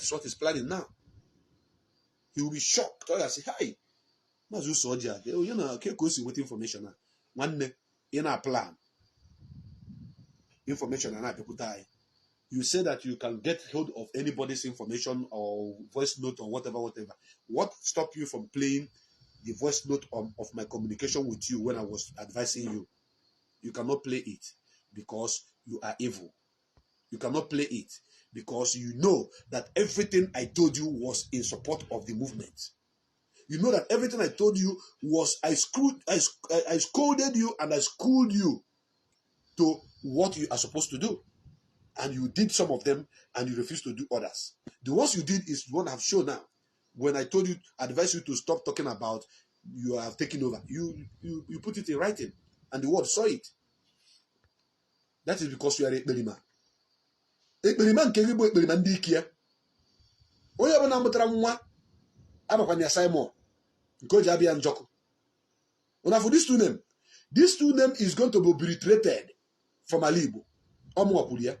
is what he's planning now. He will be shocked. I say, hi. You know, with information. One day, in our plan, information and people die. You say that you can get hold of anybody's information or voice note or whatever. What stopped you from playing the voice note of my communication with you when I was advising you? You cannot play it because you are evil. You cannot play it because you know that everything I told you was in support of the movement. You know that everything I told you was I scolded you and I schooled you to what you are supposed to do. And you did some of them and you refused to do others. The ones you did is what I've shown now. When I told you, advise you to stop talking about you have taken over, you put it in writing and the world saw it. That is because you are Ekperima. Ekperima nke gị bụ Ekperima ndị ike ya. Onye ọbụla mụtara nwa abakwanye Simon nke o ji abịa njọkụ. Now for these two names is going to be obliterated from Alibo. Omuapulia.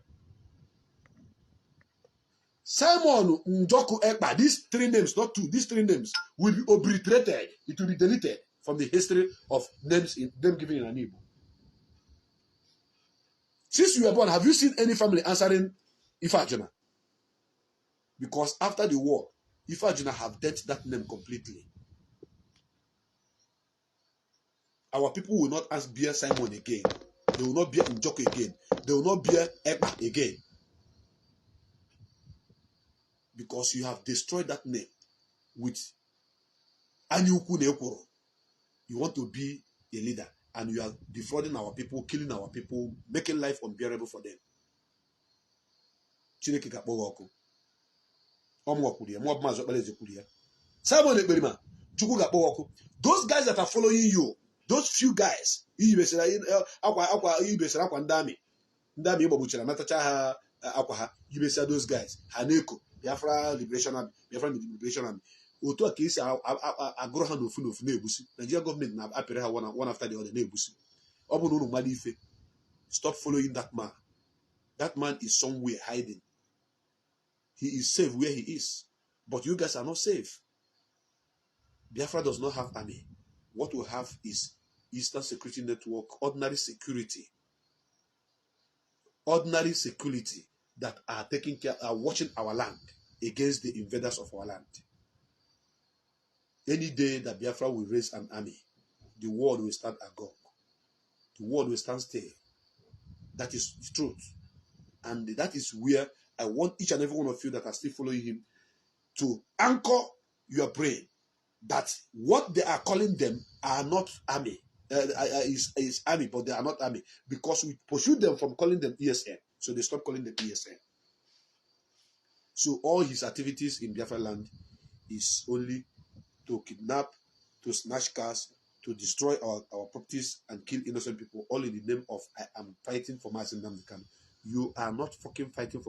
Simon Njoku Ekpa, these three names, not two, these three names will be obliterated. It will be deleted from the history of names given in Anibo. Since you were born, have you seen any family answering Ifajuna? Because after the war, Ifajuna have dealt that name completely. Our people will not bear Simon again. They will not bear Njoku again. They will not bear Ekpa again. Because you have destroyed that name with Anyuku Neokoro. You want to be a leader and you are defrauding our people, killing our people, making life unbearable for them. Chineke kakpọwa ọkụ. Ọmụọkwuru ya, mụọ maazị Okpala ezekwuru ya. Simon Ekperima, Chukwu kakpọwa ọkụ. Those guys that are following you, those few guys, iyibesara akwa ndị amị gbagbuchara natacha ha akwa ha, yibesara those guys, ha na-eko Biafra Liberation Army, Biafra Liberation Army. Otu a ka esi agụrụ ha n'ofu n'ofu na-ebusi. Nigeria government na-apịrị ha one after the other na-ebusi. Ọ bụ na unu mmadụ ife. Stop following that man. That man is somewhere hiding. He is safe where he is. But you guys are not safe. Biafra does not have army. What we have is Eastern Security Network, ordinary security. Ordinary security that are taking care, are watching our land against the invaders of our land. Any day that Biafra will raise an army, the world will stand agog. The world will stand still. That is the truth. And that is where I want each and every one of you that are still following him to anchor your brain that what they are calling them are not army. Is army, but they are not army. Because we pursue them from calling them ESN. So they stop calling them ESN. So all his activities in Biafra land is only to kidnap, to snatch cars, to destroy our properties and kill innocent people, all in the name of I am fighting for Mazi Nnamdi Kanu. You are not fucking fighting for